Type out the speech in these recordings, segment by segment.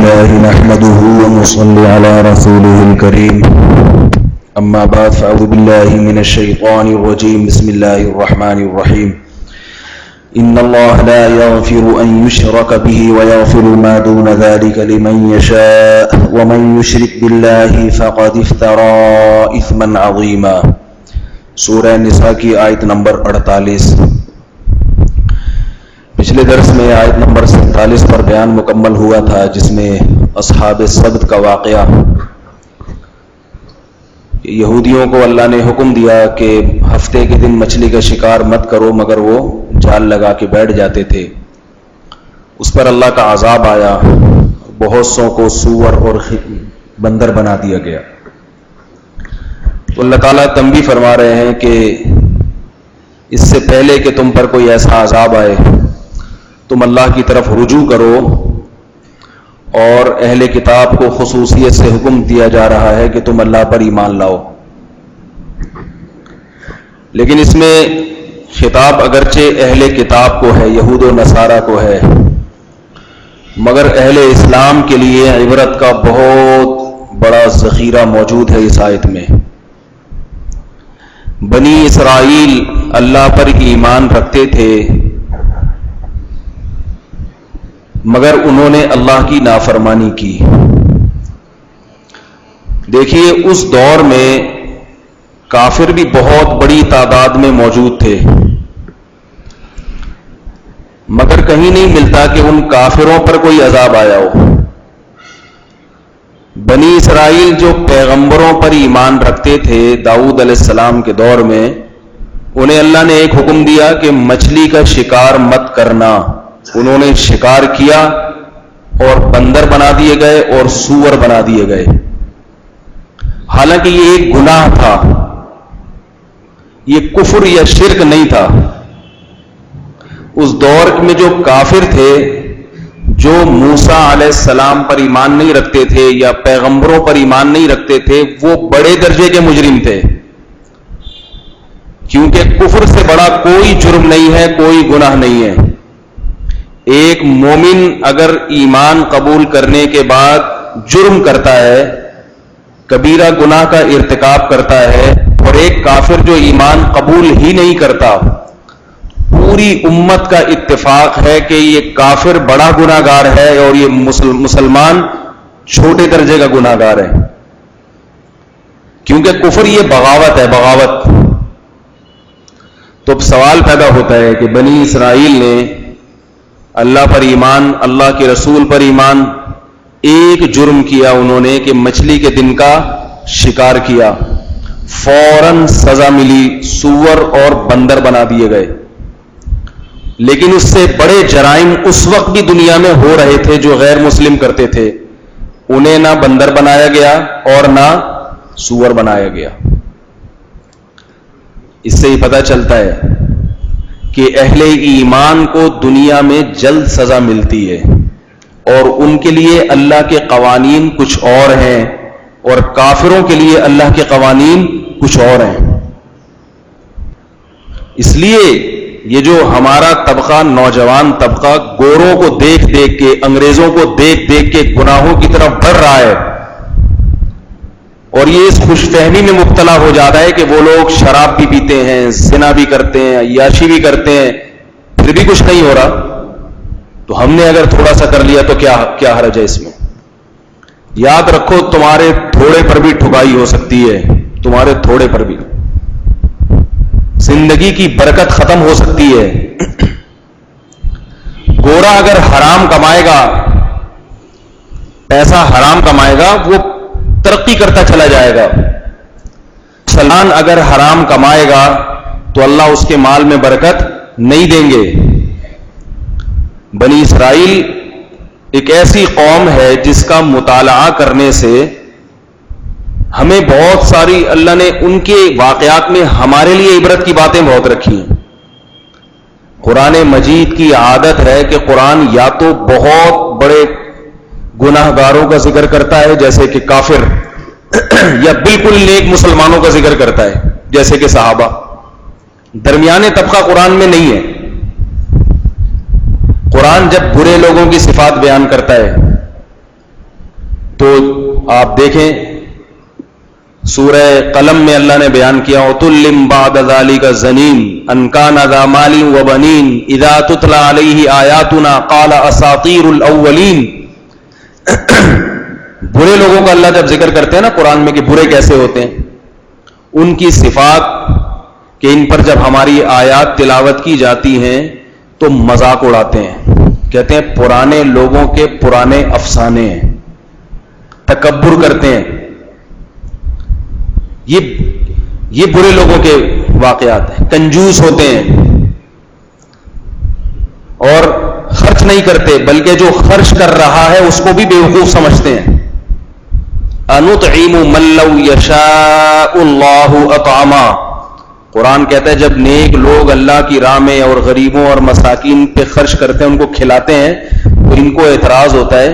لله نحمده ونصلي على رسوله الكريم أما بعد فأعوذ بالله من الشيطان الرجيم بسم الله الرحمن الرحيم إن الله لا يغفر أن يشرك به ويغفر ما دون ذلك لمن يشاء ومن يشرك بالله فقد افترى إثما عظيما سورہ نساء کی آیت نمبر 48. پچھلے درس میں آیت نمبر 47 پر بیان مکمل ہوا تھا، جس میں اصحاب السبت کا واقعہ، یہودیوں کو اللہ نے حکم دیا کہ ہفتے کے دن مچھلی کا شکار مت کرو، مگر وہ جال لگا کے بیٹھ جاتے تھے. اس پر اللہ کا عذاب آیا، بہت سوں کو سور اور بندر بنا دیا گیا. تو اللہ تعالیٰ تنبیہ فرما رہے ہیں کہ اس سے پہلے کہ تم پر کوئی ایسا عذاب آئے، تم اللہ کی طرف رجوع کرو. اور اہل کتاب کو خصوصیت سے حکم دیا جا رہا ہے کہ تم اللہ پر ایمان لاؤ. لیکن اس میں خطاب اگرچہ اہل کتاب کو ہے، یہود و نصارہ کو ہے، مگر اہل اسلام کے لیے عبرت کا بہت بڑا ذخیرہ موجود ہے اس آیت میں. بنی اسرائیل اللہ پر ایمان رکھتے تھے، مگر انہوں نے اللہ کی نافرمانی کی. دیکھیے اس دور میں کافر بھی بہت بڑی تعداد میں موجود تھے، مگر کہیں نہیں ملتا کہ ان کافروں پر کوئی عذاب آیا ہو. بنی اسرائیل جو پیغمبروں پر ایمان رکھتے تھے داؤد علیہ السلام کے دور میں، انہیں اللہ نے ایک حکم دیا کہ مچھلی کا شکار مت کرنا. انہوں نے شکار کیا اور بندر بنا دیے گئے اور سور بنا دیے گئے. حالانکہ یہ ایک گناہ تھا، یہ کفر یا شرک نہیں تھا. اس دور میں جو کافر تھے، جو موسیٰ علیہ السلام پر ایمان نہیں رکھتے تھے یا پیغمبروں پر ایمان نہیں رکھتے تھے، وہ بڑے درجے کے مجرم تھے. کیونکہ کفر سے بڑا کوئی جرم نہیں ہے، کوئی گناہ نہیں ہے. ایک مومن اگر ایمان قبول کرنے کے بعد جرم کرتا ہے، کبیرہ گناہ کا ارتکاب کرتا ہے، اور ایک کافر جو ایمان قبول ہی نہیں کرتا، پوری امت کا اتفاق ہے کہ یہ کافر بڑا گناہ گار ہے اور یہ مسلمان چھوٹے درجے کا گناہ گار ہے. کیونکہ کفر یہ بغاوت ہے، بغاوت. تو اب سوال پیدا ہوتا ہے کہ بنی اسرائیل نے اللہ پر ایمان، اللہ کے رسول پر ایمان، ایک جرم کیا انہوں نے کہ مچھلی کے دن کا شکار کیا، فوراً سزا ملی، سور اور بندر بنا دیے گئے. لیکن اس سے بڑے جرائم اس وقت بھی دنیا میں ہو رہے تھے جو غیر مسلم کرتے تھے. انہیں نہ بندر بنایا گیا اور نہ سور بنایا گیا. اس سے ہی پتہ چلتا ہے کہ اہل ایمان کو دنیا میں جلد سزا ملتی ہے، اور ان کے لیے اللہ کے قوانین کچھ اور ہیں، اور کافروں کے لیے اللہ کے قوانین کچھ اور ہیں. اس لیے یہ جو ہمارا طبقہ، نوجوان طبقہ، گوروں کو دیکھ دیکھ کے، انگریزوں کو دیکھ دیکھ کے گناہوں کی طرف بڑھ رہا ہے، اور یہ اس خوش فہمی میں مبتلا ہو جاتا ہے کہ وہ لوگ شراب بھی پیتے ہیں، زنا بھی کرتے ہیں، عیاشی بھی کرتے ہیں، پھر بھی کچھ نہیں ہو رہا. تو ہم نے اگر تھوڑا سا کر لیا تو کیا حرج ہے اس میں؟ یاد رکھو تمہارے تھوڑے پر بھی ٹھکائی ہو سکتی ہے، تمہارے تھوڑے پر بھی زندگی کی برکت ختم ہو سکتی ہے. گورا اگر حرام کمائے گا، پیسہ حرام کمائے گا، وہ ترقی کرتا چلا جائے گا. مسلمان اگر حرام کمائے گا تو اللہ اس کے مال میں برکت نہیں دیں گے. بنی اسرائیل ایک ایسی قوم ہے جس کا مطالعہ کرنے سے ہمیں بہت ساری، اللہ نے ان کے واقعات میں ہمارے لیے عبرت کی باتیں بہت رکھی ہیں. قرآن مجید کی عادت ہے کہ قرآن یا تو بہت بڑے گناہ گاروں کا ذکر کرتا ہے جیسے کہ کافر، یا بالکل نیک مسلمانوں کا ذکر کرتا ہے جیسے کہ صحابہ. درمیانے طبقہ قرآن میں نہیں ہے. قرآن جب برے لوگوں کی صفات بیان کرتا ہے تو آپ دیکھیں سورہ قلم میں اللہ نے بیان کیا عُتُلٍّ بَعْدَ ذَلِكَ زَنِيمٍ أَن كَانَ ذَا مَالٍ وَبَنِينَ إِذَا تُتْلَى عَلَيْهِ آيَاتُنَا قَالَ أَسَاطِيرُ الْأَوَّلِينَ. برے لوگوں کا اللہ جب ذکر کرتے ہیں نا قرآن میں کہ برے کیسے ہوتے ہیں، ان کی صفات کہ ان پر جب ہماری آیات تلاوت کی جاتی ہیں تو مذاق اڑاتے ہیں، کہتے ہیں پرانے لوگوں کے پرانے افسانے ہیں، تکبر کرتے ہیں. یہ برے لوگوں کے واقعات ہیں. کنجوس ہوتے ہیں اور خرچ نہیں کرتے، بلکہ جو خرچ کر رہا ہے اس کو بھی بیوقوف سمجھتے ہیں. أَنُطْعِمُ مَن لَّوْ يَشَاءُ اللَّهُ أَطْعَمَا. قرآن کہتا ہے جب نیک لوگ اللہ کی راہ میں اور غریبوں اور مساکین پہ خرچ کرتے ہیں، ان کو کھلاتے ہیں، تو ان کو اعتراض ہوتا ہے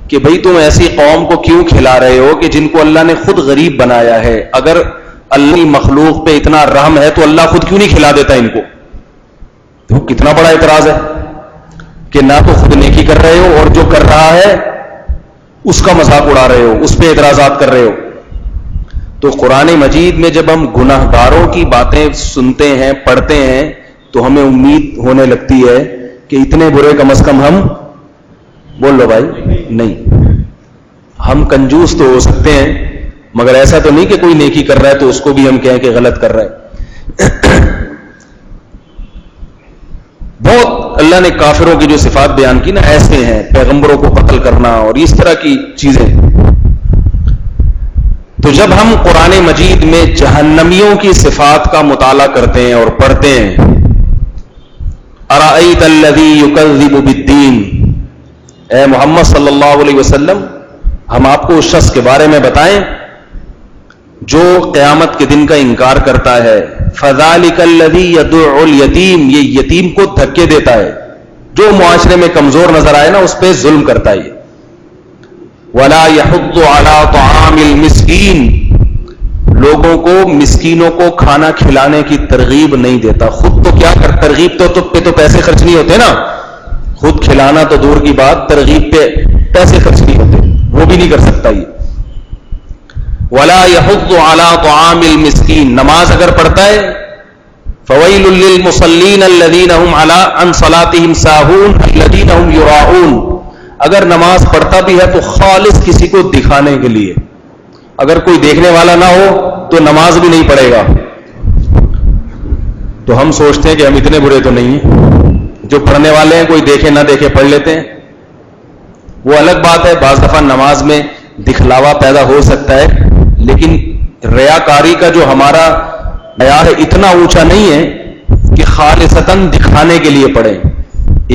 کہ بھئی تم ایسی قوم کو کیوں کھلا رہے ہو کہ جن کو اللہ نے خود غریب بنایا ہے؟ اگر اللہ کی مخلوق پہ اتنا رحم ہے تو اللہ خود کیوں نہیں کھلا دیتا ان کو؟ تو کتنا بڑا اعتراض ہے کہ نہ تو خود نیکی کر رہے ہو اور جو کر رہا ہے اس کا مذاق اڑا رہے ہو، اس پہ اعتراضات کر رہے ہو. تو قرآن مجید میں جب ہم گناہ گاروں کی باتیں سنتے ہیں، پڑھتے ہیں، تو ہمیں امید ہونے لگتی ہے کہ اتنے برے کم از کم ہم، بول لو بھائی، نہیں. ہم کنجوس تو ہو سکتے ہیں مگر ایسا تو نہیں کہ کوئی نیکی کر رہا ہے تو اس کو بھی ہم کہیں کہ غلط کر رہا ہے. بہت اللہ نے کافروں کی جو صفات بیان کی نا ایسے ہیں، پیغمبروں کو قتل کرنا اور اس طرح کی چیزیں. تو جب ہم قرآن مجید میں جہنمیوں کی صفات کا مطالعہ کرتے ہیں اور پڑھتے ہیں، أَرَأَيْتَ الَّذِي يُكَذِّبُ بِالدِّينِ، اے محمد صلی اللہ علیہ وسلم ہم آپ کو اس شخص کے بارے میں بتائیں جو قیامت کے دن کا انکار کرتا ہے. فَذَلِكَ الَّذِي يَدُعُّ الْيَتِيمَ، یہ یتیم کو دھکے دیتا ہے، جو معاشرے میں کمزور نظر آئے نا اس پہ ظلم کرتا ہے. وَلَا يَحُضُّ عَلَىٰ طَعَامِ الْمِسْكِينِ، لوگوں کو مسکینوں کو کھانا کھلانے کی ترغیب نہیں دیتا. خود تو کیا کر، ترغیب تو پیسے خرچ نہیں ہوتے نا، خود کھلانا تو دور کی بات، ترغیب پہ پیسے خرچ نہیں ہوتے، وہ بھی نہیں کر سکتا یہ. وَلَا يَحُضُّ عَلَىٰ طَعَامِ الْمِسْكِينِ، نماز اگر پڑھتا ہے فَوَيْلٌ لِّلْمُصَلِّينَ الَّذِينَ هُمْ عَنْ صَلَاتِهِمْ سَاهُونَ الَّذِينَ هُمْ يُرَاءُونَ، اگر نماز پڑھتا بھی ہے تو خالص کسی کو دکھانے کے لیے، اگر کوئی دیکھنے والا نہ ہو تو نماز بھی نہیں پڑھے گا. تو ہم سوچتے ہیں کہ ہم اتنے برے تو نہیں ہیں، جو پڑھنے والے ہیں کوئی دیکھے نہ دیکھے پڑھ لیتے ہیں. وہ الگ بات ہے، بعض دفعہ نماز میں دکھلاوا پیدا ہو سکتا ہے، لیکن ریاکاری کا جو ہمارا معیار ہے اتنا اونچا نہیں ہے کہ خالصتاً دکھانے کے لیے پڑھیں.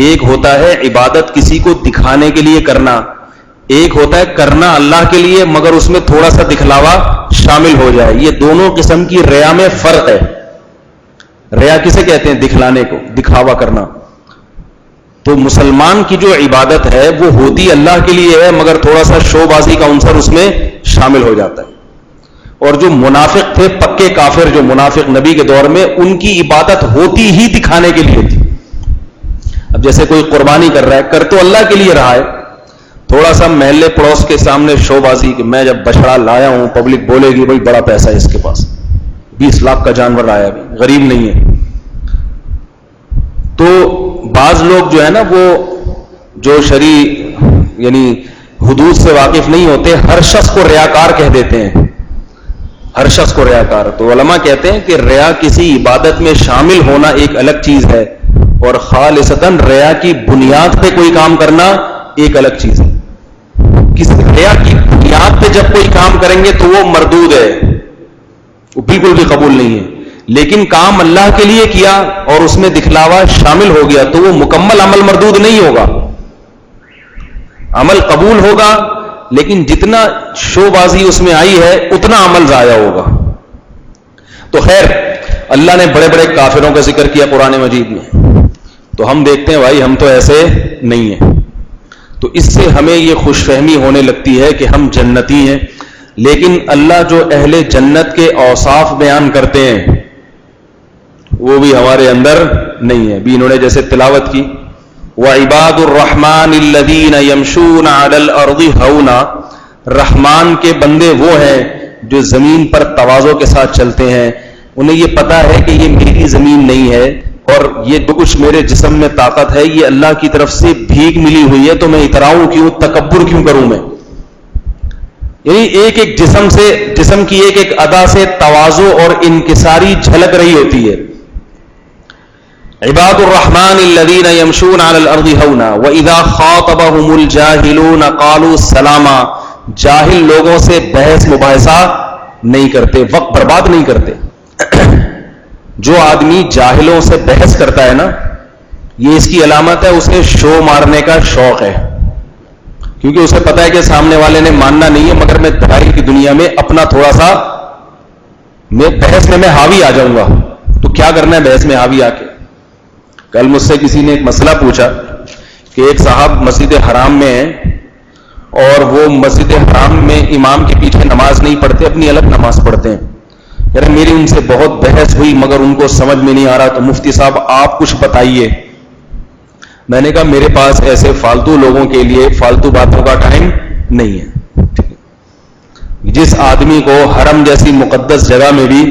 ایک ہوتا ہے عبادت کسی کو دکھانے کے لیے کرنا، ایک ہوتا ہے کرنا اللہ کے لیے مگر اس میں تھوڑا سا دکھلاوا شامل ہو جائے. یہ دونوں قسم کی ریا میں فرق ہے. ریا کسے کہتے ہیں؟ دکھلانے کو، دکھاوا کرنا. تو مسلمان کی جو عبادت ہے وہ ہوتی اللہ کے لیے ہے مگر تھوڑا سا شو بازی کا عنصر اس میں شامل ہو جاتا ہے. اور جو منافق تھے، پکے کافر، جو منافق نبی کے دور میں، ان کی عبادت ہوتی ہی دکھانے کے لیے تھی. اب جیسے کوئی قربانی کر رہا ہے، کر تو اللہ کے لیے رہا ہے، تھوڑا سا محلے پڑوس کے سامنے شو بازی کہ میں جب بچڑا لایا ہوں پبلک بولے گی بھائی بڑا پیسہ ہے اس کے پاس، 20 لاکھ کا جانور لایا، بھی غریب نہیں ہے. تو بعض لوگ جو ہے نا وہ جو شرعی یعنی حدود سے واقف نہیں ہوتے، ہر شخص کو ریاکار کہہ دیتے ہیں، ہر شخص کو ریاکار. تو علماء کہتے ہیں کہ ریا کسی عبادت میں شامل ہونا ایک الگ چیز ہے اور خالصتاً ریا کی بنیاد پہ کوئی کام کرنا ایک الگ چیز ہے. کس ریا کی بنیاد پہ جب کوئی کام کریں گے تو وہ مردود ہے، وہ بالکل بھی قبول نہیں ہے. لیکن کام اللہ کے لیے کیا اور اس میں دکھلاوا شامل ہو گیا تو وہ مکمل عمل مردود نہیں ہوگا، عمل قبول ہوگا لیکن جتنا شو بازی اس میں آئی ہے اتنا عمل ضائع ہوگا. تو خیر اللہ نے بڑے بڑے کافروں کا ذکر کیا قرآن مجید میں، تو ہم دیکھتے ہیں بھائی ہم تو ایسے نہیں ہیں. تو اس سے ہمیں یہ خوش فہمی ہونے لگتی ہے کہ ہم جنتی ہیں، لیکن اللہ جو اہل جنت کے اوصاف بیان کرتے ہیں وہ بھی ہمارے اندر نہیں ہے. بھی انہوں نے جیسے تلاوت کی وَعِبَادُ الرَّحْمَنِ الَّذِينَ يَمْشُونَ عَلَى الْأَرْضِ هَوْنًا، رحمان کے بندے وہ ہیں جو زمین پر تواضع کے ساتھ چلتے ہیں. انہیں یہ پتا ہے کہ یہ میری زمین نہیں ہے اور یہ جو کچھ میرے جسم میں طاقت ہے یہ اللہ کی طرف سے بھیک ملی ہوئی ہے, تو میں اتراؤں کیوں, تکبر کیوں کروں میں. یعنی ایک ایک جسم کی ایک ایک ادا سے تواضع اور انکساری جھلک رہی ہوتی ہے. عباد الرحمن الذین یمشون علی الارض ہونا واذا خاطبهم الجاہلون قالوا سلاما. جاہل لوگوں سے بحث مباحثہ نہیں کرتے, وقت برباد نہیں کرتے. جو آدمی جاہلوں سے بحث کرتا ہے نا, یہ اس کی علامت ہے اسے شو مارنے کا شوق ہے, کیونکہ اسے پتا ہے کہ سامنے والے نے ماننا نہیں ہے, مگر میں دلائل کی دنیا میں اپنا تھوڑا سا بحث میں حاوی آ جاؤں گا. تو کیا کرنا ہے بحث میں حاوی آ کے. کل مجھ سے کسی نے ایک مسئلہ پوچھا کہ ایک صاحب مسجد حرام میں ہیں اور وہ مسجد حرام میں امام کے پیچھے نماز نہیں پڑھتے, اپنی الگ نماز پڑھتے ہیں. یار میری ان سے بہت بحث ہوئی مگر ان کو سمجھ میں نہیں آ رہا, تو مفتی صاحب آپ کچھ بتائیے. میں نے کہا میرے پاس ایسے فالتو لوگوں کے لیے فالتو باتوں کا ٹائم نہیں ہے. جس آدمی کو حرم جیسی مقدس جگہ میں بھی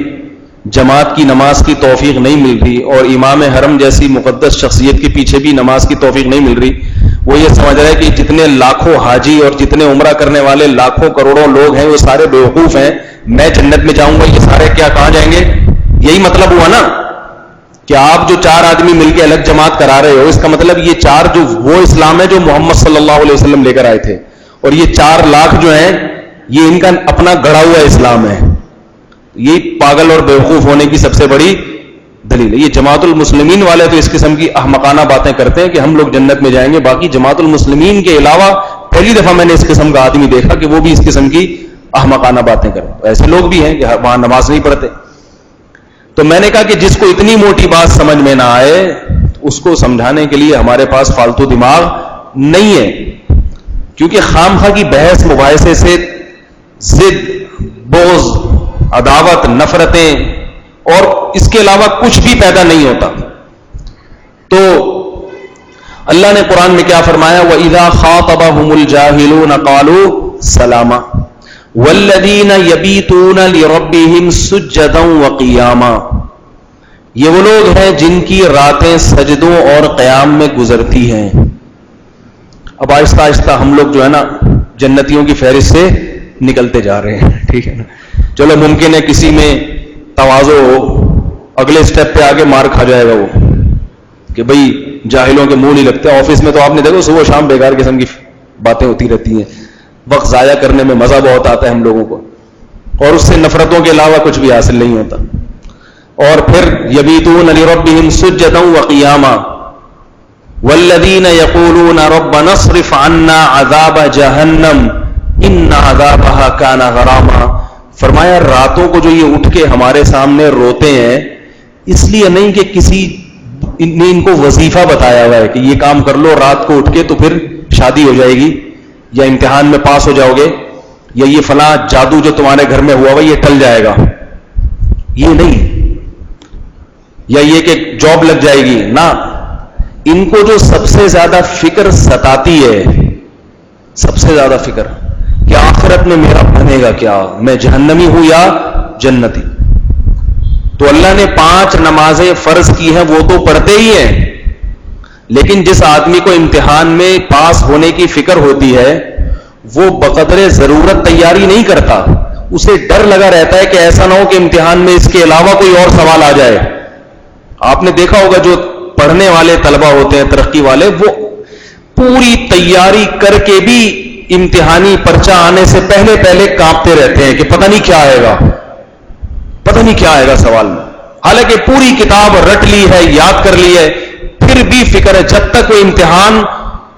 جماعت کی نماز کی توفیق نہیں مل رہی اور امام حرم جیسی مقدس شخصیت کے پیچھے بھی نماز کی توفیق نہیں مل رہی, وہ یہ سمجھ رہا ہے کہ جتنے لاکھوں حاجی اور جتنے عمرہ کرنے والے لاکھوں کروڑوں لوگ ہیں وہ سارے بیوقوف ہیں, میں جنت میں جاؤں گا, یہ سارے کیا کہاں جائیں گے. یہی مطلب ہوا نا کہ آپ جو 4 آدمی مل کے الگ جماعت کرا رہے ہو, اس کا مطلب یہ 4 جو وہ اسلام ہے جو محمد صلی اللہ علیہ وسلم لے کر آئے تھے, اور یہ 4 لاکھ جو ہیں یہ ان کا اپنا گڑھا ہوا اسلام ہے. یہ پاگل اور بیوقوف ہونے کی سب سے بڑی دلیل ہے. یہ جماعت المسلمین والے تو اس قسم کی احمقانہ باتیں کرتے ہیں کہ ہم لوگ جنت میں جائیں گے, باقی جماعت المسلمین کے علاوہ پہلی دفعہ میں نے اس قسم کا آدمی دیکھا کہ وہ بھی اس قسم کی احمقانہ باتیں کرتے. ایسے لوگ بھی ہیں کہ وہاں نماز نہیں پڑھتے. تو میں نے کہا کہ جس کو اتنی موٹی بات سمجھ میں نہ آئے اس کو سمجھانے کے لیے ہمارے پاس فالتو دماغ نہیں ہے, کیونکہ خامخواہ کی بحث مباحثے سے ضد, بغض, عداوت, نفرتیں اور اس کے علاوہ کچھ بھی پیدا نہیں ہوتا. تو اللہ نے قرآن میں کیا فرمایا, وَإِذَا خَاطَبَهُمُ الْجَاهِلُونَ قَالُوا سَلَامًا وَالَّذِينَ يَبِيتُونَ لِرَبِّهِمْ سُجَّدًا وَقِيَامًا. یہ وہ لوگ ہیں جن کی راتیں سجدوں اور قیام میں گزرتی ہیں. اب آہستہ آہستہ ہم لوگ جو ہے نا جنتیوں کی فہرست سے نکلتے جا رہے ہیں, ٹھیک ہے نا. چلو ممکن ہے کسی میں تواضع ہو, اگلے سٹیپ پہ آگے مار کھا جائے گا وہ کہ بھئی جاہلوں کے منہ نہیں لگتے. آفس میں تو آپ نے دیکھو صبح شام بیکار قسم کی باتیں ہوتی رہتی ہیں, وقت ضائع کرنے میں مزہ بہت آتا ہے ہم لوگوں کو, اور اس سے نفرتوں کے علاوہ کچھ بھی حاصل نہیں ہوتا. اور پھر یبیتون لربہم سجدا وقیاما والذین یقولون ربنا اصرف عنا عذاب جہنم ان عذابها کان غراما. فرمایا راتوں کو جو یہ اٹھ کے ہمارے سامنے روتے ہیں, اس لیے نہیں کہ کسی نے ان کو وظیفہ بتایا ہوا ہے کہ یہ کام کر لو رات کو اٹھ کے تو پھر شادی ہو جائے گی یا امتحان میں پاس ہو جاؤ گے یا یہ فلاں جادو جو تمہارے گھر میں ہوا ہوا یہ ٹل جائے گا, یہ نہیں, یا یہ کہ جاب لگ جائے گی نا. ان کو جو سب سے زیادہ فکر ستاتی ہے, سب سے زیادہ فکر کہ آخرت میں میرا بنے گا کیا, میں جہنمی ہوں یا جنتی. تو اللہ نے 5 نمازیں فرض کی ہیں وہ تو پڑھتے ہی ہیں, لیکن جس آدمی کو امتحان میں پاس ہونے کی فکر ہوتی ہے وہ بقدر ضرورت تیاری نہیں کرتا, اسے ڈر لگا رہتا ہے کہ ایسا نہ ہو کہ امتحان میں اس کے علاوہ کوئی اور سوال آ جائے. آپ نے دیکھا ہوگا جو پڑھنے والے طلبہ ہوتے ہیں ترقی والے, وہ پوری تیاری کر کے بھی امتحانی پرچہ آنے سے پہلے کانپتے رہتے ہیں کہ پتہ نہیں کیا آئے گا, پتہ نہیں کیا آئے گا سوال میں, حالانکہ پوری کتاب رٹ لی ہے, یاد کر لی ہے, پھر بھی فکر ہے. جب تک وہ امتحان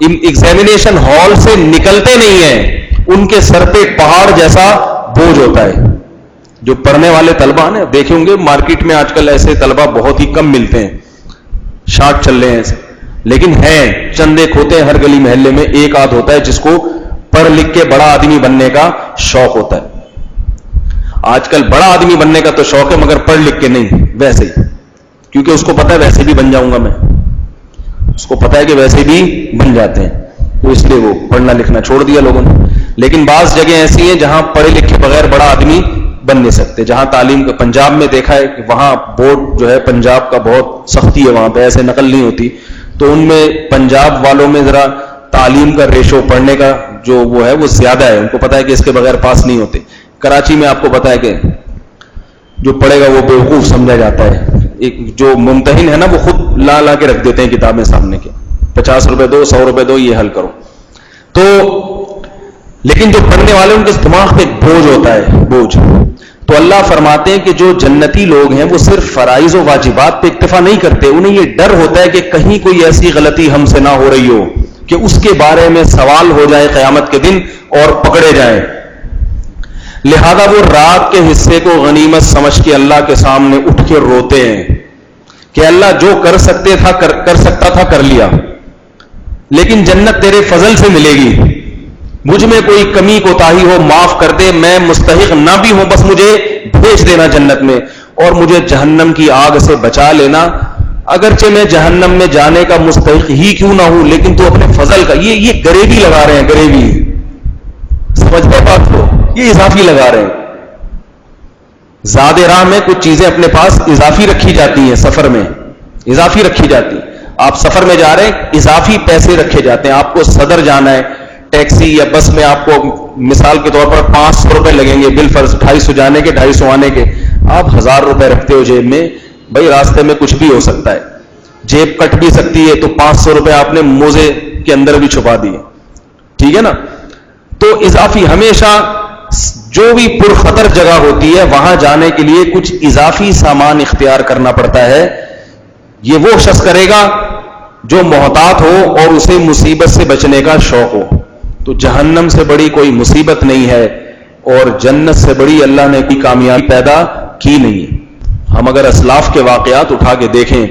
ایگزامینیشن ہال سے نکلتے نہیں ہیں ان کے سر پہ پہاڑ جیسا بوجھ ہوتا ہے. جو پڑھنے والے طلبہ نے دیکھے ہوں گے مارکیٹ میں آج کل ایسے طلبہ بہت ہی کم ملتے ہیں, شارٹ چل رہے ہیں ایسے, لیکن ہیں چند ایک ہوتے ہیں ہر گلی محلے میں, ایک آدھ ہوتا ہے جس کو پڑھ لکھ کے بڑا آدمی بننے کا شوق ہوتا ہے. آج کل بڑا آدمی بننے کا تو شوق ہے مگر پڑھ لکھ کے نہیں, ویسے ہی, کیونکہ اس کو پتا ہے ویسے بھی بن جاؤں گا میں, اس کو پتا ہے کہ ویسے بھی بن جاتے ہیں, تو اس لیے وہ پڑھنا لکھنا چھوڑ دیا لوگوں نے. لیکن بعض جگہ ایسی ہیں جہاں پڑھے لکھے بغیر بڑا آدمی بن نہیں سکتے. جہاں تعلیم کا, پنجاب میں دیکھا ہے کہ وہاں بورڈ جو ہے پنجاب کا بہت سختی ہے, وہاں پہ ایسے نقل نہیں ہوتی, تو ان میں پنجاب والوں میں ذرا تعلیم کا ریشو, پڑھنے کا جو وہ ہے وہ زیادہ ہے, ان کو پتا ہے کہ اس کے بغیر پاس نہیں ہوتے. کراچی میں آپ کو پتا ہے کہ جو پڑھے گا وہ بیوقوف سمجھا جاتا ہے. ایک جو ممتحن ہے نا وہ خود لا کے رکھ دیتے ہیں کتابیں سامنے کے, 50 روپے دو, 100 روپے دو, یہ حل کرو. تو لیکن جو پڑھنے والے ان کے دماغ پہ ایک بوجھ ہوتا ہے, بوجھ. تو اللہ فرماتے ہیں کہ جو جنتی لوگ ہیں وہ صرف فرائض و واجبات پہ اکتفا نہیں کرتے, انہیں یہ ڈر ہوتا ہے کہ کہیں کوئی ایسی غلطی ہم سے نہ ہو رہی ہو کہ اس کے بارے میں سوال ہو جائے قیامت کے دن اور پکڑے جائیں. لہذا وہ رات کے حصے کو غنیمت سمجھ کے اللہ کے سامنے اٹھ کے روتے ہیں کہ اللہ جو کر سکتا تھا کر لیا, لیکن جنت تیرے فضل سے ملے گی, مجھ میں کوئی کمی کوتاہی ہو معاف کر دے, میں مستحق نہ بھی ہوں بس مجھے بھیج دینا جنت میں, اور مجھے جہنم کی آگ سے بچا لینا, اگرچہ میں جہنم میں جانے کا مستحق ہی کیوں نہ ہوں, لیکن تو اپنے فضل کا. یہ گریبی لگا رہے ہیں, گریبی, سمجھ گئے بات کو, یہ اضافی لگا رہے ہیں. زاد راہ میں کچھ چیزیں اپنے پاس اضافی رکھی جاتی ہیں, سفر میں اضافی رکھی جاتی ہیں. آپ سفر میں جا رہے ہیں, اضافی پیسے رکھے جاتے ہیں. آپ کو صدر جانا ہے, ٹیکسی یا بس میں آپ کو مثال کے طور پر 500 روپے لگیں گے, بل فرض 250 جانے کے 250 آنے کے, آپ 1000 روپے رکھتے ہو جیب میں. بھائی راستے میں کچھ بھی ہو سکتا ہے, جیب کٹ بھی سکتی ہے, تو 500 روپے آپ نے موزے کے اندر بھی چھپا دیے, ٹھیک ہے نا. تو اضافی ہمیشہ جو بھی پرخطر جگہ ہوتی ہے وہاں جانے کے لیے کچھ اضافی سامان اختیار کرنا پڑتا ہے. یہ وہ شخص کرے گا جو محتاط ہو اور اسے مصیبت سے بچنے کا شوق ہو. تو جہنم سے بڑی کوئی مصیبت نہیں ہے اور جنت سے بڑی اللہ نے کوئی کامیابی پیدا کی نہیں. ہم اگر اسلاف کے واقعات اٹھا کے دیکھیں,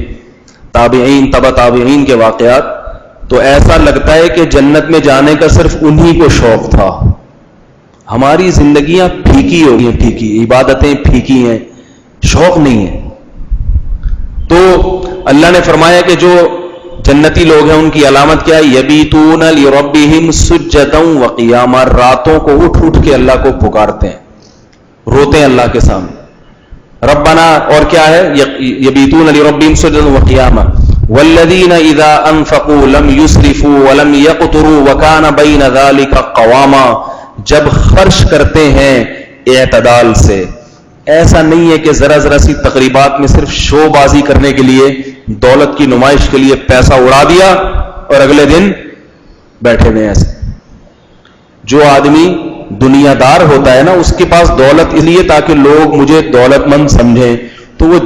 تابعین تبع تابعین کے واقعات, تو ایسا لگتا ہے کہ جنت میں جانے کا صرف انہی کو شوق تھا. ہماری زندگیاں پھیکی ہو گئی ہیں, پھیکی عبادتیں پھیکی ہیں, شوق نہیں ہے. تو اللہ نے فرمایا کہ جو جنتی لوگ ہیں ان کی علامت کیا ہے, یبیتون لربہم سجدا وقیاما, راتوں کو اٹھ اٹھ کے اللہ کو پکارتے ہیں, روتے ہیں اللہ کے سامنے. ربنا, اور کیا ہے, یبیتون لربہم سجدا وقیاما والذین اذا انفقوا لم یسرفوا ولم یقتروا وکان بین ذلک قواما, جب خرچ کرتے ہیں اعتدال سے. ایسا نہیں ہے کہ ذرا ذرا سی تقریبات میں صرف شو بازی کرنے کے لیے, دولت کی نمائش کے لیے پیسہ اڑا دیا اور اگلے دن بیٹھے ہوئے. ایسے جو آدمی دنیا دار ہوتا ہے نا, اس کے پاس دولت اس لیے تاکہ لوگ مجھے دولت مند سمجھیں, تو وہ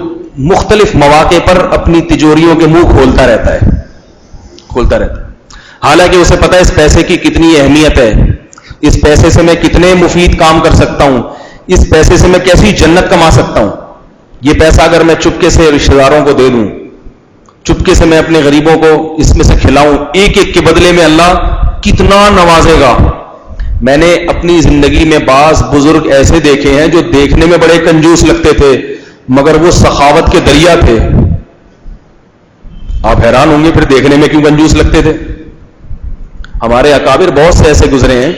مختلف مواقع پر اپنی تجوریوں کے منہ کھولتا رہتا ہے. حالانکہ اسے پتا ہے اس پیسے کی کتنی اہمیت ہے, اس پیسے سے میں کتنے مفید کام کر سکتا ہوں, اس پیسے سے میں کیسی جنت کما سکتا ہوں. یہ پیسہ اگر میں چپکے سے رشتہ داروں کو دے دوں, چپکے سے میں اپنے غریبوں کو اس میں سے کھلاؤں, ایک ایک کے بدلے میں اللہ کتنا نوازے گا. میں نے اپنی زندگی میں بعض بزرگ ایسے دیکھے ہیں جو دیکھنے میں بڑے کنجوس لگتے تھے مگر وہ سخاوت کے دریا تھے. آپ حیران ہوں گے پھر دیکھنے میں کیوں کنجوس لگتے تھے. ہمارے اکابر بہت سے ایسے گزرے ہیں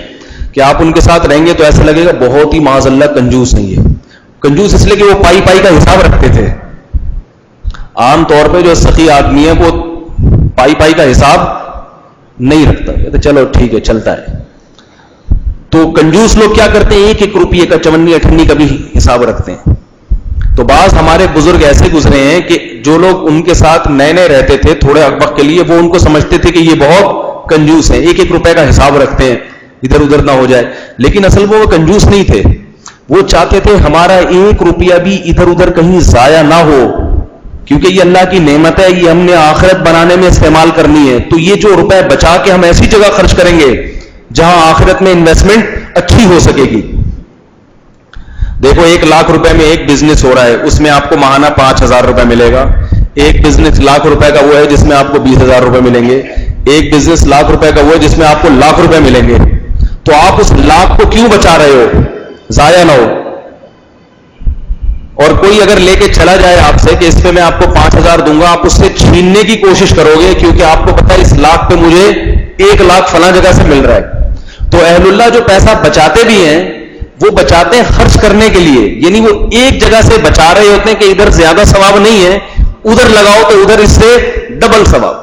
کہ آپ ان کے ساتھ رہیں گے تو ایسا لگے گا بہت ہی معاذ اللہ کنجوس ہیں. یہ کنجوس اس لیے کہ وہ پائی کا حساب رکھتے تھے. عام طور پہ جو سخی آدمی ہے وہ پائی کا حساب نہیں رکھتا, کہتے چلو ٹھیک ہے چلتا ہے. تو کنجوس لوگ کیا کرتے ہیں, ایک ایک روپیے کا, چونی اٹھنی کا بھی حساب رکھتے ہیں. تو بعض ہمارے بزرگ ایسے گزرے ہیں کہ جو لوگ ان کے ساتھ نئے رہتے تھے تھوڑے وقت کے لیے, وہ ان کو سمجھتے تھے کہ یہ بہت کنجوس ہیں, ایک ایک روپے کا حساب رکھتے ہیں ادھر ادھر نہ ہو جائے. لیکن اصل وہ کنجوس نہیں تھے, وہ چاہتے تھے ہمارا ایک روپیہ بھی ادھر ادھر کہیں ضائع نہ ہو, کیونکہ یہ اللہ کی نعمت ہے, یہ ہم نے آخرت بنانے میں استعمال کرنی ہے. تو یہ جو روپے بچا کے ہم ایسی جگہ خرچ کریں گے جہاں آخرت میں انویسٹمنٹ اچھی ہو سکے گی. دیکھو 1 لاکھ روپے میں ایک بزنس ہو رہا ہے, اس میں آپ کو ماہانہ 5,000 روپے ملے گا. ایک بزنس 1,00,000 روپے کا وہ ہے جس میں آپ کو 20,000 روپے ملیں گے. ایک بزنس 1,00,000 روپے کا وہ ہے جس میں آپ کو 1,00,000 روپے ملیں گے. تو آپ اس 1,00,000 کو کیوں بچا رہے ہو, ضائع نہ ہو. اور کوئی اگر لے کے چلا جائے آپ سے کہ اس پہ میں آپ کو 5,000 دوں گا, آپ اس سے چھیننے کی کوشش کرو گے کیونکہ آپ کو پتا ہے اس 1,00,000 پہ مجھے 1,00,000 فلاں جگہ سے مل رہا ہے. تو اہل اللہ جو پیسہ بچاتے بھی ہیں وہ بچاتے ہیں خرچ کرنے کے لیے، یعنی وہ ایک جگہ سے بچا رہے ہوتے ہیں کہ ادھر زیادہ ثواب نہیں ہے، ادھر لگاؤ تو ادھر اس سے ڈبل ثواب.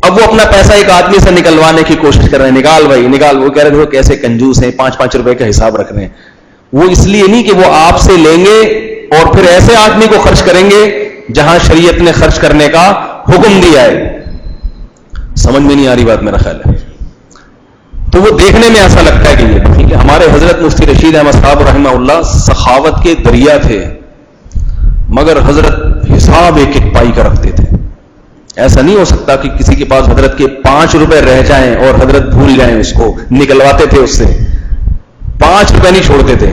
اب وہ اپنا پیسہ ایک آدمی سے نکلوانے کی کوشش کر رہے ہیں، نکال بھائی نکال. وہ کہہ رہے تھے کیسے کنجوس ہیں، 5-5 روپے کا حساب رکھ رہے ہیں. وہ اس لیے نہیں کہ وہ آپ سے لیں گے اور پھر ایسے آدمی کو خرچ کریں گے جہاں شریعت نے خرچ کرنے کا حکم دیا ہے. سمجھ میں نہیں آ رہی بات میرا خیال ہے. تو وہ دیکھنے میں ایسا لگتا ہے کہ یہ ٹھیک ہے. ہمارے حضرت مفتی رشید احمد صاحب رحمہ اللہ سخاوت کے دریا تھے، مگر حضرت حساب ایک ایک پائی کا رکھتے تھے. ایسا نہیں ہو سکتا کہ کسی کے پاس حضرت کے 5 روپے رہ جائیں اور حضرت بھول جائیں، اس کو نکلواتے تھے اس سے. 5 روپے نہیں چھوڑتے تھے.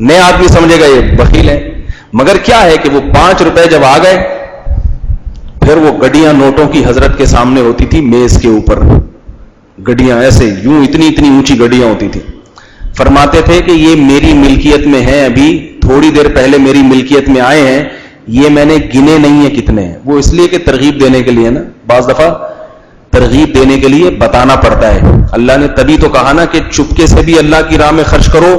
نئے آدمی سمجھے گا یہ بخیل ہے، مگر کیا ہے کہ وہ 5 روپے جب آ گئے پھر وہ گڈیاں نوٹوں کی حضرت کے سامنے ہوتی تھی میز کے اوپر. گڈیاں ایسے یوں اتنی اونچی گڈیاں ہوتی تھی. فرماتے تھے کہ یہ میری ملکیت میں ہیں، ابھی تھوڑی دیر پہلے میری ملکیت میں آئے ہیں، یہ میں نے گنے نہیں ہیں کتنے ہیں. وہ اس لیے کہ ترغیب دینے کے لیے نا، بعض دفعہ ترغیب دینے کے لیے بتانا پڑتا ہے. اللہ نے تبھی تو کہا نا کہ چپکے سے بھی اللہ کی راہ میں خرچ کرو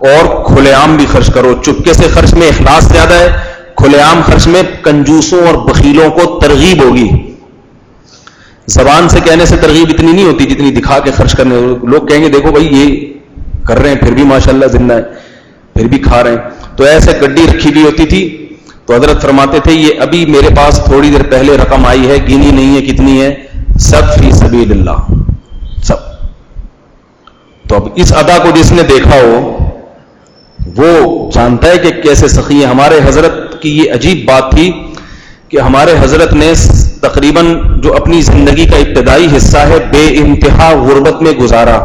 اور کھلے عام بھی خرچ کرو. چپکے سے خرچ میں اخلاص زیادہ ہے، کھلے عام خرچ میں کنجوسوں اور بخیلوں کو ترغیب ہوگی. زبان سے کہنے سے ترغیب اتنی نہیں ہوتی جتنی دکھا کے خرچ کرنے. لوگ کہیں گے دیکھو بھائی یہ کر رہے ہیں پھر بھی ماشاءاللہ زندہ ہے، پھر بھی کھا رہے ہیں. تو ایسے گڈی رکھی بھی ہوتی تھی. تو حضرت فرماتے تھے یہ ابھی میرے پاس تھوڑی دیر پہلے رقم آئی ہے، گنی نہیں ہے کتنی ہے، سب فی سبیل اللہ سب. تو اب اس ادا کو جس نے دیکھا ہو وہ جانتا ہے کہ کیسے سخی ہیں. ہمارے حضرت کی یہ عجیب بات تھی کہ ہمارے حضرت نے تقریباً جو اپنی زندگی کا ابتدائی حصہ ہے بے انتہا غربت میں گزارا.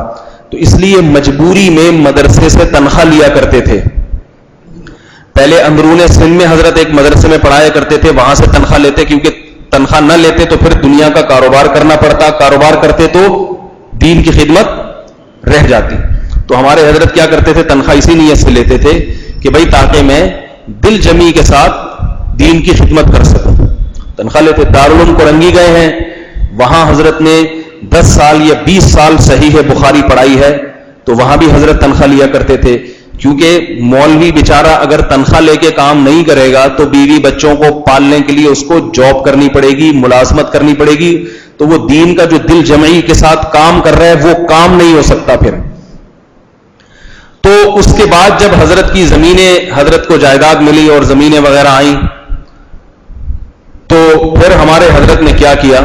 تو اس لیے مجبوری میں مدرسے سے تنخواہ لیا کرتے تھے. پہلے اندرون سندھ میں حضرت ایک مدرسے میں پڑھایا کرتے تھے، وہاں سے تنخواہ لیتے، کیونکہ تنخواہ نہ لیتے تو پھر دنیا کا کاروبار کرنا پڑتا، کاروبار کرتے تو دین کی خدمت رہ جاتی. تو ہمارے حضرت کیا کرتے تھے، تنخواہ اسی نیت سے لیتے تھے کہ بھائی تاکہ میں دل جمی کے ساتھ دین کی خدمت کر سکوں. تنخواہ لیتے. دارالعلوم کورنگی گئے ہیں، وہاں حضرت نے 10 سال یا 20 سال صحیح بخاری پڑھائی ہے، تو وہاں بھی حضرت تنخواہ لیا کرتے تھے. کیونکہ مولوی بیچارہ اگر تنخواہ لے کے کام نہیں کرے گا تو بیوی بچوں کو پالنے کے لیے اس کو جاب کرنی پڑے گی، ملازمت کرنی پڑے گی. تو وہ دین کا جو دل جمعی کے ساتھ کام کر رہا ہے وہ کام نہیں ہو سکتا پھر. تو اس کے بعد جب حضرت کی زمینیں، حضرت کو جائیداد ملی اور زمینیں وغیرہ آئیں، تو پھر ہمارے حضرت نے کیا کیا،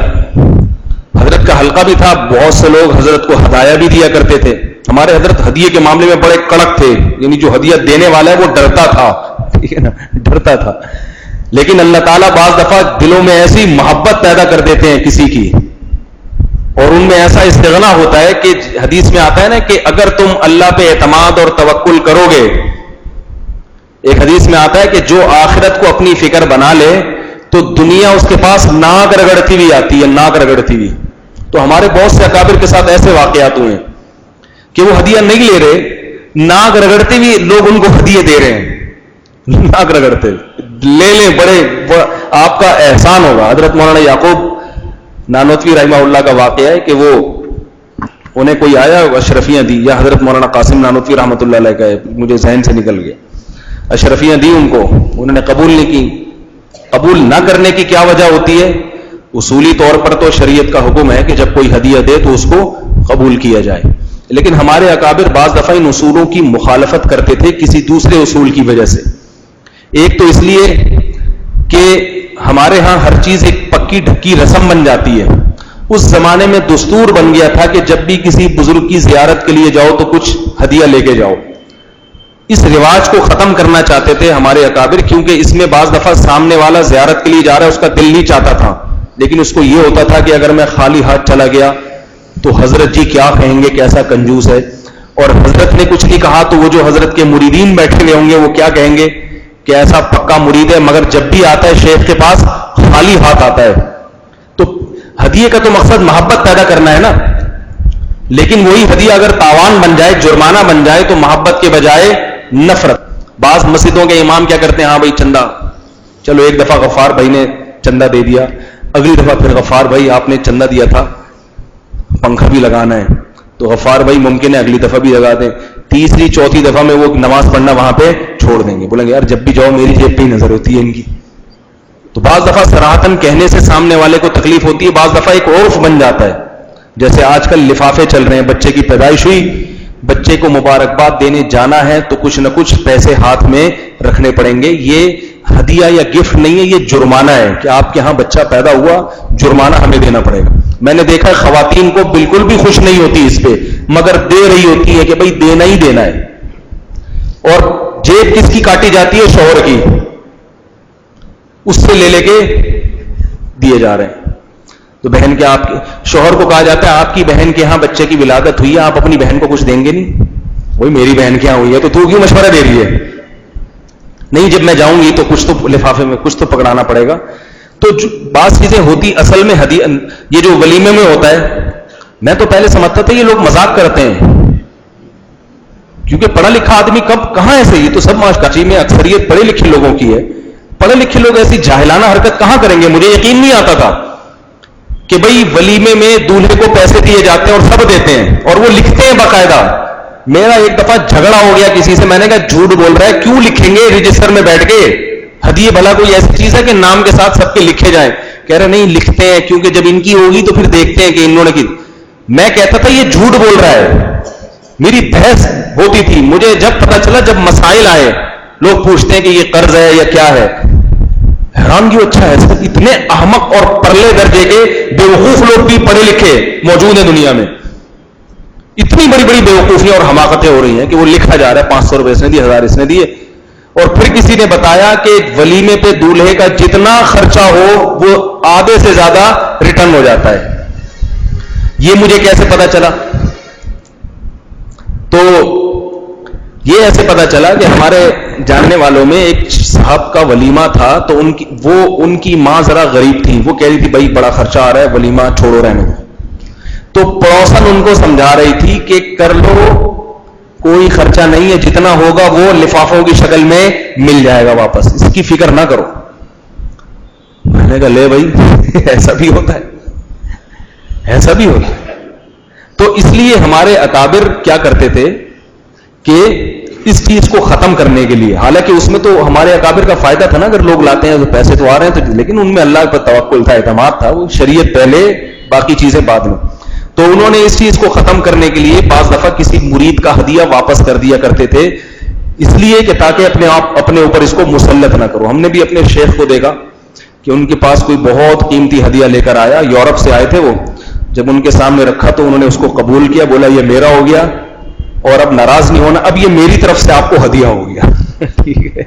حضرت کا حلقہ بھی تھا، بہت سے لوگ حضرت کو ہدایہ بھی دیا کرتے تھے. ہمارے حضرت ہدیے کے معاملے میں بڑے کڑک تھے، یعنی جو ہدیہ دینے والا ہے وہ ڈرتا تھا، ٹھیک ہے نا، ڈرتا تھا. لیکن اللہ تعالیٰ بعض دفعہ دلوں میں ایسی محبت پیدا کر دیتے ہیں کسی کی، اور ان میں ایسا استغنا ہوتا ہے کہ حدیث میں آتا ہے نا کہ اگر تم اللہ پہ اعتماد اور توکل کرو گے، ایک حدیث میں آتا ہے کہ جو آخرت کو اپنی فکر بنا لے تو دنیا اس کے پاس ناک رگڑتی ہوئی آتی ہے، ناک رگڑتی ہوئی. تو ہمارے بہت سے اکابر کے ساتھ ایسے واقعات ہوئے ہیں کہ وہ ہدیہ نہیں لے رہے، ناک رگڑتے ہوئے لوگ ان کو ہدیے دے رہے ہیں. ناک رگڑتے لے لیں، بڑے آپ کا احسان ہوگا. حضرت مولانا یعقوب نانوتوی رحمہ اللہ کا واقعہ ہے کہ وہ انہیں کوئی آیا اشرفیاں دی، یا حضرت مولانا قاسم نانوتوی رحمۃ اللہ علیہ کا ہے، مجھے ذہن سے نکل گیا. اشرفیاں دی ان کو، انہوں نے قبول نہیں کی. قبول نہ کرنے کی کیا وجہ ہوتی ہے؟ اصولی طور پر تو شریعت کا حکم ہے کہ جب کوئی ہدیہ دے تو اس کو قبول کیا جائے. لیکن ہمارے اکابر بعض دفعہ ان اصولوں کی مخالفت کرتے تھے کسی دوسرے اصول کی وجہ سے. ایک تو اس لیے کہ ہمارے ہاں ہر چیز ایک پکی ڈھکی رسم بن جاتی ہے. اس زمانے میں دستور بن گیا تھا کہ جب بھی کسی بزرگ کی زیارت کے لیے جاؤ تو کچھ ہدیہ لے کے جاؤ. اس رواج کو ختم کرنا چاہتے تھے ہمارے اکابر، کیونکہ اس میں بعض دفعہ سامنے والا زیارت کے لیے جا رہا ہے، اس کا دل نہیں چاہتا تھا، لیکن اس کو یہ ہوتا تھا کہ اگر میں خالی ہاتھ چلا گیا تو حضرت جی کیا کہیں گے، کیسا کنجوس ہے. اور حضرت نے کچھ نہیں کہا تو وہ جو حضرت کے مریدین بیٹھے ہوئے ہوں گے وہ کیا کہیں گے کہ ایسا پکا مرید ہے، مگر جب بھی آتا ہے شیخ کے پاس خالی ہاتھ آتا ہے. تو ہدیے کا تو مقصد محبت پیدا کرنا ہے نا، لیکن وہی ہدیہ اگر تاوان بن جائے، جرمانہ بن جائے، تو محبت کے بجائے نفرت. بعض مسجدوں کے امام کیا کرتے ہیں، ہاں بھائی چندہ، چلو ایک دفعہ غفار بھائی نے چندہ دے دیا، اگلی دفعہ پھر غفار بھائی آپ نے چندہ دیا تھا، پنکھا بھی لگانا ہے، تو غفار بھائی ممکن ہے اگلی دفعہ بھی لگا دیں, تیسری چوتھی دفعہ میں وہ نماز پڑھنا وہاں پہ چھوڑ دیں گے, بولیں گے یار جب بھی جاؤ میری جیب پہ ہی نظر ہوتی ہے ان کی. تو بعض دفعہ صراحتاً کہنے سے سامنے والے کو تکلیف ہوتی ہے, بعض دفعہ ایک عرف بن جاتا ہے. جیسے آج کل لفافے چل رہے ہیں, بچے کی پیدائش ہوئی, بچے کو مبارکباد دینے جانا ہے تو کچھ نہ کچھ پیسے ہاتھ میں رکھنے پڑیں گے. یہ ہدیہ یا گفٹ نہیں ہے, یہ جرمانہ ہے کہ آپ کے ہاں بچہ پیدا ہوا, جرمانہ ہمیں دینا پڑے گا. میں نے دیکھا خواتین کو بالکل بھی خوش نہیں ہوتی اس پہ, مگر دے رہی ہوتی ہے کہ بھئی دینا ہی دینا ہے. اور جیب کس کی کاٹی جاتی ہے؟ شوہر کی, اس سے لے کے دیے جا رہے ہیں. تو بہن کے آپ کے شوہر کو کہا جاتا ہے آپ کی بہن کے ہاں بچے کی ولادت ہوئی ہے, آپ اپنی بہن کو کچھ دیں گے نہیں؟ وہی میری بہن کے ہاں ہوئی ہے تو کیوں مشورہ دے رہی ہے؟ نہیں, جب میں جاؤں گی تو کچھ تو لفافے میں کچھ تو پکڑانا پڑے گا. تو بعض چیزیں ہوتی اصل میں ہدیہ, یہ جو ولیمے میں ہوتا ہے, میں تو پہلے سمجھتا تھا یہ لوگ مذاق کرتے ہیں, کیونکہ پڑھا لکھا آدمی کب کہاں ایسے, یہ تو سب معاشرے میں اکثریت پڑھے لکھے لوگوں کی ہے. پڑھے لکھے لوگ ایسی جاہلانہ حرکت کہاں کریں گے؟ مجھے یقین نہیں آتا تھا کہ بھئی ولیمے میں دولہے کو پیسے دیے جاتے ہیں اور سب دیتے ہیں اور وہ لکھتے ہیں باقاعدہ. میرا ایک دفعہ جھگڑا ہو گیا کسی سے, میں نے کہا جھوٹ بول رہا ہے, کیوں لکھیں گے رجسٹر میں بیٹھ کے؟ ہدیے بھلا کوئی ایسی چیز ہے کہ نام کے ساتھ سب کے لکھے جائیں؟ کہہ رہے نہیں لکھتے ہیں, کیونکہ جب ان کی ہوگی تو پھر دیکھتے ہیں کہ انہوں نے کی. میں کہتا تھا یہ جھوٹ بول رہا ہے. میری بحث ہوتی تھی, مجھے جب پتا چلا, جب مسائل آئے, لوگ پوچھتے ہیں کہ یہ قرض ہے یا کیا ہے, حیران کیوں. اچھا ہے, اتنے احمق اور پرلے درجے کے بیوقوف لوگ بھی پڑھے لکھے موجود ہیں دنیا میں. اتنی بڑی بڑی بیوقوفیاں اور حماقتیں ہو رہی ہیں کہ وہ لکھا جا رہا ہے 500 روپے اس نے دیے, 1000 اس نے دیے. اور پھر کسی نے بتایا کہ ولیمے پہ دولہے کا جتنا خرچہ ہو وہ آدھے سے زیادہ ریٹرن ہو جاتا ہے. یہ مجھے کیسے پتا چلا؟ تو یہ ایسے پتا چلا کہ ہمارے جاننے والوں میں ایک صاحب کا ولیمہ تھا, تو ان کی ماں ذرا غریب تھی. وہ کہہ رہی تھی بھائی بڑا خرچہ آ رہا ہے, ولیمہ چھوڑو رہنے دو. تو پڑوسن ان کو سمجھا رہی تھی کہ کر لو, کوئی خرچہ نہیں ہے, جتنا ہوگا وہ لفافوں کی شکل میں مل جائے گا واپس, اس کی فکر نہ کرو. میں نے کہا لے بھائی ایسا بھی ہوتا ہے, ایسا بھی ہوتا ہے. تو اس لیے ہمارے اکابر کیا کرتے تھے کہ اس چیز کو ختم کرنے کے لیے, حالانکہ اس میں تو ہمارے اکابر کا فائدہ تھا نا, اگر لوگ لاتے ہیں تو پیسے تو آ رہے ہیں تو, لیکن ان میں اللہ پر توکل تھا, اعتماد تھا. وہ شریعت پہلے, باقی چیزیں بعد میں. تو انہوں نے اس چیز کو ختم کرنے کے لیے بعض دفعہ کسی مرید کا ہدیہ واپس کر دیا کرتے تھے, اس لیے کہ تاکہ اپنے اوپر اس کو مسلط نہ کرو. ہم نے بھی اپنے شیخ کو دیکھا کہ ان کے پاس کوئی بہت قیمتی ہدیہ لے کر آیا, یورپ سے آئے تھے وہ. جب ان کے سامنے رکھا تو انہوں نے اس کو قبول کیا, بولا یہ میرا ہو گیا اور اب ناراض نہیں ہونا, اب یہ میری طرف سے آپ کو ہدیہ ہو گیا. ٹھیک ہے,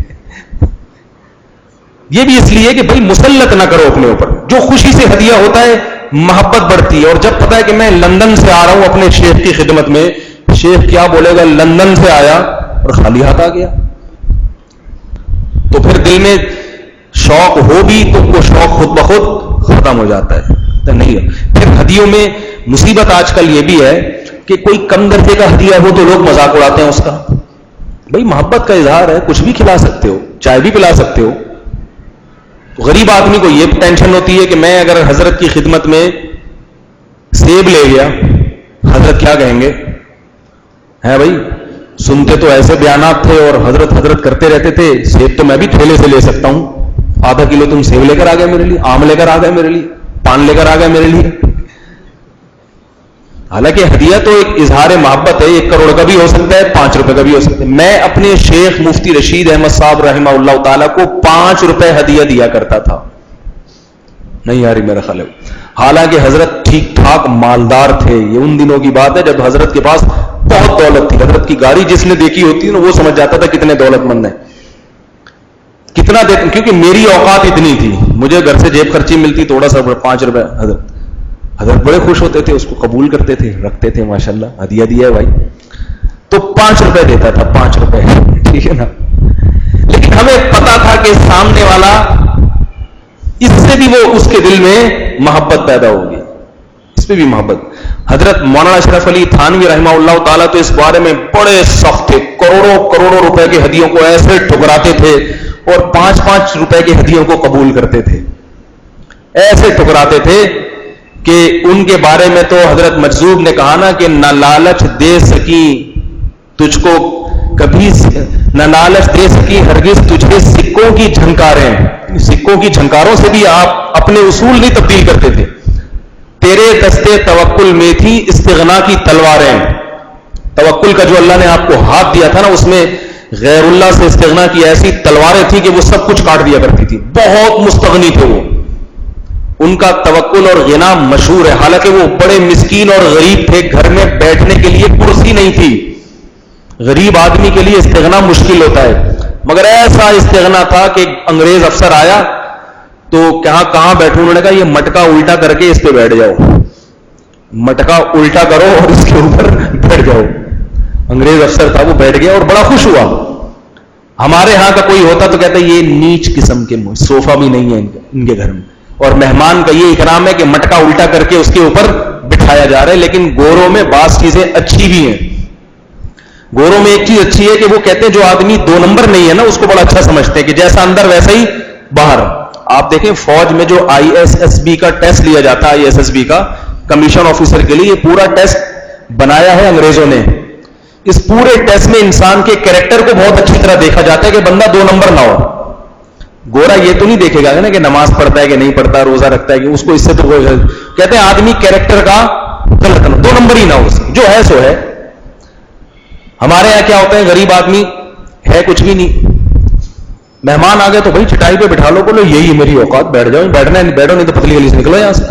یہ بھی اس لیے کہ بھائی مسلط نہ کرو اپنے اوپر. جو خوشی سے ہدیہ ہوتا ہے محبت بڑھتی ہے. اور جب پتا ہے کہ میں لندن سے آ رہا ہوں اپنے شیخ کی خدمت میں, شیخ کیا بولے گا, لندن سے آیا اور خالی ہاتھ آ گیا, تو پھر دل میں شوق ہو بھی تو وہ شوق خود بخود ختم ہو جاتا ہے. تو نہیں, پھر ہدیوں میں مصیبت آج کل یہ بھی ہے کہ کوئی کم درجے کا ہدیہ ہو تو لوگ مذاق اڑاتے ہیں اس کا. بھائی محبت کا اظہار ہے, کچھ بھی کھلا سکتے ہو, چائے بھی پلا سکتے ہو. غریب آدمی کو یہ ٹینشن ہوتی ہے کہ میں اگر حضرت کی خدمت میں سیب لے گیا, حضرت کیا کہیں گے؟ ہے بھائی, سنتے تو ایسے بیانات تھے اور حضرت حضرت کرتے رہتے تھے, سیب تو میں بھی تھیلے سے لے سکتا ہوں, آدھا کلو تم سیب لے کر آ گئے میرے لیے, آم لے کر آ گئے میرے لیے, پان لے کر آ گئے میرے لیے. حالانکہ ہدیہ تو ایک اظہار محبت ہے, 1 کروڑ کا بھی ہو سکتا ہے, 5 روپے کا بھی ہو سکتا ہے. میں اپنے شیخ مفتی رشید احمد صاحب رحمہ اللہ تعالیٰ کو 5 روپے ہدیہ دیا کرتا تھا. نہیں یاری میرا خیال ہے, حالانکہ حضرت ٹھیک ٹھاک مالدار تھے. یہ ان دنوں کی بات ہے جب حضرت کے پاس بہت دولت تھی. حضرت کی گاڑی جس نے دیکھی ہوتی نا وہ سمجھ جاتا تھا کتنے دولت مند ہیں, کتنا دیتے, کیونکہ میری اوقات اتنی تھی, مجھے گھر سے جیب خرچی ملتی تھوڑا سا, 5 روپے. حضرت بڑے خوش ہوتے تھے, اس کو قبول کرتے تھے, رکھتے تھے, ماشاءاللہ ہدیہ دیا ہے بھائی. تو 5 روپے دیتا تھا, 5 روپے, ٹھیک ہے نا. لیکن ہمیں پتا تھا کہ سامنے والا, اس سے بھی وہ اس کے دل میں محبت پیدا ہوگی, اس پہ بھی محبت. حضرت مولانا اشرف علی تھانوی رحمہ اللہ تعالیٰ تو اس بارے میں بڑے سخت تھے, کروڑوں روپے کے ہدیوں کو ایسے ٹھکراتے تھے اور 5 روپے کے ہدیوں کو قبول کرتے تھے, ایسے ٹھکراتے تھے کہ ان کے بارے میں تو حضرت مجذوب نے کہا نا کہ نہ لالچ دے سکی تجھ کو کبھی، نہ لالچ دے سکی ہرگز تجھے سکوں کی جھنکاریں، سکوں کی جھنکاروں سے بھی آپ اپنے اصول نہیں تبدیل کرتے تھے. تیرے دستے توکل میں تھی استغنا کی تلواریں. توکل کا جو اللہ نے آپ کو ہاتھ دیا تھا نا، اس میں غیر اللہ سے استغنا کی ایسی تلواریں تھی کہ وہ سب کچھ کاٹ دیا کرتی تھی. بہت مستغنی تھے وہ، ان کا توکل اور غنا مشہور ہے. حالانکہ وہ بڑے مسکین اور غریب تھے، گھر میں بیٹھنے کے لیے کرسی نہیں تھی. غریب آدمی کے لیے استغنا مشکل ہوتا ہے، مگر ایسا استغنا تھا کہ انگریز افسر آیا تو کہاں بیٹھوں، انہوں نے کہا یہ مٹکا الٹا کر کے اس پہ بیٹھ جاؤ، مٹکا الٹا کرو اور اس کے اوپر بیٹھ جاؤ. انگریز افسر تھا، وہ بیٹھ گیا اور بڑا خوش ہوا. ہمارے ہاں کا کوئی ہوتا تو کہتا یہ نیچ قسم کے صوفہ بھی نہیں ہے ان کے گھر میں، اور مہمان کا یہ اکرام ہے کہ مٹکا الٹا کر کے اس کے اوپر بٹھایا جا رہا ہے. لیکن گوروں میں بعض چیزیں اچھی بھی ہیں. گوروں میں ایک چیز اچھی ہے کہ وہ کہتے ہیں جو آدمی 2 نمبر نہیں ہے نا، اس کو بڑا اچھا سمجھتے ہیں کہ جیسا اندر ویسا ہی باہر. آپ دیکھیں فوج میں جو ISSB کا ٹیسٹ لیا جاتا ہے، ISSB کا کمیشن آفیسر کے لیے، یہ پورا ٹیسٹ بنایا ہے انگریزوں نے. اس پورے ٹیسٹ میں انسان کے کیریکٹر کو بہت اچھی طرح دیکھا جاتا ہے کہ بندہ 2 نمبر نہ ہو. گورا یہ تو نہیں دیکھے گا نا کہ نماز پڑھتا ہے کہ نہیں پڑھتا، روزہ رکھتا ہے کہ اس کو اس سے تو کہتے ہیں آدمی کیریکٹر کا غلط نہ 2 نمبر ہی نہ ہو، جو ہے سو ہے. ہمارے یہاں کیا ہوتا ہے، غریب آدمی ہے کچھ بھی نہیں، مہمان آ گئے تو بھائی چٹائی پہ بٹھا لو، بولو یہی میری اوقات، بیٹھ جاؤ، بیٹھنا ہے بیٹھو، نہیں تو پتلی گلی سے نکلو یہاں سے.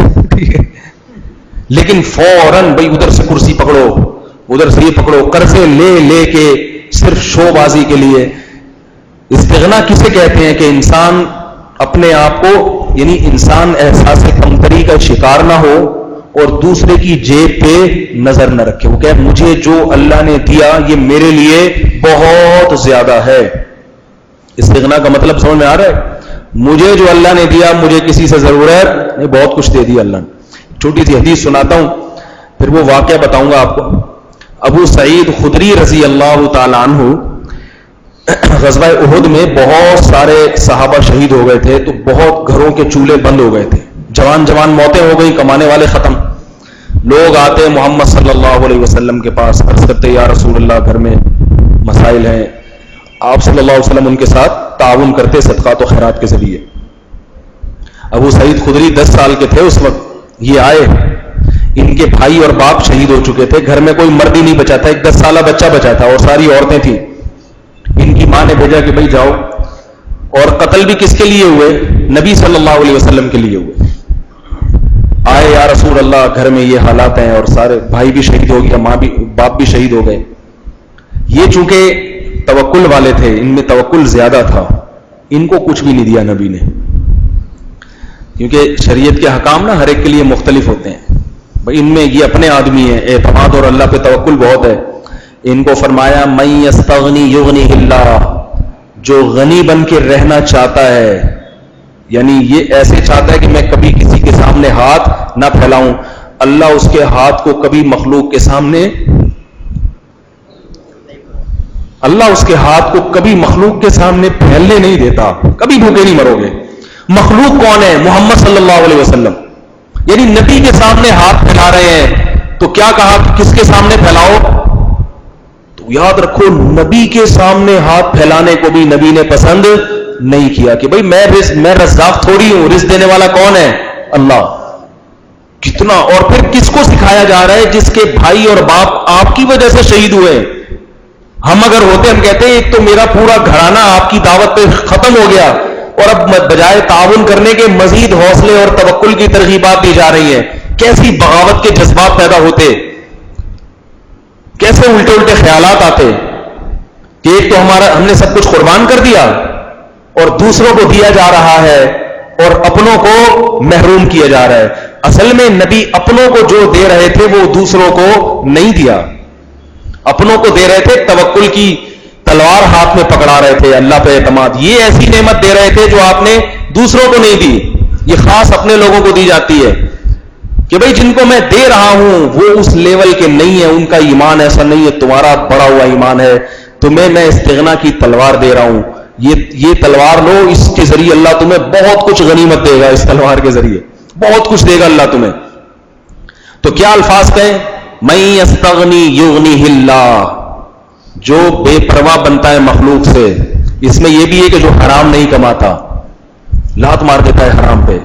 لیکن فوراً بھائی ادھر سے کرسی پکڑو، ادھر سے یہ پکڑو، قرضے لے کے صرف شو بازی کے لیے. استغنا کسے کہتے ہیں کہ انسان اپنے آپ کو، یعنی انسان احساس کمتری کا شکار نہ ہو اور دوسرے کی جیب پہ نظر نہ رکھے. وہ کہ مجھے جو اللہ نے دیا یہ میرے لیے بہت زیادہ ہے. استغنا کا مطلب سمجھ میں آ رہا ہے؟ مجھے جو اللہ نے دیا مجھے کسی سے ضرورت نہیں، بہت کچھ دے دیا اللہ نے. چھوٹی سی حدیث سناتا ہوں پھر وہ واقعہ بتاؤں گا آپ کو. ابو سعید خدری رضی اللہ تعالی عنہ، غزوہ احد میں بہت سارے صحابہ شہید ہو گئے تھے، تو بہت گھروں کے چولہے بند ہو گئے تھے، جوان موتیں ہو گئی، کمانے والے ختم. لوگ آتے محمد صلی اللہ علیہ وسلم کے پاس، عرض کرتے یا رسول اللہ گھر میں مسائل ہیں. آپ صلی اللہ علیہ وسلم ان کے ساتھ تعاون کرتے صدقات و خیرات کے ذریعے. ابو سعید خدری 10 سال کے تھے اس وقت. یہ آئے، ان کے بھائی اور باپ شہید ہو چکے تھے، گھر میں کوئی مرد ہی نہیں بچا تھا، ایک 10 سالہ بچہ بچا تھا اور ساری عورتیں تھیں. ان کی ماں نے بھیجا کہ بھائی جاؤ. اور قتل بھی کس کے لیے ہوئے؟ نبی صلی اللہ علیہ وسلم کے لیے ہوئے. آئے یا رسول اللہ گھر میں یہ حالات ہیں اور سارے بھائی بھی شہید ہو گیا، ماں بھی باپ بھی شہید ہو گئے. یہ چونکہ توکل والے تھے، ان میں توکل زیادہ تھا، ان کو کچھ بھی نہیں دیا نبی نے، کیونکہ شریعت کے حکام نا ہر ایک کے لیے مختلف ہوتے ہیں. بھائی ان میں یہ اپنے آدمی ہیں، اعتماد اور اللہ پہ توکل بہت ہے. ان کو فرمایا من یستغنی یغنیہ اللہ، جو غنی بن کے رہنا چاہتا ہے، یعنی یہ ایسے چاہتا ہے کہ میں کبھی کسی کے سامنے ہاتھ نہ پھیلاؤں، اللہ اس کے ہاتھ کو کبھی مخلوق کے سامنے، اللہ اس کے ہاتھ کو کبھی مخلوق کے سامنے پھیلنے نہیں دیتا. کبھی بھوکے نہیں مرو گے. مخلوق کون ہے؟ محمد صلی اللہ علیہ وسلم. یعنی نبی کے سامنے ہاتھ پھیلا رہے ہیں تو کیا کہا کہ کس کے سامنے پھیلاؤ؟ تو یاد رکھو نبی کے سامنے ہاتھ پھیلانے کو بھی نبی نے پسند نہیں کیا کہ بھئی میں رزاق تھوڑی ہوں، رزق دینے والا کون ہے؟ اللہ. کتنا، اور پھر کس کو سکھایا جا رہا ہے؟ جس کے بھائی اور باپ آپ کی وجہ سے شہید ہوئے. ہم اگر ہوتے ہم کہتے ہیں ایک تو میرا پورا گھرانہ آپ کی دعوت پہ ختم ہو گیا، اور اب بجائے تعاون کرنے کے مزید حوصلے اور توکل کی ترغیبات دی جا رہی ہیں. کیسی بغاوت کے جذبات پیدا ہوتے، کیسے الٹے خیالات آتے کہ ایک تو ہم نے سب کچھ قربان کر دیا اور دوسروں کو دیا جا رہا ہے اور اپنوں کو محروم کیا جا رہا ہے. اصل میں نبی اپنوں کو جو دے رہے تھے وہ دوسروں کو نہیں دیا، اپنوں کو دے رہے تھے، توکل کی تلوار ہاتھ میں پکڑا رہے تھے، اللہ پہ اعتماد. یہ ایسی نعمت دے رہے تھے جو آپ نے دوسروں کو نہیں دی. یہ خاص اپنے لوگوں کو دی جاتی ہے کہ بھئی جن کو میں دے رہا ہوں وہ اس لیول کے نہیں ہے، ان کا ایمان ایسا نہیں ہے، تمہارا بڑا ہوا ایمان ہے، تمہیں میں استغنا کی تلوار دے رہا ہوں، یہ تلوار لو، اس کے ذریعے اللہ تمہیں بہت کچھ غنیمت دے گا. اس تلوار کے ذریعے بہت کچھ دے گا اللہ تمہیں. تو کیا الفاظ کہیں؟ من یستغنی یغنیہ اللہ، جو بے پرواہ بنتا ہے مخلوق سے. اس میں یہ بھی ہے کہ جو حرام نہیں کماتا، لات مار دیتا ہے حرام پہ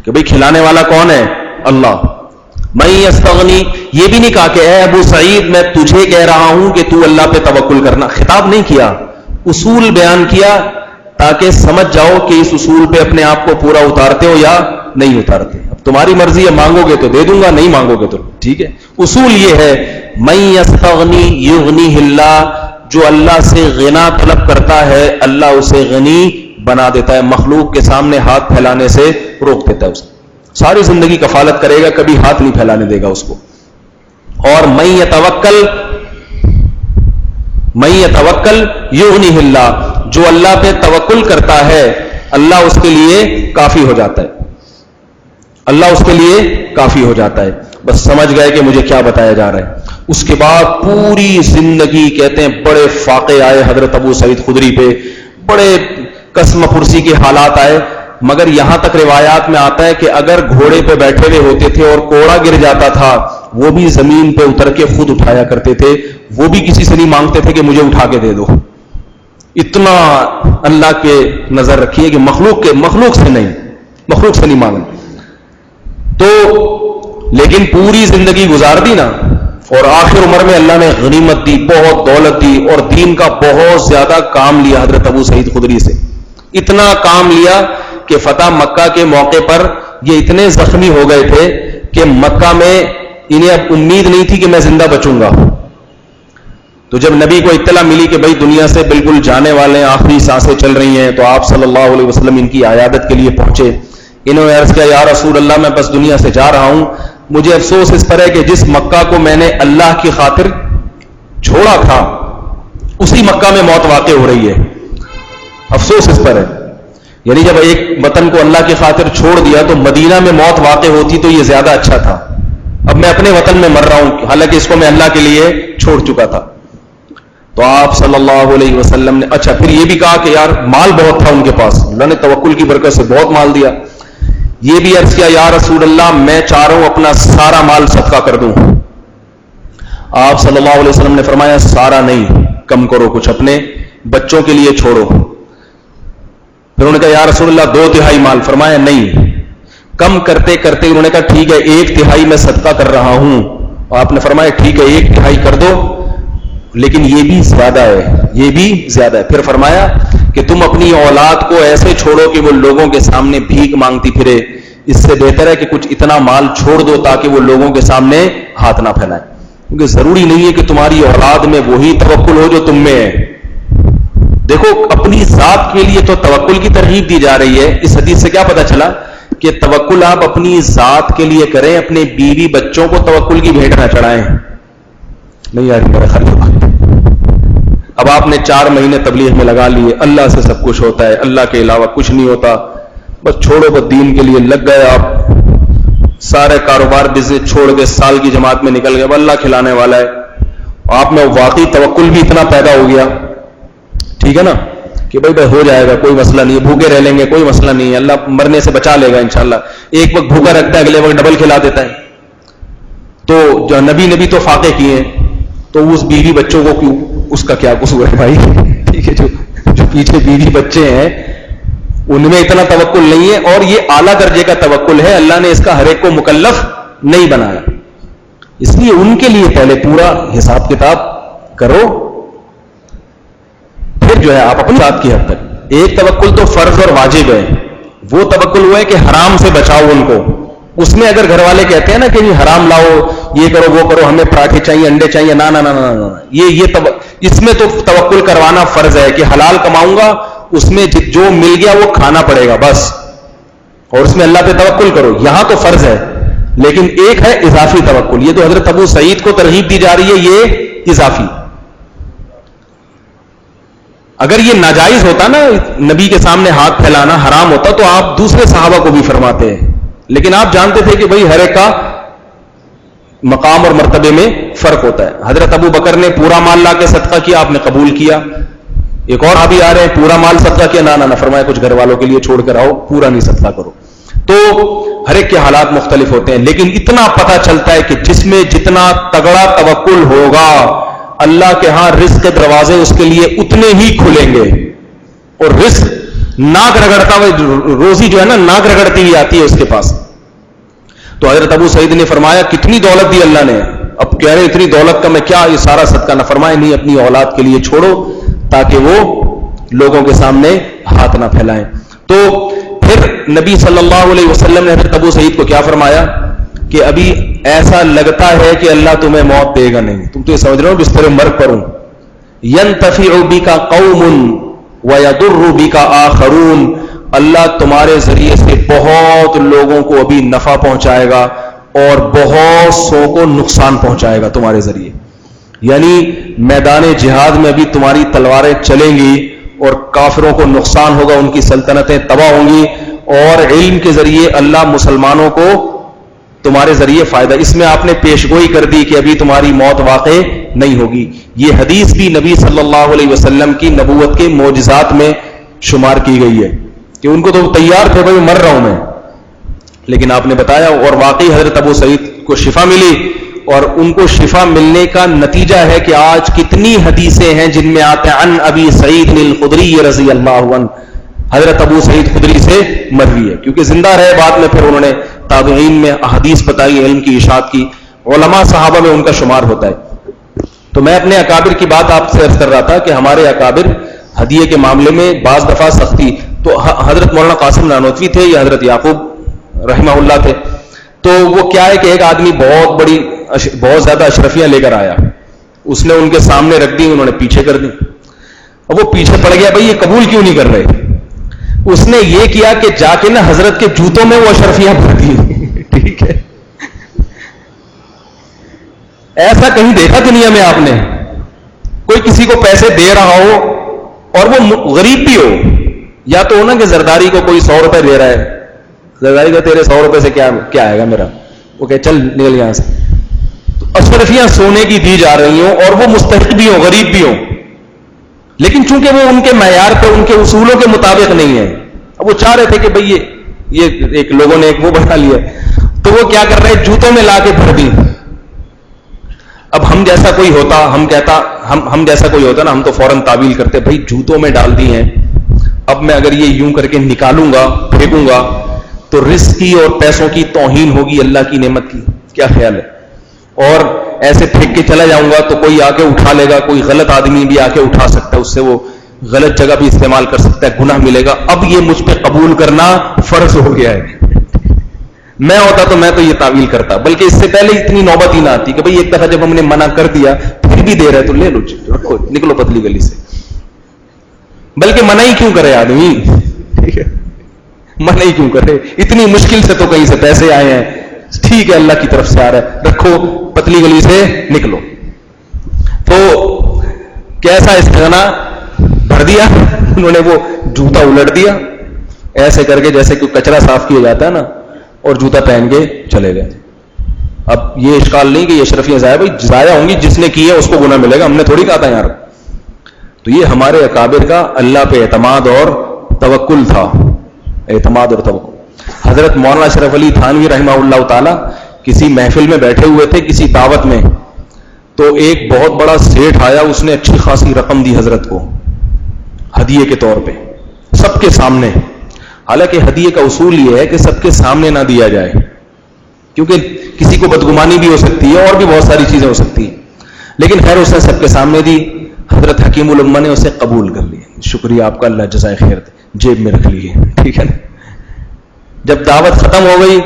کہ بھئی کھلانے والا کون ہے؟ اللہ. من یستغنی، یہ بھی نہیں کہا کہ اے ابو سعید میں تجھے کہہ رہا ہوں کہ تو اللہ پہ توکل کرنا، خطاب نہیں کیا، اصول بیان کیا تاکہ سمجھ جاؤ کہ اس اصول پہ اپنے آپ کو پورا اتارتے ہو یا نہیں اتارتے. اب تمہاری مرضی ہے، مانگو گے تو دے دوں گا، نہیں مانگو گے تو ٹھیک ہے. اصول یہ ہے من یستغنی یغنیہ اللہ، جو اللہ سے غنا طلب کرتا ہے اللہ اسے غنی بنا دیتا ہے، مخلوق کے سامنے ہاتھ پھیلانے سے روک دیتا ہے اسے. ساری زندگی کفالت کرے گا، کبھی ہاتھ نہیں پھیلانے دے گا اس کو. اور من یتوکل یغنیہ اللہ، جو اللہ پہ توکل کرتا ہے اللہ اس کے لیے کافی ہو جاتا ہے، اللہ اس کے لیے کافی ہو جاتا ہے. بس سمجھ گئے کہ مجھے کیا بتایا جا رہا ہے. اس کے بعد پوری زندگی کہتے ہیں بڑے فاقے آئے حضرت ابو سعید خدری پہ، بڑے قسم پرسی کے حالات آئے، مگر یہاں تک روایات میں آتا ہے کہ اگر گھوڑے پہ بیٹھے ہوئے ہوتے تھے اور کوڑا گر جاتا تھا وہ بھی زمین پہ اتر کے خود اٹھایا کرتے تھے، وہ بھی کسی سے نہیں مانگتے تھے کہ مجھے اٹھا کے دے دو. اتنا اللہ کے نظر رکھیے کہ مخلوق سے نہیں مانگنا. تو لیکن پوری زندگی گزار دی نا، اور آخر عمر میں اللہ نے غنیمت دی، بہت دولت دی، اور دین کا بہت زیادہ کام لیا حضرت ابو سعید خدری سے. اتنا کام لیا کہ فتح مکہ کے موقع پر یہ اتنے زخمی ہو گئے تھے کہ مکہ میں انہیں اب امید نہیں تھی کہ میں زندہ بچوں گا. تو جب نبی کو اطلاع ملی کہ بھئی دنیا سے بالکل جانے والے ہیں، آخری سانسیں چل رہی ہیں، تو آپ صلی اللہ علیہ وسلم ان کی عیادت کے لیے پہنچے. انہوں نے عرض کیا یا رسول اللہ میں بس دنیا سے جا رہا ہوں، مجھے افسوس اس پر ہے کہ جس مکہ کو میں نے اللہ کی خاطر چھوڑا تھا اسی مکہ میں موت واقع ہو رہی ہے، افسوس اس پر ہے. یعنی جب ایک وطن کو اللہ کی خاطر چھوڑ دیا تو مدینہ میں موت واقع ہوتی تو یہ زیادہ اچھا تھا. اب میں اپنے وطن میں مر رہا ہوں، حالانکہ اس کو میں اللہ کے لیے چھوڑ چکا تھا. تو آپ صلی اللہ علیہ وسلم نے اچھا پھر یہ بھی کہا کہ یار مال بہت تھا ان کے پاس، اللہ نے توکل کی برکت سے بہت مال دیا. یہ بھی عرض کیا یا رسول اللہ میں چاہ رہا ہوں اپنا سارا مال صدقہ کر دوں. آپ صلی اللہ علیہ وسلم نے فرمایا سارا نہیں، کم کرو، کچھ اپنے بچوں کے لیے چھوڑو. پھر انہوں نے کہا یا رسول اللہ 2/3 مال. فرمایا نہیں. کم کرتے کرتے انہوں نے کہا ٹھیک ہے 1/3 میں صدقہ کر رہا ہوں. آپ نے فرمایا ٹھیک ہے 1/3 کر دو، لیکن یہ بھی زیادہ ہے. پھر فرمایا کہ تم اپنی اولاد کو ایسے چھوڑو کہ وہ لوگوں کے سامنے بھیک مانگتی پھرے، اس سے بہتر ہے کہ کچھ اتنا مال چھوڑ دو تاکہ وہ لوگوں کے سامنے ہاتھ نہ پھیلائے. کیونکہ ضروری نہیں ہے کہ تمہاری اولاد میں وہی توکل ہو جو تم میں ہے. دیکھو اپنی ذات کے لیے تو توکل کی ترغیب دی جا رہی ہے. اس حدیث سے کیا پتہ چلا کہ توکل آپ اپنی ذات کے لیے کریں، اپنے بیوی بچوں کو توکل کی بھیٹ نہ چڑھائیں. نہیں یار میرا خیال، اب آپ نے 4 مہینے تبلیغ میں لگا لیے، اللہ سے سب کچھ ہوتا ہے، اللہ کے علاوہ کچھ نہیں ہوتا، بس چھوڑو، بس دین کے لیے لگ گئے. آپ سارے کاروبار بزنس چھوڑ کے سال کی جماعت میں نکل گئے، اللہ کھلانے والا ہے. آپ میں واقعی توکل بھی اتنا پیدا ہو گیا، ٹھیک ہے نا، کہ بھائی ہو جائے گا، کوئی مسئلہ نہیں ہے، بھوکے رہ لیں گے، کوئی مسئلہ نہیں ہے، اللہ مرنے سے بچا لے گا انشاءاللہ. ایک وقت بھوکا رکھتا ہے، اگلے وقت ڈبل کھلا دیتا ہے. تو جو نبی تو فاقے کیے ہیں، تو اس بیوی بچوں کو کیوں، اس کا کیا قصور ہے بھائی؟ ٹھیک ہے، جو پیچھے بیوی بچے ہیں ان میں اتنا توکل نہیں ہے، اور یہ اعلیٰ درجے کا توکل ہے. اللہ نے اس کا ہر ایک کو مکلف نہیں بنایا، اس لیے ان کے لیے پہلے پورا حساب کتاب کرو، پھر جو ہے آپ اپنی ذات کی حد تک. ایک توکل تو فرض اور واجب ہے، وہ توکل ہوا ہے کہ حرام سے بچاؤ ان کو. اس میں اگر گھر والے کہتے ہیں نا کہ حرام لاؤ، یہ کرو وہ کرو، ہمیں پراٹھے چاہیے، انڈے چاہیے، نہ نہ نہ نہ، یہ اس میں تو توکل کروانا فرض ہے کہ حلال کماؤں گا، اس میں جو مل گیا وہ کھانا پڑے گا بس، اور اس میں اللہ پہ توکل کرو. یہاں تو فرض ہے، لیکن ایک ہے اضافی توکل. یہ تو حضرت ابو سعید کو ترغیب دی جا رہی ہے، یہ اضافی. اگر یہ ناجائز ہوتا نا نبی کے سامنے ہاتھ پھیلانا حرام ہوتا تو آپ دوسرے صحابہ کو بھی فرماتے ہیں، لیکن آپ جانتے تھے کہ بھئی ہر ایک کا مقام اور مرتبے میں فرق ہوتا ہے. حضرت ابو بکر نے پورا مال لا کے صدقہ کیا، آپ نے قبول کیا. ایک اور ابھی آ رہے ہیں پورا مال صدقہ کیا، نہ فرمایا کچھ گھر والوں کے لیے چھوڑ کر آؤ، پورا نہیں صدقہ کرو. تو ہر ایک کے حالات مختلف ہوتے ہیں، لیکن اتنا پتہ چلتا ہے کہ جس میں جتنا تگڑا توکل ہوگا اللہ کے ہاں رزق کے دروازے اس کے لیے اتنے ہی کھلیں گے. اور رزق ناک رگڑتا ہوا، روزی جو ہے نا ناک رگڑتی ہوئی آتی ہے اس کے پاس. تو حضرت ابو سعید نے فرمایا کتنی دولت دی اللہ نے. اب کہہ رہے اتنی دولت کا میں کیا یہ سارا صدقہ نہ فرمائے. نہیں، اپنی اولاد کے لیے چھوڑو تاکہ وہ لوگوں کے سامنے ہاتھ نہ پھیلائیں. تو پھر نبی صلی اللہ علیہ وسلم نے حضرت ابو سعید کو کیا فرمایا کہ ابھی ایسا لگتا ہے کہ اللہ تمہیں موت دے گا نہیں، تم تو یہ سمجھ رہے ہو بستر مرگ پر ہوں. ينتفع بك قوم ويضر بك آخرون، اللہ تمہارے ذریعے سے بہت لوگوں کو ابھی نفع پہنچائے گا اور بہت سو کو نقصان پہنچائے گا تمہارے ذریعے. یعنی میدان جہاد میں ابھی تمہاری تلواریں چلیں گی اور کافروں کو نقصان ہوگا، ان کی سلطنتیں تباہ ہوں گی، اور علم کے ذریعے اللہ مسلمانوں کو تمہارے ذریعے فائدہ. اس میں آپ نے پیشگوئی کر دی کہ ابھی تمہاری موت واقع نہیں ہوگی. یہ حدیث بھی نبی صلی اللہ علیہ وسلم کی نبوت کے معجزات میں شمار کی گئی ہے کہ ان کو تو تیار تھے بھائی مر رہا ہوں میں، لیکن آپ نے بتایا اور واقعی حضرت ابو سعید کو شفا ملی. اور ان کو شفا ملنے کا نتیجہ ہے کہ آج کتنی حدیثیں ہیں جن میں آتے ہیں عن ابی سعید الخدری رضی اللہ عنہ، حضرت ابو سعید خدری سے مروی ہے، کیونکہ زندہ رہے بعد میں پھر انہوں نے تابعین میں احادیث بتائی، علم کی اشاعت کی، علماء صحابہ میں ان کا شمار ہوتا ہے. تو میں اپنے اکابر کی بات آپ سے عرض کر رہا تھا کہ ہمارے اکابر ہدیے کے معاملے میں بعض دفعہ سختی. تو حضرت مولانا قاسم نانوتوی تھے یا حضرت یعقوب رحمہ اللہ تھے. تو وہ کیا ہے کہ ایک آدمی بہت زیادہ اشرفیاں لے کر آیا، اس نے ان کے سامنے رکھ دی، انہوں نے پیچھے کر دی. اب وہ پیچھے پڑ گیا بھائی یہ قبول کیوں نہیں کر رہے. اس نے یہ کیا کہ جا کے نا حضرت کے جوتوں میں وہ اشرفیاں بھر دی. ٹھیک ہے، ایسا کہیں دیکھا دنیا میں آپ نے؟ کوئی کسی کو پیسے دے رہا ہو اور وہ غریب بھی ہو، یا تو ہونا کہ زرداری کو کوئی 100 روپے دے رہا ہے، زرداری کا تیرے 100 روپے سے کیا آئے گا میرا، وہ کہ چل نکل یہاں سے. تو اشرفیاں سونے کی دی جا رہی ہوں اور وہ مستحق بھی ہوں غریب بھی ہوں، لیکن چونکہ وہ ان کے معیار پہ ان کے اصولوں کے مطابق نہیں ہے. اب وہ چاہ رہے تھے کہ بھئی یہ ایک لوگوں نے ایک وہ بنا لیا، تو وہ کیا کر رہے جوتوں میں لا کے بھر دی. اب ہم جیسا کوئی ہوتا نا ہم تو فوراً تعویل کرتے بھئی جوتوں میں ڈال دی ہیں، اب میں اگر یہ یوں کر کے نکالوں گا پھینکوں گا تو رزق کی اور پیسوں کی توہین ہوگی اللہ کی نعمت کی. کیا خیال ہے؟ اور ایسے پھینک کے چلا جاؤں گا تو کوئی آ کے اٹھا لے گا، کوئی غلط آدمی بھی آ کے اٹھا سکتا ہے، اس سے وہ غلط جگہ بھی استعمال کر سکتا ہے، گناہ ملے گا. اب یہ مجھ پہ قبول کرنا فرض ہو گیا ہے. میں ہوتا تو میں تو یہ تعویل کرتا، بلکہ اس سے پہلے اتنی نوبت ہی نہ آتی کہ بھئی ایک دفعہ جب ہم نے منع کر دیا پھر بھی دے رہے تو لے لو، رکھو، نکلو پتلی گلی سے. بلکہ منع ہی کیوں کرے آدمی؟ ٹھیک ہے، منع ہی کیوں کرے؟ اتنی مشکل سے تو کہیں سے پیسے آئے ہیں، ٹھیک ہے اللہ کی طرف سے آ رہا ہے، رکھو پتلی گلی سے نکلو. تو کیسا استغنا بھر دیا انہوں نے، وہ جوتا الٹ دیا ایسے کر کے جیسے کہ کچرا صاف کیا جاتا ہے نا، اور جوتا پہن کے چلے گئے. اب یہ اشکال نہیں کہ یہ اشرفیاں ضائع ہوں گی، جس نے کی ہے اس کو گناہ ملے گا، ہم نے تھوڑی کہا تھا یار. تو یہ ہمارے اکابر کا اللہ پہ اعتماد اور توکل تھا، اعتماد اور توکل. حضرت مولانا اشرف علی تھانوی رحمہ اللہ تعالی کسی محفل میں بیٹھے ہوئے تھے کسی دعوت میں، تو ایک بہت بڑا سیٹھ آیا، اس نے اچھی خاصی رقم دی حضرت کو ہدیے کے طور پہ سب کے سامنے. حالانکہ ہدیے کا اصول یہ ہے کہ سب کے سامنے نہ دیا جائے، کیونکہ کسی کو بدگمانی بھی ہو سکتی ہے اور بھی بہت ساری چیزیں ہو سکتی ہیں. لیکن خیر اس نے سب کے سامنے دی. حضرت حکیم الامہ نے اسے قبول کر لیا. شکریہ آپ کا، اللہ جزائے خیر دے، جیب میں رکھ لیے. ٹھیک ہے نا. جب دعوت ختم ہو گئی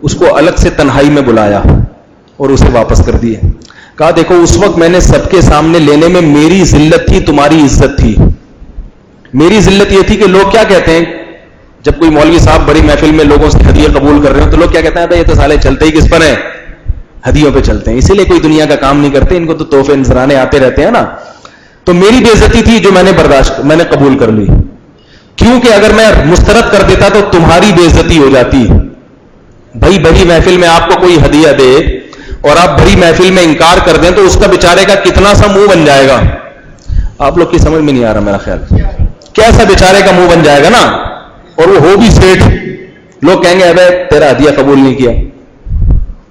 اس کو الگ سے تنہائی میں بلایا اور اسے واپس کر دیا. کہا دیکھو اس وقت میں نے سب کے سامنے لینے میں میری ذلت تھی، تمہاری عزت تھی. میری ذلت یہ تھی کہ لوگ کیا کہتے ہیں جب کوئی مولوی صاحب بڑی محفل میں لوگوں سے ہدیے قبول کر رہے ہیں تو لوگ کیا کہتے ہیں یہ تو سالے چلتے ہی کس پر ہیں، ہدیوں پہ چلتے ہیں، اسی لیے کوئی دنیا کا کام نہیں کرتے، ان کو تو تحفے نذرانے آتے رہتے ہیں نا. تو میری بے عزتی تھی جو میں نے قبول کر لی، کیونکہ اگر میں مسترد کر دیتا تو تمہاری بے عزتی ہو جاتی. بھائی بڑی محفل میں آپ کو کوئی ہدیہ دے اور آپ بڑی محفل میں انکار کر دیں تو اس کا بیچارے کا کتنا سا منہ بن جائے گا. آپ لوگ کی سمجھ میں نہیں آ رہا میرا خیال، کیسا بیچارے کا منہ بن جائے گا نا. اور وہ ہو بھی سیٹھ لوگ کہیں گے ابے تیرا ہدیہ قبول نہیں کیا.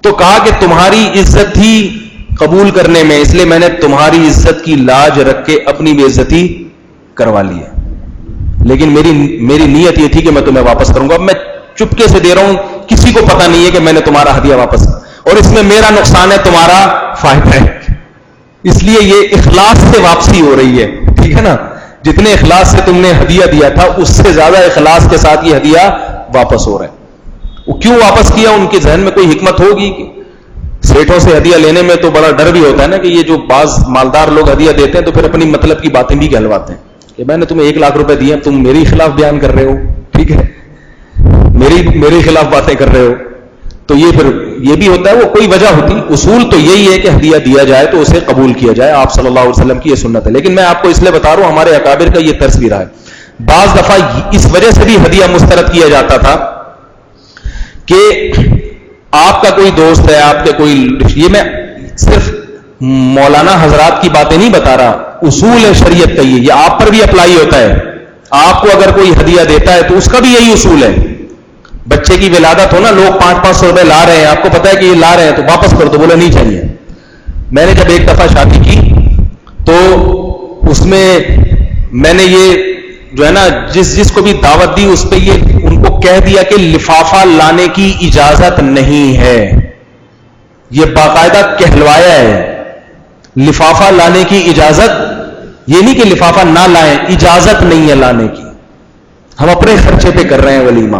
تو کہا کہ تمہاری عزت ہی قبول کرنے میں، اس لیے میں نے تمہاری عزت کی لاج رکھ کے اپنی بے عزتی کروا لی ہے. لیکن میری نیت یہ تھی کہ میں تمہیں واپس کروں گا. اب میں چپکے سے دے رہا ہوں، کسی کو پتا نہیں ہے کہ میں نے تمہارا ہدیہ واپس، اور اس میں میرا نقصان ہے، تمہارا فائدہ ہے. اس لیے یہ اخلاص سے واپسی ہو رہی ہے. ٹھیک ہے نا؟ جتنے اخلاص سے تم نے ہدیہ دیا تھا اس سے زیادہ اخلاص کے ساتھ یہ ہدیہ واپس ہو رہا ہے. وہ کیوں واپس کیا؟ ان کے ذہن میں کوئی حکمت ہوگی کہ سیٹھوں سے ہدیہ لینے میں تو بڑا ڈر بھی ہوتا ہے نا کہ یہ جو بعض مالدار لوگ ہدیہ دیتے ہیں تو پھر اپنی مطلب کی باتیں بھی کہلواتے ہیں کہ میں نے تمہیں 1 لاکھ روپے دیے، تم میری خلاف بیان کر رہے ہو. ٹھیک ہے، میری خلاف باتیں کر رہے ہو. تو یہ پھر یہ بھی ہوتا ہے، وہ کوئی وجہ ہوتی. اصول تو یہی ہے کہ ہدیہ دیا جائے تو اسے قبول کیا جائے. آپ صلی اللہ علیہ وسلم کی یہ سنت ہے. لیکن میں آپ کو اس لیے بتا رہا ہوں، ہمارے اکابر کا یہ طرز بھی رہا ہے. بعض دفعہ اس وجہ سے بھی ہدیہ مسترد کیا جاتا تھا کہ آپ کا کوئی دوست ہے، آپ کے کوئی، یہ میں صرف مولانا حضرات کی باتیں نہیں بتا رہا، اصول ہے شریعت کا. یہ آپ پر بھی اپلائی ہوتا ہے. آپ کو اگر کوئی ہدیہ دیتا ہے تو اس کا بھی یہی اصول ہے. بچے کی ولادت ہو نا، لوگ 500-500 روپے لا رہے ہیں، آپ کو پتا ہے کہ یہ لا رہے ہیں تو واپس کرو، تو بولے نہیں چاہیے. میں نے جب ایک دفعہ شادی کی تو اس میں نے یہ جو ہے نا جس کو بھی دعوت دی اس پہ یہ ان کو کہہ دیا کہ لفافہ لانے کی اجازت نہیں ہے. یہ باقاعدہ کہلوایا ہے، لفافہ لانے کی اجازت، یہ نہیں کہ لفافہ نہ لائیں، اجازت نہیں ہے لانے کی. ہم اپنے خرچے پہ کر رہے ہیں ولیمہ،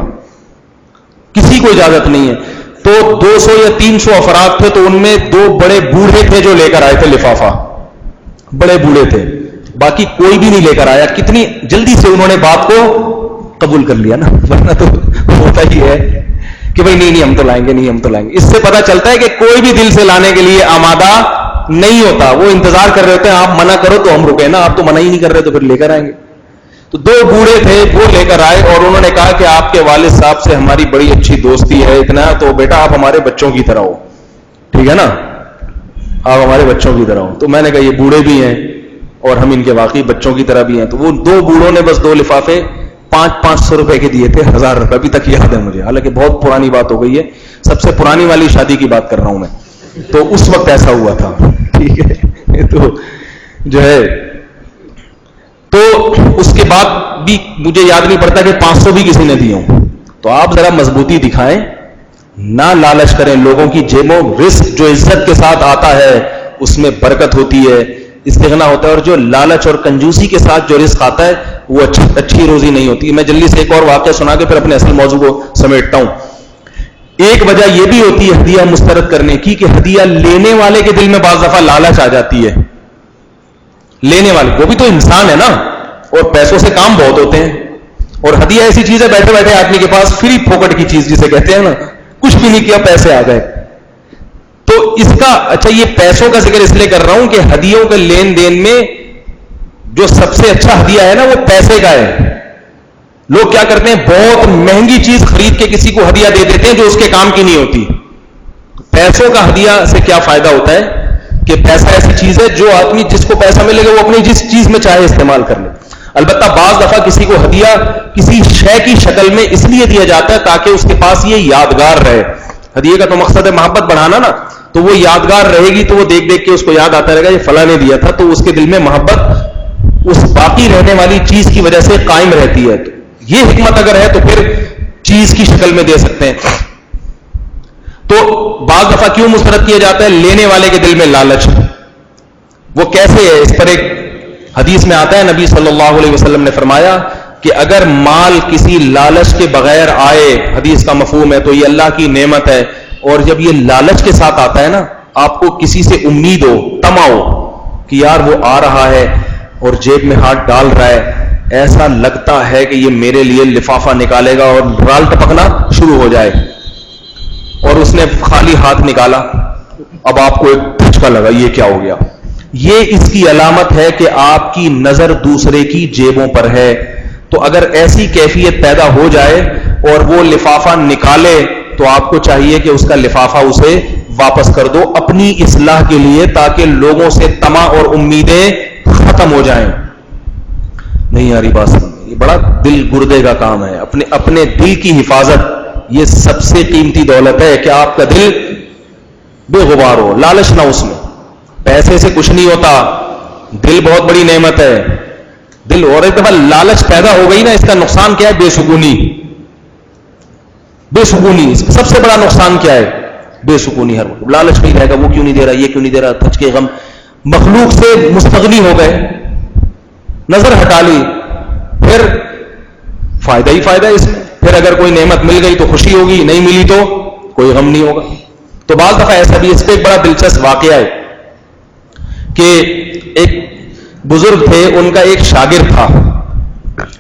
کسی کو اجازت نہیں ہے. تو 200 یا 300 افراد تھے تو ان میں 2 بڑے بوڑھے تھے جو لے کر آئے تھے لفافہ، بڑے بوڑھے تھے، باقی کوئی بھی نہیں لے کر آیا. کتنی جلدی سے انہوں نے بات کو قبول کر لیا نا، ورنہ تو ہوتا ہی ہے کہ بھائی نہیں ہم تو لائیں گے، نہیں ہم تو لائیں گے. اس سے پتہ چلتا ہے کہ کوئی بھی دل سے لانے کے لیے آمادہ نہیں ہوتا. وہ انتظار کر رہے ہوتے ہیں آپ منع کرو تو ہم رکے نا، آپ تو منع ہی نہیں کر رہے تو پھر لے کر آئیں گے. تو 2 بوڑھے تھے، وہ لے کر آئے اور انہوں نے کہا کہ آپ کے والد صاحب سے ہماری بڑی اچھی دوستی ہے، اتنا تو بیٹا آپ ہمارے بچوں کی طرح ہو. ٹھیک ہے نا، آپ ہمارے بچوں کی طرح ہو. تو میں نے کہا یہ بوڑھے بھی ہیں اور ہم ان کے واقعی بچوں کی طرح بھی ہیں. تو وہ 2 بوڑھوں نے بس 2 لفافے 500 روپے کے دیے تھے، 1000 روپے. ابھی تک یاد ہے مجھے، حالانکہ بہت پرانی بات ہو گئی ہے، سب سے پرانی والی شادی کی بات کر رہا ہوں میں. تو اس وقت ایسا ہوا تھا. ٹھیک ہے، تو جو ہے تو اس کے بعد بھی مجھے یاد نہیں پڑتا کہ 500 بھی کسی نے دیے ہوں. تو آپ ذرا مضبوطی دکھائیں، نہ لالچ کریں لوگوں کی جیبوں. رزق جو عزت کے ساتھ آتا ہے اس میں برکت ہوتی ہے، استغنا ہوتا ہے. اور جو لالچ اور کنجوسی کے ساتھ جو رزق آتا ہے وہ اچھی روزی نہیں ہوتی. میں جلدی سے ایک اور واقعہ سنا کے پھر اپنے اصل موضوع کو سمیٹتا ہوں. ایک وجہ یہ بھی ہوتی ہے ہدیہ مسترد کرنے کی کہ ہدیہ لینے والے کے دل میں بعض دفعہ لالچ آ جاتی ہے. لینے والے وہ بھی تو انسان ہے نا، اور پیسوں سے کام بہت ہوتے ہیں. اور ہدیہ ایسی چیز ہے بیٹھے بیٹھے آدمی کے پاس فری پھوکٹ کی چیز جسے کہتے ہیں نا، کچھ بھی نہیں کیا پیسے آ گئے. تو اس کا اچھا یہ پیسوں کا ذکر اس لیے کر رہا ہوں کہ ہدیوں کے لین دین میں جو سب سے اچھا ہدیہ ہے نا وہ پیسے کا ہے. لوگ کیا کرتے ہیں، بہت مہنگی چیز خرید کے کسی کو ہدیہ دے دیتے ہیں جو اس کے کام کی نہیں ہوتی. پیسوں کا ہدیہ سے کیا فائدہ ہوتا ہے کہ پیسہ ایسی چیز ہے جو آدمی جس کو پیسہ ملے گا وہ اپنی جس چیز میں چاہے استعمال کر لے. البتہ بعض دفعہ کسی کو ہدیہ کسی شے کی شکل میں اس لیے دیا جاتا ہے تاکہ اس کے پاس یہ یادگار رہے. ہدیے کا تو مقصد ہے محبت بڑھانا نا، تو وہ یادگار رہے گی تو وہ دیکھ دیکھ کے اس کو یاد آتا رہے گا یہ فلاں نے دیا تھا، تو اس کے دل میں محبت اس باقی رہنے والی چیز کی وجہ سے قائم رہتی ہے. تو یہ حکمت اگر ہے تو پھر چیز کی شکل میں دے سکتے ہیں. تو بعض دفعہ کیوں مسترد کیا جاتا ہے؟ لینے والے کے دل میں لالچ. وہ کیسے ہے؟ اس پر ایک حدیث میں آتا ہے، نبی صلی اللہ علیہ وسلم نے فرمایا کہ اگر مال کسی لالچ کے بغیر آئے، حدیث کا مفہوم ہے، تو یہ اللہ کی نعمت ہے. اور جب یہ لالچ کے ساتھ آتا ہے نا، آپ کو کسی سے امید ہو، طمع ہو کہ یار وہ آ رہا ہے اور جیب میں ہاتھ ڈال رہا ہے، ایسا لگتا ہے کہ یہ میرے لیے لفافہ نکالے گا اور رال ٹپکنا شروع ہو جائے، اور اس نے خالی ہاتھ نکالا، اب آپ کو ایک دھچکا لگا یہ کیا ہو گیا. یہ اس کی علامت ہے کہ آپ کی نظر دوسرے کی جیبوں پر ہے. تو اگر ایسی کیفیت پیدا ہو جائے اور وہ لفافہ نکالے تو آپ کو چاہیے کہ اس کا لفافہ اسے واپس کر دو اپنی اصلاح کے لیے، تاکہ لوگوں سے طمع اور امیدیں ختم ہو جائیں. نہیں یاری بات سمجھ، یہ بڑا دل گردے کا کام ہے. اپنے دل کی حفاظت یہ سب سے قیمتی دولت ہے کہ آپ کا دل بے غبار ہو, لالچ نہ اس میں. پیسے سے کچھ نہیں ہوتا, دل بہت بڑی نعمت ہے. دل اور ایک دفعہ لالچ پیدا ہو گئی نا, اس کا نقصان کیا ہے؟ بے سکونی. بے سکونی اس کا سب سے بڑا نقصان کیا ہے؟ بے سکونی. ہر وقت لالچ نہیں رہے گا, وہ کیوں نہیں دے رہا, یہ کیوں نہیں دے رہا, تھچ کے غم, مخلوق سے مستغنی ہو گئے, نظر ہٹا لی, پھر فائدہ ہی فائدہ اس میں. پھر اگر کوئی نعمت مل گئی تو خوشی ہوگی, نہیں ملی تو کوئی غم نہیں ہوگا. تو بعض دفعہ ایسا بھی, اس پہ ایک بڑا دلچسپ واقعہ ہے کہ ایک بزرگ تھے, ان کا ایک شاگرد تھا.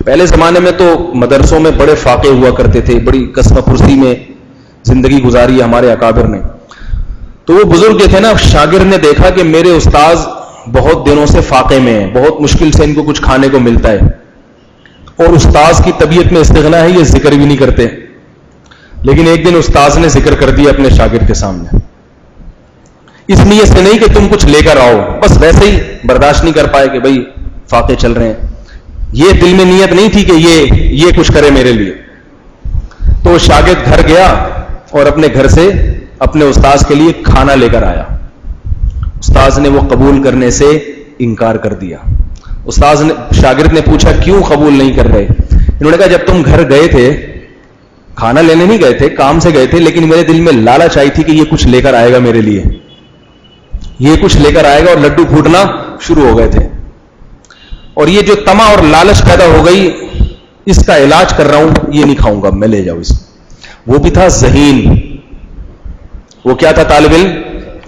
پہلے زمانے میں تو مدرسوں میں بڑے فاقے ہوا کرتے تھے, بڑی کسمہ پرسی میں زندگی گزاری ہے ہمارے اکابر نے. تو وہ بزرگ جو تھے نا, شاگرد نے دیکھا کہ میرے استاذ بہت دنوں سے فاقے میں ہیں, بہت مشکل سے ان کو کچھ کھانے کو ملتا ہے, اور استاذ کی طبیعت میں استغنا ہے, یہ ذکر بھی نہیں کرتے. لیکن ایک دن استاذ نے ذکر کر دیا اپنے شاگرد کے سامنے, اس نیت سے نہیں کہ تم کچھ لے کر آؤ, بس ویسے ہی برداشت نہیں کر پائے کہ بھئی فاقے چل رہے ہیں. یہ دل میں نیت نہیں تھی کہ یہ کچھ کرے میرے لیے. تو شاگرد گھر گیا اور اپنے گھر سے اپنے استاذ کے لیے کھانا لے کر آیا. استاذ نے وہ قبول کرنے سے انکار کر دیا. استاذ نے, شاگرد نے پوچھا کیوں قبول نہیں کر رہے؟ انہوں نے کہا جب تم گھر گئے تھے, کھانا لینے نہیں گئے تھے, کام سے گئے تھے, لیکن میرے دل میں لالچ آئی تھی کہ یہ کچھ لے کر آئے گا میرے لیے, یہ کچھ لے کر آئے گا, اور لڈو پھوٹنا شروع ہو گئے تھے. اور یہ جو طمع اور لالچ پیدا ہو گئی, اس کا علاج کر رہا ہوں, یہ نہیں کھاؤں گا, میں لے جاؤ اس. وہ بھی تھا ذہین, وہ کیا تھا؟ طالب علم,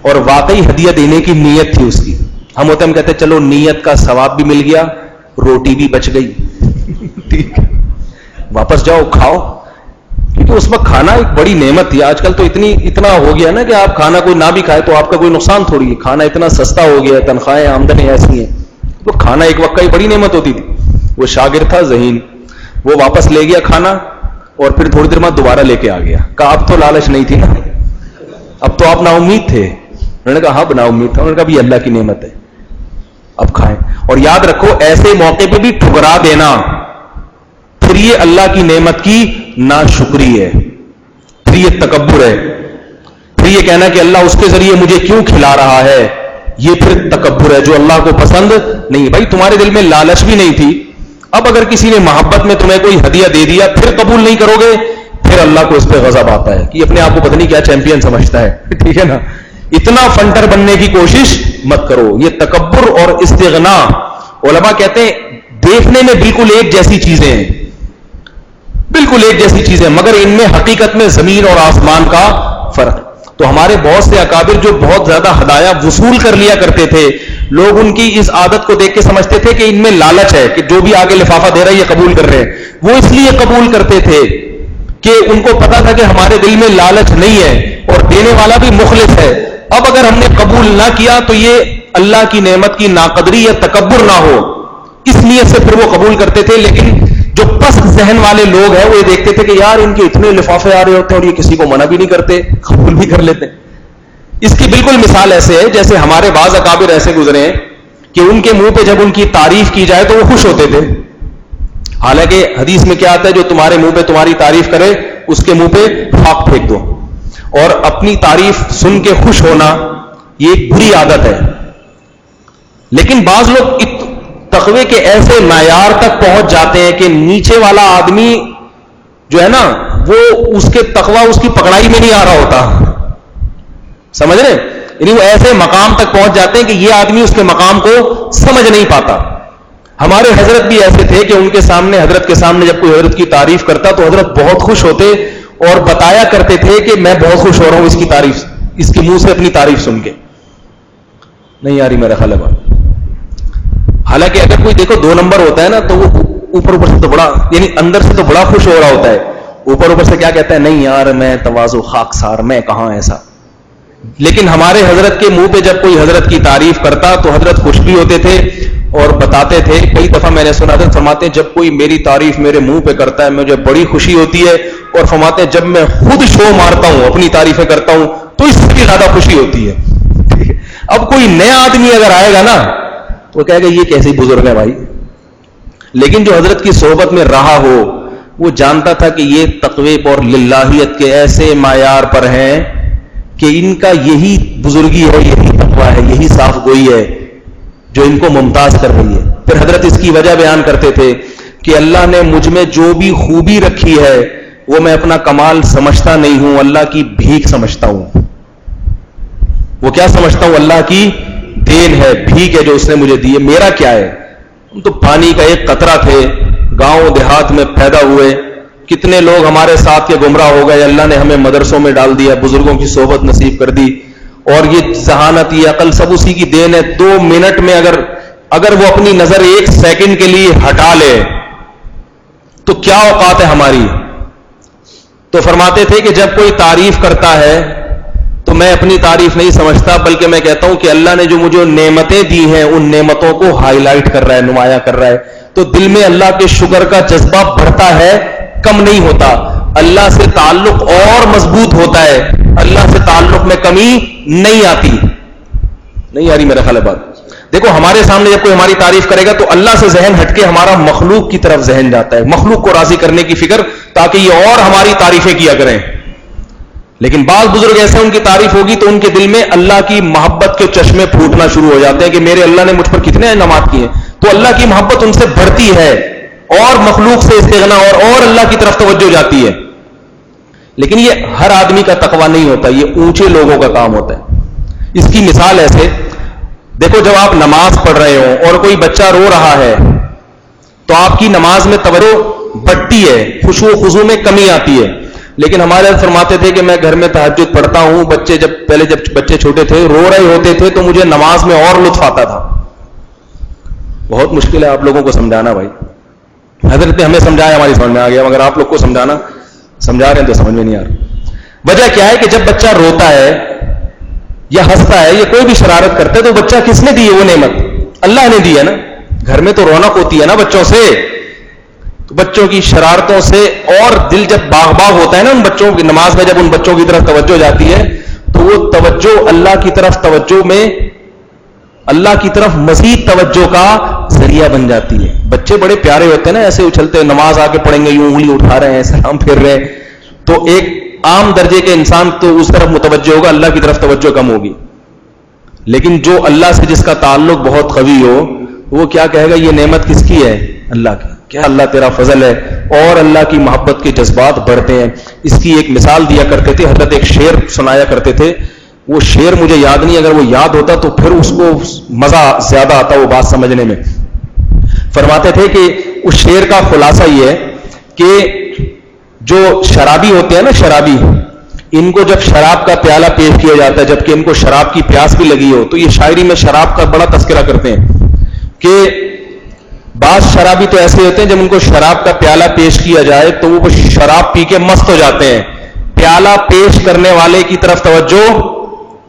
اور واقعی ہدیہ دینے کی نیت تھی اس کی. ہم ہوتے ہم کہتے ہیں چلو نیت کا ثواب بھی مل گیا, روٹی بھی بچ گئی, ٹھیک ہے واپس جاؤ کھاؤ. کیونکہ اس وقت کھانا ایک بڑی نعمت تھی. آج کل تو اتنا ہو گیا نا کہ آپ کھانا کوئی نہ بھی کھائے تو آپ کا کوئی نقصان تھوڑی ہے. کھانا اتنا سستا ہو گیا, تنخواہیں آمدنی ایسی ہیں, تو کھانا ایک وقت کا ہی بڑی نعمت ہوتی تھی. وہ شاگرد تھا ذہین, وہ واپس لے گیا کھانا, اور پھر تھوڑی دیر بعد دوبارہ لے کے آ گیا. کہا اب تو لالچ نہیں تھی نا, اب تو آپ نا امید تھے. انہوں نے کہا ہاں نا امید تھا. انہوں نے کہا بھی اللہ کی نعمت ہے, اب کھائیں. اور یاد رکھو ایسے موقع پہ بھی ٹھکرا دینا, پھر یہ اللہ کی نعمت کی ناشکری ہے, پھر یہ تکبر ہے, پھر یہ کہنا کہ اللہ اس کے ذریعے مجھے کیوں کھلا رہا ہے, یہ پھر تکبر ہے جو اللہ کو پسند نہیں. بھائی تمہارے دل میں لالچ بھی نہیں تھی, اب اگر کسی نے محبت میں تمہیں کوئی ہدیہ دے دیا پھر قبول نہیں کرو گے, پھر اللہ کو اس پہ غضب آتا ہے کہ اپنے آپ کو پتہ نہیں کیا چیمپئن سمجھتا ہے. ٹھیک ہے نا, اتنا فنٹر بننے کی کوشش مت کرو. یہ تکبر اور استغنا, علماء کہتے ہیں دیکھنے میں بالکل ایک جیسی چیزیں ہیں, بالکل ایک جیسی چیزیں, مگر ان میں حقیقت میں زمین اور آسمان کا فرق. تو ہمارے بہت سے اکابر جو بہت زیادہ ہدایہ وصول کر لیا کرتے تھے, لوگ ان کی اس عادت کو دیکھ کے سمجھتے تھے کہ ان میں لالچ ہے, کہ جو بھی آگے لفافہ دے رہا ہے یہ قبول کر رہے ہیں. وہ اس لیے قبول کرتے تھے کہ ان کو پتا تھا کہ ہمارے دل میں لالچ نہیں ہے اور دینے والا بھی مخلص ہے. اب اگر ہم نے قبول نہ کیا تو یہ اللہ کی نعمت کی ناقدری یا تکبر نہ ہو, اس نیت سے پھر وہ قبول کرتے تھے. لیکن جو پست ذہن والے لوگ ہیں وہ یہ دیکھتے تھے کہ یار ان کے اتنے لفافے آ رہے ہوتے ہیں اور یہ کسی کو منع بھی نہیں کرتے, قبول بھی کر لیتے. اس کی بالکل مثال ایسے ہے جیسے ہمارے بعض اکابر ایسے گزرے ہیں کہ ان کے منہ پہ جب ان کی تعریف کی جائے تو وہ خوش ہوتے تھے. حالانکہ حدیث میں کیا آتا ہے, جو تمہارے منہ پہ تمہاری تعریف کرے اس کے منہ پہ خاک پھینک دو. اور اپنی تعریف سن کے خوش ہونا یہ ایک بری عادت ہے. لیکن بعض لوگ تقوی کے ایسے معیار تک پہنچ جاتے ہیں کہ نیچے والا آدمی جو ہے نا وہ اس کے تقوی اس کی پکڑائی میں نہیں آ رہا ہوتا, سمجھ رہے, یعنی وہ ایسے مقام تک پہنچ جاتے ہیں کہ یہ آدمی اس کے مقام کو سمجھ نہیں پاتا. ہمارے حضرت بھی ایسے تھے کہ ان کے سامنے, حضرت کے سامنے جب کوئی حضرت کی تعریف کرتا تو حضرت بہت خوش ہوتے اور بتایا کرتے تھے کہ میں بہت خوش ہو رہا ہوں اس کی تعریف, اس کے منہ سے اپنی تعریف سن کے. نہیں آ رہی میرا خیال ہے. حالانکہ اگر کوئی دیکھو 2 نمبر ہوتا ہے نا تو وہ اوپر سے تو بڑا, یعنی اندر سے تو بڑا خوش ہو رہا ہوتا ہے, اوپر سے کیا کہتا ہے, نہیں یار میں تواضع خاکسار, میں کہاں ایسا. لیکن ہمارے حضرت کے منہ پہ جب کوئی حضرت کی تعریف کرتا تو حضرت خوش بھی ہوتے تھے اور بتاتے تھے. کئی دفعہ میں نے سنا, حضرت فرماتے ہیں جب کوئی میری تعریف میرے منہ پہ کرتا ہے مجھے بڑی خوشی ہوتی ہے, اور فرماتے ہیں جب میں خود شو مارتا ہوں اپنی تعریفیں کرتا ہوں تو اس سے بھی زیادہ خوشی ہوتی ہے. اب کوئی نیا آدمی اگر آئے گا نا تو کہے گا یہ کیسے بزرگ ہے بھائی, لیکن جو حضرت کی صحبت میں رہا ہو وہ جانتا تھا کہ یہ تقوی اور للہیت کے ایسے معیار پر ہیں کہ ان کا یہی بزرگی ہے, یہی تقوی ہے, یہی صاف گوئی ہے جو ان کو ممتاز کر رہی ہے. پھر حضرت اس کی وجہ بیان کرتے تھے کہ اللہ نے مجھ میں جو بھی خوبی رکھی ہے وہ میں اپنا کمال سمجھتا نہیں ہوں, اللہ کی بھیک سمجھتا ہوں. وہ کیا سمجھتا ہوں؟ اللہ کی دین ہے, بھیک ہے جو اس نے مجھے دی ہے. میرا کیا ہے؟ ہم تو پانی کا ایک قطرہ تھے, گاؤں دیہات میں پیدا ہوئے, کتنے لوگ ہمارے ساتھ کے گمراہ ہو گئے, اللہ نے ہمیں مدرسوں میں ڈال دیا, بزرگوں کی صحبت نصیب کر دی, اور یہ ذہانت, یہ عقل سب اسی کی دین ہے. 2 منٹ میں اگر وہ اپنی نظر 1 سیکنڈ کے لیے ہٹا لے تو کیا اوقات ہے ہماری. تو فرماتے تھے کہ جب کوئی تعریف کرتا ہے تو میں اپنی تعریف نہیں سمجھتا, بلکہ میں کہتا ہوں کہ اللہ نے جو مجھے نعمتیں دی ہیں ان نعمتوں کو ہائی لائٹ کر رہا ہے, نمایاں کر رہا ہے. تو دل میں اللہ کے شکر کا جذبہ بڑھتا ہے, کم نہیں ہوتا. اللہ سے تعلق اور مضبوط ہوتا ہے, اللہ سے تعلق میں کمی نہیں آتی. نہیں آ رہی میرا خیال ہے بات. دیکھو ہمارے سامنے جب کوئی ہماری تعریف کرے گا تو اللہ سے ذہن ہٹ کے ہمارا مخلوق کی طرف ذہن جاتا ہے, مخلوق کو راضی کرنے کی فکر, تاکہ یہ اور ہماری تعریفیں کیا کریں. لیکن بعض بزرگ ایسے ان کی تعریف ہوگی تو ان کے دل میں اللہ کی محبت کے چشمے پھوٹنا شروع ہو جاتے ہیں کہ میرے اللہ نے مجھ پر کتنے انعامات کیے, تو اللہ کی محبت ان سے بڑھتی ہے اور مخلوق سے استغنا اور اللہ کی طرف توجہ جاتی ہے. لیکن یہ ہر آدمی کا تقویٰ نہیں ہوتا, یہ اونچے لوگوں کا کام ہوتا ہے. اس کی مثال ایسے دیکھو, جب آپ نماز پڑھ رہے ہو اور کوئی بچہ رو رہا ہے تو آپ کی نماز میں توجہ بڑھتی ہے, خشوع و خضوع میں کمی آتی ہے. لیکن ہمارے فرماتے تھے کہ میں گھر میں تہجد پڑھتا ہوں, جب بچے چھوٹے تھے رو رہے ہوتے تھے تو مجھے نماز میں اور لطف آتا تھا. بہت مشکل ہے آپ لوگوں کو سمجھانا بھائی. حضرت نے ہمیں سمجھایا, ہماری سمجھ میں آ گیا, مگر آپ لوگ کو سمجھا رہے ہیں تو سمجھ میں نہیں آ رہا. وجہ کیا ہے کہ جب بچہ روتا ہے یا ہنستا ہے یا کوئی بھی شرارت کرتا ہے تو بچہ کس نے دی ہے؟ وہ نعمت اللہ نے دی ہے نا. گھر میں تو رونق ہوتی ہے نا بچوں سے, تو بچوں کی شرارتوں سے اور دل جب باغ ہوتا ہے نا ان بچوں کی, نماز میں جب ان بچوں کی طرف توجہ جاتی ہے تو وہ توجہ اللہ کی طرف, توجہ میں اللہ کی طرف مزید توجہ کا ذریعہ بن جاتی ہے. بچے بڑے پیارے ہوتے ہیں نا, ایسے اچھلتے ہیں, نماز آ کے پڑھیں گے, یوں انگلی اٹھا رہے ہیں, سلام پھر رہے ہیں, تو ایک عام درجے کے انسان تو اس طرف متوجہ ہوگا, اللہ کی طرف توجہ کم ہوگی. لیکن جو اللہ سے جس کا تعلق بہت قوی ہو وہ کیا کہے گا؟ یہ نعمت کس کی ہے؟ اللہ کی. کیا اللہ تیرا فضل ہے, اور اللہ کی محبت کے جذبات بڑھتے ہیں. اس کی ایک مثال دیا کرتے تھے حضرت, ایک شعر سنایا کرتے تھے. وہ شعر مجھے یاد نہیں, اگر وہ یاد ہوتا تو پھر اس کو مزہ زیادہ آتا وہ بات سمجھنے میں. فرماتے تھے کہ اس شعر کا خلاصہ یہ ہے کہ جو شرابی ہوتے ہیں نا, شرابی, ان کو جب شراب کا پیالہ پیش کیا جاتا ہے جبکہ ان کو شراب کی پیاس بھی لگی ہو, تو یہ شاعری میں شراب کا بڑا تذکرہ کرتے ہیں کہ بعض شرابی تو ایسے ہوتے ہیں جب ان کو شراب کا پیالہ پیش کیا جائے تو وہ شراب پی کے مست ہو جاتے ہیں, پیالہ پیش کرنے والے کی طرف توجہ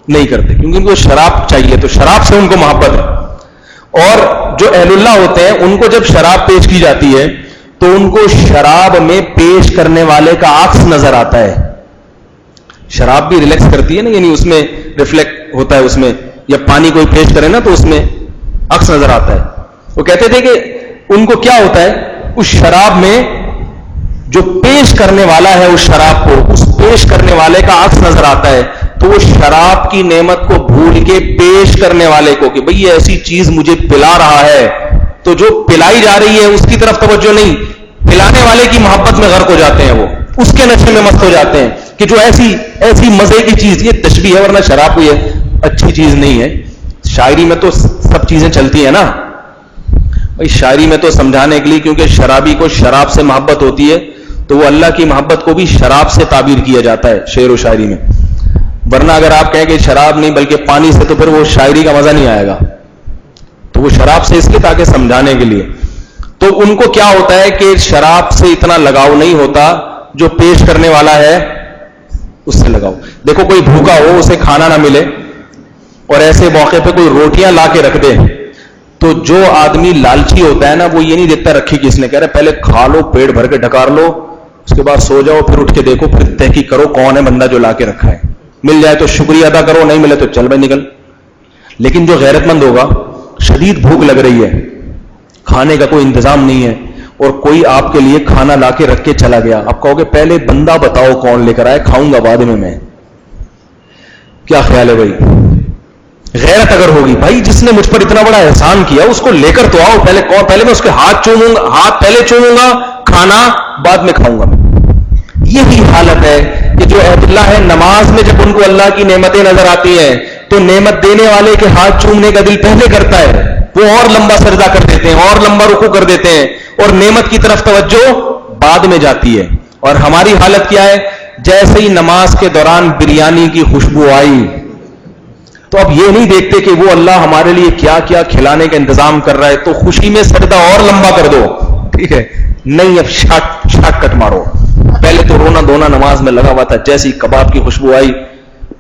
نہیں کرتے کیونکہ ان کو شراب چاہیے, تو شراب سے ان کو محبت ہے. اور جو اہل اللہ ہوتے ہیں ان کو جب شراب پیش کی جاتی ہے تو ان کو شراب میں پیش کرنے والے کا عکس نظر آتا ہے. شراب بھی ریلیکس کرتی ہے نا, یعنی اس میں ریفلیکٹ ہوتا ہے, اس میں یا پانی کوئی پیش کرے نا تو اس میں عکس نظر آتا ہے. وہ کہتے تھے کہ ان کو کیا ہوتا ہے, اس شراب میں جو پیش کرنے والا ہے اس شراب کو, اس پیش کرنے والے کا عکس نظر آتا ہے, تو وہ شراب کی نعمت کو بھول کے پیش کرنے والے کو کہ بھئی یہ ایسی چیز مجھے پلا رہا ہے, تو جو پلائی جا رہی ہے اس کی طرف توجہ نہیں, پلانے والے کی محبت میں غرق ہو جاتے ہیں, وہ اس کے نشے میں مست ہو جاتے ہیں کہ جو ایسی مزے کی چیز, یہ تشبیہ ہے ورنہ شراب کوئی اچھی چیز نہیں ہے. شاعری میں تو سب چیزیں چلتی ہیں نا بھائی, شاعری میں تو سمجھانے کے لیے, کیونکہ شرابی کو شراب سے محبت ہوتی ہے تو وہ اللہ کی محبت کو بھی شراب سے تعبیر کیا جاتا ہے شعر و شاعری میں. ورنہ اگر آپ کہیں کہ شراب نہیں بلکہ پانی سے, تو پھر وہ شاعری کا مزہ نہیں آئے گا. تو وہ شراب سے اس لیے تاکہ سمجھانے کے لیے. تو ان کو کیا ہوتا ہے کہ شراب سے اتنا لگاؤ نہیں ہوتا, جو پیش کرنے والا ہے اس سے لگاؤ. دیکھو کوئی بھوکا ہو, اسے کھانا نہ ملے اور ایسے موقع پہ کوئی روٹیاں لا کے رکھ دے, تو جو آدمی لالچی ہوتا ہے نا وہ یہ نہیں دیکھتا رکھی کس نے, کہہ رہے پہلے کھا لو, پیٹ بھر کے ڈکار لو, اس کے بعد سو جاؤ, پھر اٹھ کے دیکھو, پھر تحقیق کرو کون ہے بندہ جو لا کے رکھا ہے. مل جائے تو شکریہ ادا کرو, نہیں ملے تو چل بھائی نکل. لیکن جو غیرت مند ہوگا, شدید بھوک لگ رہی ہے, کھانے کا کوئی انتظام نہیں ہے, اور کوئی آپ کے لیے کھانا لا کے رکھ کے چلا گیا, آپ کہو گے پہلے بندہ بتاؤ کون لے کر آئے, کھاؤں گا بعد میں. کیا خیال ہے بھائی؟ غیرت اگر ہوگی, بھائی جس نے مجھ پر اتنا بڑا احسان کیا اس کو لے کر تو آؤ, پہلے میں اس کے ہاتھ چوموں گا, ہاتھ پہلے چوموں گا, کھانا بعد میں کھاؤں گا. یہی حالت ہے کہ جو عبد اللہ ہے, نماز میں جب ان کو اللہ کی نعمتیں نظر آتی ہیں تو نعمت دینے والے کے ہاتھ چومنے کا دل پہلے کرتا ہے, وہ اور لمبا سجدہ کر دیتے ہیں, اور لمبا رکوع کر دیتے ہیں, اور نعمت کی طرف توجہ بعد میں جاتی ہے. اور ہماری حالت کیا ہے؟ جیسے ہی نماز کے دوران بریانی کی خوشبو آئی تو اب یہ نہیں دیکھتے کہ وہ اللہ ہمارے لیے کیا کیا کھلانے کا انتظام کر رہا ہے, تو خوشی میں سجدہ اور لمبا کر دو, ٹھیک ہے, نہیں اب شارٹ کٹ مارو. پہلے تو رونا دھونا نماز میں لگا ہوا تھا, جیسی کباب کی خوشبو آئی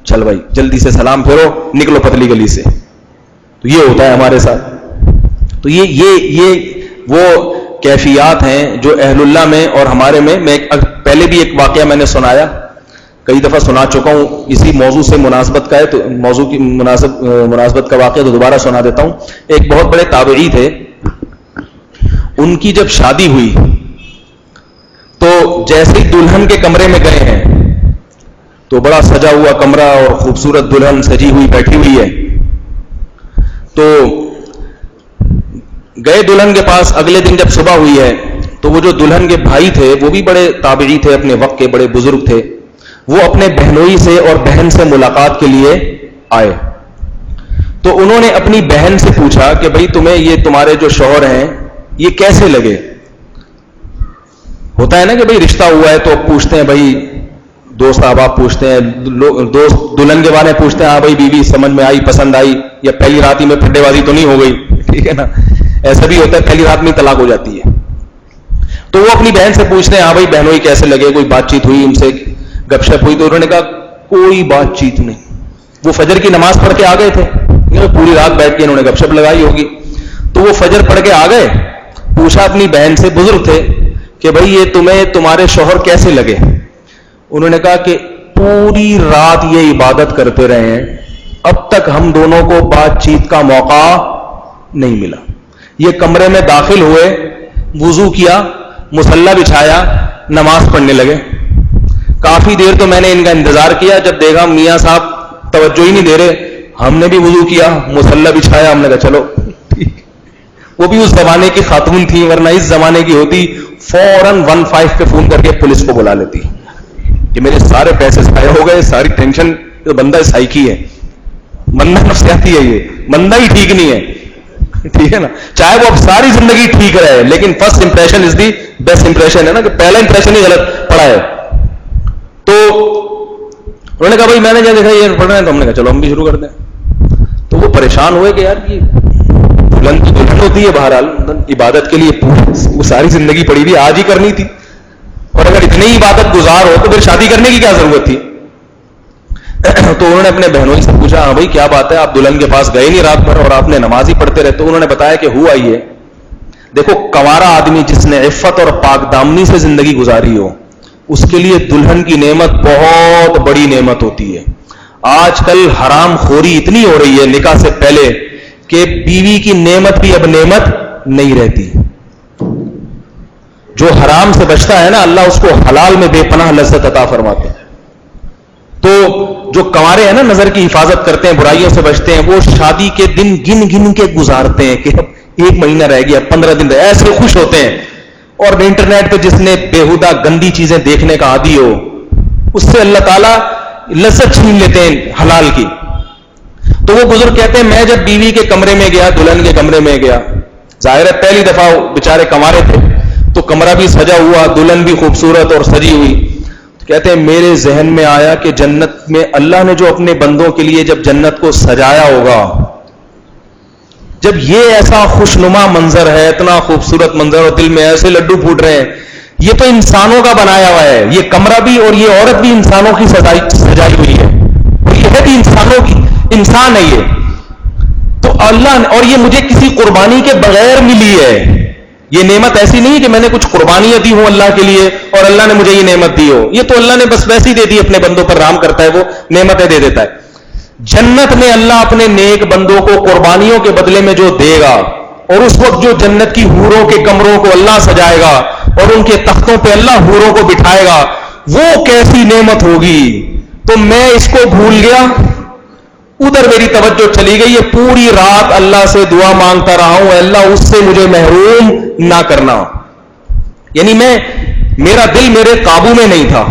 چل بھائی جلدی سے سلام پھیرو, نکلو پتلی گلی سے. تو یہ ہوتا ہے ہمارے ساتھ. تو یہ وہ کیفیات ہیں جو اہل اللہ میں اور ہمارے میں پہلے بھی ایک واقعہ میں نے سنایا, کئی دفعہ سنا چکا ہوں, اسی موضوع سے مناسبت کا ہے تو موضوع کی مناسبت کا واقعہ تو دوبارہ سنا دیتا ہوں. ایک بہت بڑے تابعی تھے, ان کی جب شادی ہوئی تو جیسے ہی دلہن کے کمرے میں گئے ہیں تو بڑا سجا ہوا کمرہ اور خوبصورت دلہن سجی ہوئی بیٹھی ہوئی ہے, تو گئے دلہن کے پاس. اگلے دن جب صبح ہوئی ہے تو وہ جو دلہن کے بھائی تھے وہ بھی بڑے تابعی تھے, اپنے وقت کے بڑے بزرگ تھے, وہ اپنے بہنوئی سے اور بہن سے ملاقات کے لیے آئے. تو انہوں نے اپنی بہن سے پوچھا کہ بھئی تمہیں یہ تمہارے جو شوہر ہیں یہ کیسے لگے؟ ہوتا ہے نا کہ بھئی رشتہ ہوا ہے تو پوچھتے ہیں, بھئی دوست احباب پوچھتے ہیں, دوست دلہن کے بارے میں پوچھتے ہیں, ہاں بھئی بیوی سمجھ میں آئی, پسند آئی, یا پہلی رات ہی میں پھڈے بازی تو نہیں ہو گئی, ٹھیک ہے نا, ایسا بھی ہوتا ہے پہلی رات میں طلاق ہو جاتی ہے. تو وہ اپنی بہن سے پوچھتے ہیں, ہاں بھئی بہنوئی کیسے لگے, کوئی بات چیت ہوئی, ان سے گپ شپ ہوئی؟ تو انہوں نے کہا کوئی بات چیت نہیں, وہ فجر کی نماز پڑھ کے آ گئے تھے, پوری رات بیٹھ کے انہوں نے گپ شپ لگائی ہوگی, تو وہ فجر پڑھ کے آ گئے. پوچھا اپنی بہن سے, بزرگ تھے, کہ بھئی یہ تمہارے شوہر کیسے لگے؟ انہوں نے کہا کہ پوری رات یہ عبادت کرتے رہے ہیں, اب تک ہم دونوں کو بات چیت کا موقع نہیں ملا. یہ کمرے میں داخل ہوئے, وضو کیا, مصلی بچھایا, نماز پڑھنے لگے. کافی دیر تو میں نے ان کا انتظار کیا, جب دیکھا میاں صاحب توجہ ہی نہیں دے رہے, ہم نے بھی وضو کیا, مصلی بچھایا, ہم نے کہا چلو ٹھیک. وہ بھی اس زمانے کی خاتون تھی, ورنہ اس زمانے کی ہوتی فوراً 15 پہ فون کر کے پولیس کو بلا لیتی کہ میرے سارے پیسے ضائع ہو گئے, ساری ٹینشن. بندہ سائیکی ہے, بندہ نفسیاتی ہے, یہ بندہ ہی ٹھیک نہیں ہے, ٹھیک ہے نا, چاہے وہ اب ساری زندگی ٹھیک رہے, لیکن first impression is the best impression ہے نا, کہ پہلا امپریشن ہی غلط پڑا ہے. تو انہوں نے کہا بھائی میں نے جب دیکھا یہ پڑھ رہے ہیں تو ہم نے کہا چلو ہم بھی شروع کر دیں. تو وہ پریشان ہوئے کہ یار یہ دلہن تو دلہن ہوتی ہے, بہرحال عبادت کے لیے وہ ساری زندگی پڑی ہوئی آج ہی کرنی تھی, اور اگر اتنی ہی عبادت گزار ہو تو پھر شادی کرنے کی کیا ضرورت تھی. تو انہوں نے اپنے بہنوں سے پوچھا, ہاں بھائی کیا بات ہے, آپ دلہن کے پاس گئے نہیں رات بھر اور آپ نے نماز ہی پڑھتے رہے. تو انہوں نے بتایا کہ ہوا یہ, دیکھو کنوارا آدمی جس نے عفت اور پاک دامنی سے زندگی گزاری ہو, اس کے لیے دلہن کی نعمت بہت بڑی نعمت ہوتی ہے. آج کل حرام خوری اتنی ہو رہی ہے نکاح سے پہلے کہ بیوی کی نعمت بھی اب نعمت نہیں رہتی. جو حرام سے بچتا ہے نا, اللہ اس کو حلال میں بے پناہ لذت عطا فرماتے ہیں. تو جو کنوارے ہیں نا, نظر کی حفاظت کرتے ہیں, برائیوں سے بچتے ہیں, وہ شادی کے دن گن گن کے گزارتے ہیں کہ اب 1 مہینہ رہ گیا, 15 دن رہ, ایسے خوش ہوتے ہیں. اور انٹرنیٹ پہ جس نے بےہودہ گندی چیزیں دیکھنے کا عادی ہو, اس سے اللہ تعالیٰ لذت چھین لیتے ہیں حلال کی. تو وہ بزرگ کہتے ہیں میں جب بیوی کے کمرے میں گیا, دلہن کے کمرے میں گیا, ظاہر ہے پہلی دفعہ بیچارے کنوارے تھے تو کمرہ بھی سجا ہوا, دلہن بھی خوبصورت اور سجی ہوئی. کہتے ہیں میرے ذہن میں آیا کہ جنت میں اللہ نے جو اپنے بندوں کے لیے جب جنت کو سجایا ہوگا, جب یہ ایسا خوشنما منظر ہے, اتنا خوبصورت منظر, اور دل میں ایسے لڈو پھوٹ رہے ہیں, یہ تو انسانوں کا بنایا ہوا ہے, یہ کمرہ بھی اور یہ عورت بھی انسانوں کی سجائی ہوئی ہے, اور یہ ہے بھی انسانوں کی, انسان ہے یہ. تو اللہ, اور یہ مجھے کسی قربانی کے بغیر ملی ہے. یہ نعمت ایسی نہیں کہ میں نے کچھ قربانیاں دی ہوں اللہ کے لیے اور اللہ نے مجھے یہ نعمت دی ہو. یہ تو اللہ نے بس ویسے ہی دے دی, اپنے بندوں پر رحم کرتا ہے, وہ نعمتیں دے دیتا ہے. جنت میں اللہ اپنے نیک بندوں کو قربانیوں کے بدلے میں جو دے گا, اور اس وقت جو جنت کی حوروں کے کمروں کو اللہ سجائے گا اور ان کے تختوں پہ اللہ حوروں کو بٹھائے گا، وہ کیسی نعمت ہوگی. تو میں اس کو بھول گیا، ادھر میری توجہ چلی گئی. یہ پوری رات اللہ سے دعا مانگتا رہا ہوں، اللہ اس سے مجھے محروم نہ کرنا. یعنی میرا دل میرے قابو میں نہیں تھا.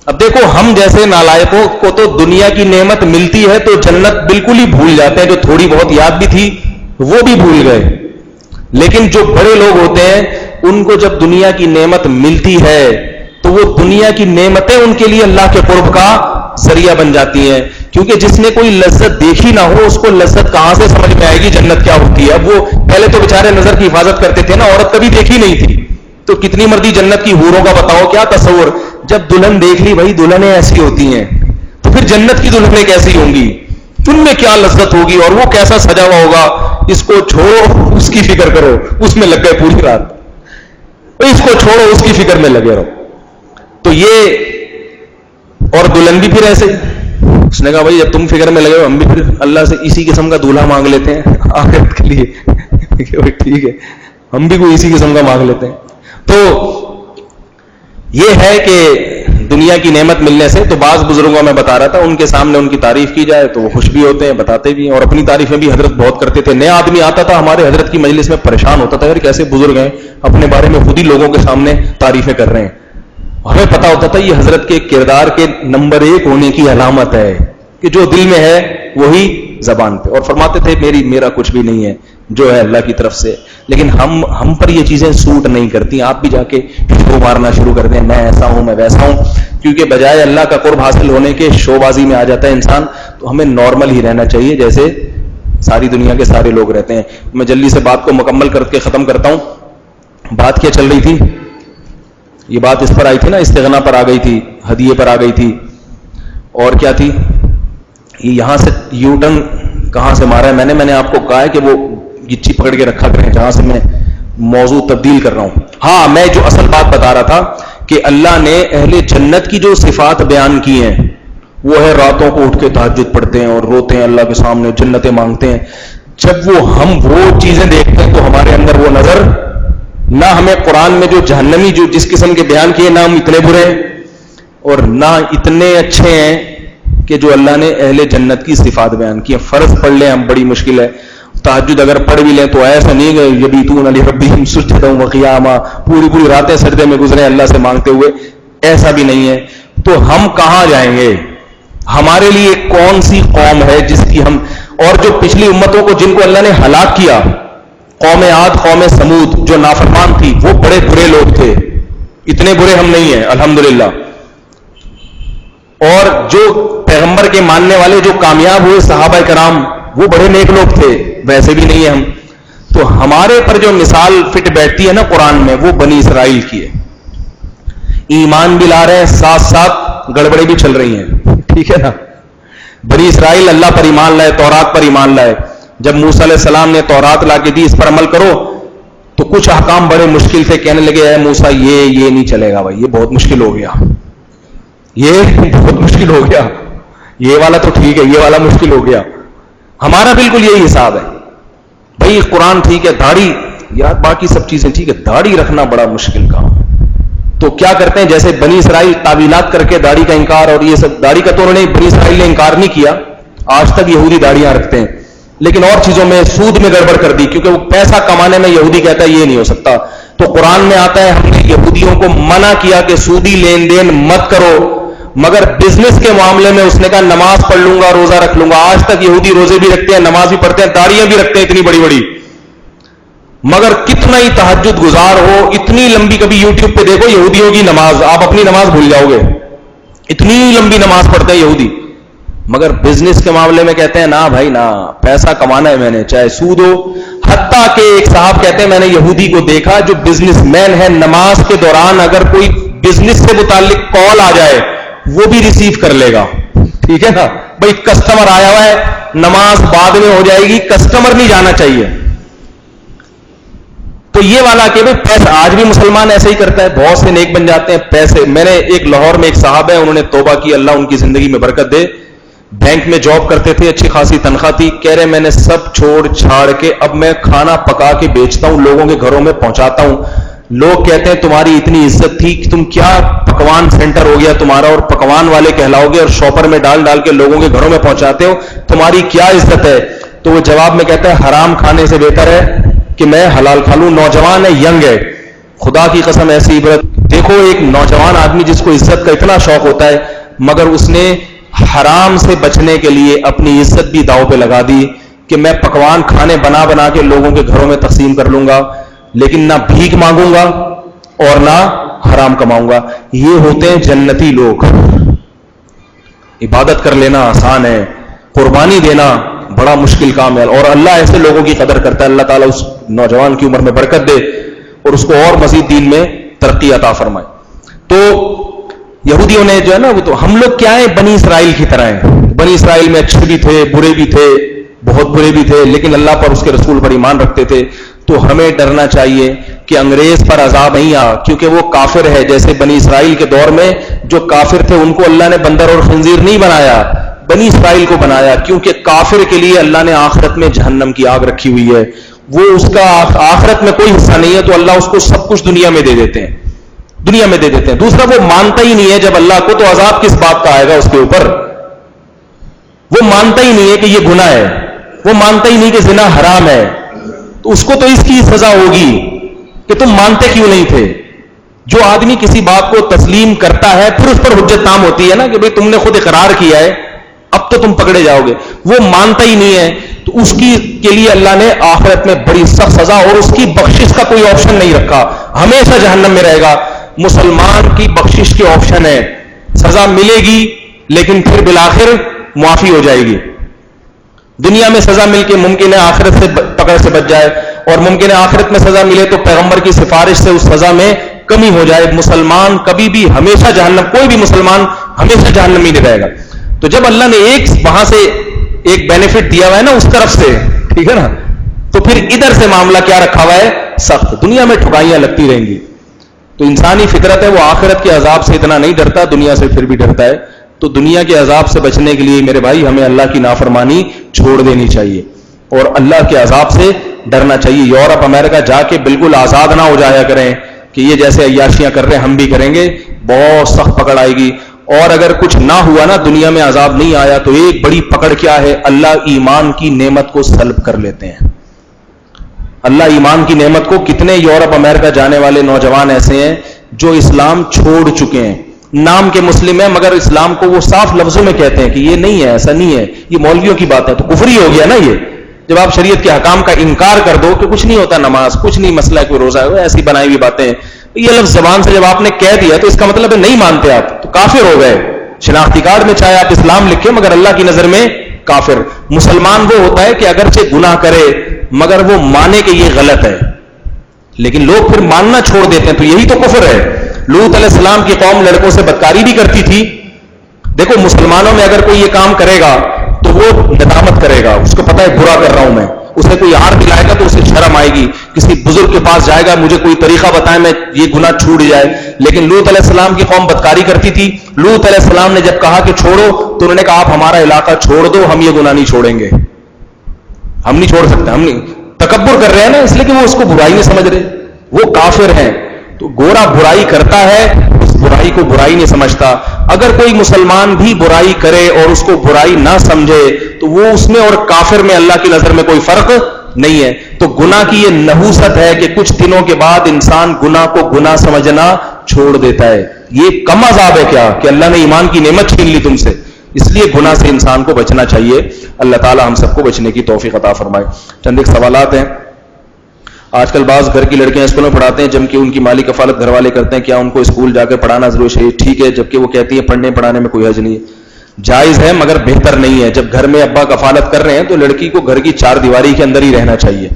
اب دیکھو ہم جیسے نالائقوں کو تو دنیا کی نعمت ملتی ہے تو جنت بالکل ہی بھول جاتے ہیں، جو تھوڑی بہت یاد بھی تھی وہ بھی بھول گئے. لیکن جو بڑے لوگ ہوتے ہیں ان کو جب دنیا کی نعمت ملتی ہے تو وہ دنیا کی نعمتیں ان کے لیے اللہ کے قرب کا ذریعہ بن جاتی ہیں. کیونکہ جس نے کوئی لذت دیکھی نہ ہو اس کو لذت کہاں سے سمجھ میں آئے گی جنت کیا ہوتی ہے. اب وہ پہلے تو بیچارے نظر کی حفاظت کرتے تھے نا، عورت کبھی دیکھی نہیں تھی تو کتنی مرضی جنت کی حوروں کا بتاؤ کیا تصور. جب دلہن دیکھ لی بھائی دلہنیں ایسی ہوتی ہیں تو پھر جنت کی دلہنیں کیسی ہوں گی، ان میں کیا لذت ہوگی اور وہ کیسا سجا ہوا ہوگا. اس کو چھوڑو اس کی فکر کرو، اس میں لگ گئے پوری رات. اس کو چھوڑو اس کی فکر میں لگے رہو. تو یہ اور دلہن بھی پھر ایسے اس نے کہا بھائی جب تم فکر میں لگے ہو ہم بھی پھر اللہ سے اسی قسم کا دولہا مانگ لیتے ہیں آخرت کے لیے. ٹھیک ہے ہم بھی کوئی اسی قسم کا مانگ لیتے ہیں. تو یہ ہے کہ دنیا کی نعمت ملنے سے تو بعض بزرگوں میں بتا رہا تھا ان کے سامنے ان کی تعریف کی جائے تو وہ خوش بھی ہوتے ہیں، بتاتے بھی ہیں، اور اپنی تعریفیں بھی حضرت بہت کرتے تھے. نیا آدمی آتا تھا ہمارے حضرت کی مجلس میں پریشان ہوتا تھا یار کیسے بزرگ ہیں اپنے بارے میں خود ہی لوگوں کے سامنے تعریفیں کر رہے ہیں. ہمیں پتا ہوتا تھا یہ حضرت کے کردار کے نمبر 1 ہونے کی علامت ہے کہ جو دل میں ہے وہی زبان پہ. اور فرماتے تھے میرا کچھ بھی نہیں ہے جو ہے اللہ کی طرف سے. لیکن ہم پر یہ چیزیں سوٹ نہیں کرتی. آپ بھی جا کے شو مارنا شروع کر دیں میں ایسا ہوں میں ویسا ہوں، کیونکہ بجائے اللہ کا قرب حاصل ہونے کے شو بازی میں آ جاتا ہے انسان. تو ہمیں نارمل ہی رہنا چاہیے جیسے ساری دنیا کے سارے لوگ رہتے ہیں. میں جلدی سے بات کو مکمل کر کے ختم کرتا ہوں. بات کیا چل رہی تھی؟ یہ بات اس پر آئی تھی نا، استغنا پر آ گئی تھی، ہدیے پر آ گئی تھی، اور کیا تھی یہ یہاں سے یو ٹرن کہاں سے مارا ہے. میں نے آپ کو کہا ہے کہ وہ گچی پکڑ کے رکھا کریں جہاں سے میں موضوع تبدیل کر رہا ہوں. ہاں میں جو اصل بات بتا رہا تھا کہ اللہ نے اہل جنت کی جو صفات بیان کی ہیں وہ ہے راتوں کو اٹھ کے تہجد پڑھتے ہیں اور روتے ہیں اللہ کے سامنے، جنتیں مانگتے ہیں. جب ہم وہ چیزیں دیکھتے ہیں تو ہمارے اندر وہ نظر نہ ہمیں قرآن میں جو جہنمی جو جس قسم کے بیان کیے نہ ہم اتنے برے اور نہ اتنے اچھے ہیں کہ جو اللہ نے اہل جنت کی صفات بیان کی ہیں. فرض پڑھ لیں ہم بڑی مشکل ہے، تہجد اگر پڑھ بھی لیں تو ایسا نہیں کہ یبیتون لربہم سجدا وقیاما پوری راتیں سجدے میں گزرے اللہ سے مانگتے ہوئے، ایسا بھی نہیں ہے. تو ہم کہاں جائیں گے؟ ہمارے لیے کون سی قوم ہے جس کی ہم، اور جو پچھلی امتوں کو جن کو اللہ نے ہلاک کیا، قوم عاد قوم سمود جو نافرمان تھی وہ بڑے برے لوگ تھے. اتنے برے ہم نہیں ہیں الحمدللہ. اور جو پیغمبر کے ماننے والے جو کامیاب ہوئے صحابہ کرام وہ بڑے نیک لوگ تھے، ویسے بھی نہیں ہیں ہم. تو ہمارے پر جو مثال فٹ بیٹھتی ہے نا قرآن میں وہ بنی اسرائیل کی ہے. ایمان بھی لا رہے ہیں ساتھ ساتھ گڑبڑیں بھی چل رہی ہیں. ٹھیک ہے نا، بنی اسرائیل اللہ پر ایمان لائے، تورات پر ایمان لائے. جب موسیٰ علیہ السلام نے تورات لا کے دی اس پر عمل کرو تو کچھ احکام بڑے مشکل تھے، کہنے لگے اے موسیٰ یہ نہیں چلے گا بھائی، یہ بہت مشکل ہو گیا، یہ بہت مشکل ہو گیا، یہ والا تو ٹھیک ہے یہ والا مشکل ہو گیا. ہمارا بالکل یہی حساب ہے بھائی. قرآن ٹھیک ہے، داڑھی یار باقی سب چیزیں ٹھیک ہے، داڑھی رکھنا بڑا مشکل کام. تو کیا کرتے ہیں جیسے بنی اسرائیل تعویلات کر کے داڑھی کا انکار، اور یہ سب داڑھی کا تو انہوں نے بنی اسرائیل نے انکار نہیں کیا، آج تک یہودی داڑیاں رکھتے ہیں، لیکن اور چیزوں میں سود میں گڑبڑ کر دی کیونکہ وہ پیسہ کمانے میں یہودی کہتا ہے یہ نہیں ہو سکتا. تو قرآن میں آتا ہے ہم نے یہودیوں کو منع کیا کہ سودی لین دین مت کرو، مگر بزنس کے معاملے میں اس نے کہا نماز پڑھ لوں گا روزہ رکھ لوں گا. آج تک یہودی روزے بھی رکھتے ہیں، نماز بھی پڑھتے ہیں، داڑیاں بھی رکھتے ہیں اتنی بڑی بڑی، مگر کتنا ہی تہجد گزار ہو، اتنی لمبی، کبھی یوٹیوب پہ دیکھو یہودیوں کی نماز، آپ اپنی نماز بھول جاؤ گے، اتنی لمبی نماز پڑھتے ہیں یہودی. مگر بزنس کے معاملے میں کہتے ہیں نا بھائی نا، پیسہ کمانا ہے میں نے چاہے سود ہو. حتیٰ کہ ایک صاحب کہتے ہیں میں نے یہودی کو دیکھا جو بزنس مین ہے، نماز کے دوران اگر کوئی بزنس سے متعلق کال آ جائے وہ بھی ریسیو کر لے گا. ٹھیک ہے نا بھائی، کسٹمر آیا ہوا ہے، نماز بعد میں ہو جائے گی، کسٹمر نہیں جانا چاہیے. تو یہ والا کہ بھائی پیسہ، آج بھی مسلمان ایسے ہی کرتا ہے، بہت سے نیک بن جاتے ہیں پیسے. میں نے ایک لاہور میں ایک صاحب ہے، انہوں نے توبہ کی، اللہ ان کی زندگی میں برکت دے. بینک میں جاب کرتے تھے, اچھی خاصی تنخواہ تھی, کہہ رہے میں نے سب چھوڑ چھاڑ کے اب میں کھانا پکا کے بیچتا ہوں, لوگوں کے گھروں میں پہنچاتا ہوں. لوگ کہتے ہیں تمہاری اتنی عزت تھی کہ تم کیا پکوان سینٹر ہو گیا تمہارا, اور پکوان والے کہلاؤ گے, اور شاپر میں ڈال ڈال کے لوگوں کے گھروں میں پہنچاتے ہو, تمہاری کیا عزت ہے؟ تو وہ جواب میں کہتا ہے حرام کھانے سے بہتر ہے کہ میں حلال کھا لوں. نوجوان ہے, ینگ ہے, خدا کی قسم ایسی عبرت دیکھو. ایک نوجوان آدمی جس کو عزت کا اتنا شوق ہوتا ہے, مگر اس نے حرام سے بچنے کے لیے اپنی عزت بھی داؤ پہ لگا دی کہ میں پکوان کھانے بنا بنا کے لوگوں کے گھروں میں تقسیم کر لوں گا, لیکن نہ بھیک مانگوں گا اور نہ حرام کماؤں گا. یہ ہوتے ہیں جنتی لوگ. عبادت کر لینا آسان ہے, قربانی دینا بڑا مشکل کام ہے, اور اللہ ایسے لوگوں کی قدر کرتا ہے. اللہ تعالیٰ اس نوجوان کی عمر میں برکت دے اور اس کو اور مزید دین میں ترقی عطا فرمائے. تو یہودیوں نے جو ہے نا, وہ تو ہم لوگ کیا ہیں, بنی اسرائیل کی طرح ہیں. بنی اسرائیل میں اچھے بھی تھے, برے بھی تھے, بہت برے بھی تھے, لیکن اللہ پر اس کے رسول پر ایمان رکھتے تھے. تو ہمیں ڈرنا چاہیے کہ انگریز پر عذاب نہیں آ, کیونکہ وہ کافر ہے. جیسے بنی اسرائیل کے دور میں جو کافر تھے ان کو اللہ نے بندر اور خنزیر نہیں بنایا, بنی اسرائیل کو بنایا, کیونکہ کافر کے لیے اللہ نے آخرت میں جہنم کی آگ رکھی ہوئی ہے. وہ اس کا آخرت میں کوئی حصہ نہیں ہے, تو اللہ اس کو سب کچھ دنیا میں دے دیتے ہیں, دنیا میں دے دیتے ہیں. دوسرا, وہ مانتا ہی نہیں ہے جب اللہ کو, تو عذاب کس بات کا آئے گا اس کے اوپر؟ وہ مانتا ہی نہیں ہے کہ یہ گناہ ہے, وہ مانتا ہی نہیں کہ زنا حرام ہے, تو اس کو تو اس کی سزا ہوگی کہ تم مانتے کیوں نہیں تھے. جو آدمی کسی بات کو تسلیم کرتا ہے پھر اس پر حجت تام ہوتی ہے نا کہ بھئی تم نے خود اقرار کیا ہے, اب تو تم پکڑے جاؤ گے. وہ مانتا ہی نہیں ہے, تو اس کی کے لیے اللہ نے آخرت میں بڑی سخت سزا, اور اس کی بخشش کا کوئی آپشن نہیں رکھا, ہمیشہ جہنم میں رہے گا. مسلمان کی بخشش کے آپشن ہے, سزا ملے گی لیکن پھر بالآخر معافی ہو جائے گی. دنیا میں سزا مل کے ممکن ہے آخرت سے پکڑ سے بچ جائے, اور ممکن ہے آخرت میں سزا ملے تو پیغمبر کی سفارش سے اس سزا میں کمی ہو جائے. مسلمان کبھی بھی ہمیشہ جہنم, کوئی بھی مسلمان ہمیشہ جہنم میں نہیں رہے گا. تو جب اللہ نے ایک وہاں سے ایک بینیفٹ دیا ہوا ہے نا اس طرف سے, ٹھیک ہے نا, تو پھر ادھر سے معاملہ کیا رکھا ہوا ہے, سخت. دنیا میں ٹھکائیاں لگتی رہیں گی. تو انسانی فطرت ہے, وہ آخرت کے عذاب سے اتنا نہیں ڈرتا, دنیا سے پھر بھی ڈرتا ہے. تو دنیا کے عذاب سے بچنے کے لیے میرے بھائی ہمیں اللہ کی نافرمانی چھوڑ دینی چاہیے اور اللہ کے عذاب سے ڈرنا چاہیے. یورپ امریکہ جا کے بالکل آزاد نہ ہو جایا کریں کہ یہ جیسے عیاشیاں کر رہے ہیں ہم بھی کریں گے, بہت سخت پکڑ آئے گی. اور اگر کچھ نہ ہوا نا, دنیا میں عذاب نہیں آیا, تو ایک بڑی پکڑ کیا ہے, اللہ ایمان کی نعمت کو سلب کر لیتے ہیں. اللہ ایمان کی نعمت کو, کتنے یورپ امریکہ جانے والے نوجوان ایسے ہیں جو اسلام چھوڑ چکے ہیں, نام کے مسلم ہیں مگر اسلام کو وہ صاف لفظوں میں کہتے ہیں کہ یہ نہیں ہے, ایسا نہیں ہے, یہ مولویوں کی بات ہے. تو کفر ہی ہو گیا نا یہ, جب آپ شریعت کے حکام کا انکار کر دو کہ کچھ نہیں ہوتا, نماز کچھ نہیں, مسئلہ کوئی روزہ ہے, ایسی بنائی ہوئی باتیں. یہ لفظ زبان سے جب آپ نے کہہ دیا تو اس کا مطلب ہے نہیں مانتے آپ, تو کافر ہو گئے. شناختی کارڈ میں چاہے آپ اسلام لکھیں مگر اللہ کی نظر میں کافر. مسلمان وہ ہوتا ہے کہ اگرچہ گناہ کرے مگر وہ مانے کہ یہ غلط ہے, لیکن لوگ پھر ماننا چھوڑ دیتے ہیں, تو یہی تو کفر ہے. لوط علیہ السلام کی قوم لڑکوں سے بدکاری بھی کرتی تھی. دیکھو مسلمانوں میں اگر کوئی یہ کام کرے گا تو وہ ندامت کرے گا, اس کو پتا ہے برا کر رہا ہوں میں, اسے کوئی ہار دلائے گا تو اسے شرم آئے گی, کسی بزرگ کے پاس جائے گا مجھے کوئی طریقہ بتائیں میں یہ گناہ چھوٹ جائے. لیکن لوط علیہ السلام کی قوم بدکاری کرتی تھی. لوط علیہ السلام نے جب کہا کہ چھوڑو تو انہوں نے کہا آپ ہمارا علاقہ چھوڑ دو, ہم یہ گناہ نہیں چھوڑیں گے, ہم نہیں چھوڑ سکتے, ہم نہیں. تکبر کر رہے ہیں نا, اس لیے کہ وہ اس کو برائی نہیں سمجھ رہے, وہ کافر ہیں. تو گورا برائی کرتا ہے, اس برائی کو برائی نہیں سمجھتا. اگر کوئی مسلمان بھی برائی کرے اور اس کو برائی نہ سمجھے تو وہ اس میں اور کافر میں اللہ کی نظر میں کوئی فرق نہیں ہے. تو گناہ کی یہ نحوست ہے کہ کچھ دنوں کے بعد انسان گناہ کو گناہ سمجھنا چھوڑ دیتا ہے. یہ کم عذاب ہے کیا کہ اللہ نے ایمان کی نعمت چھین لی تم سے. اس لیے گناہ سے انسان کو بچنا چاہیے. اللہ تعالی ہم سب کو بچنے کی توفیق عطا فرمائے. چند ایک سوالات ہیں. آج کل بعض گھر کی لڑکیاں اسکول میں پڑھاتے ہیں جبکہ ان کی مالی کفالت گھر والے کرتے ہیں, کیا ان کو اسکول جا کے پڑھانا ضروری ہے؟ ٹھیک ہے, جبکہ وہ کہتی ہیں پڑھنے پڑھانے میں کوئی حرج نہیں ہے, جائز ہے مگر بہتر نہیں ہے. جب گھر میں ابا کفالت کر رہے ہیں تو لڑکی کو گھر کی چار دیواری کے اندر ہی رہنا چاہیے.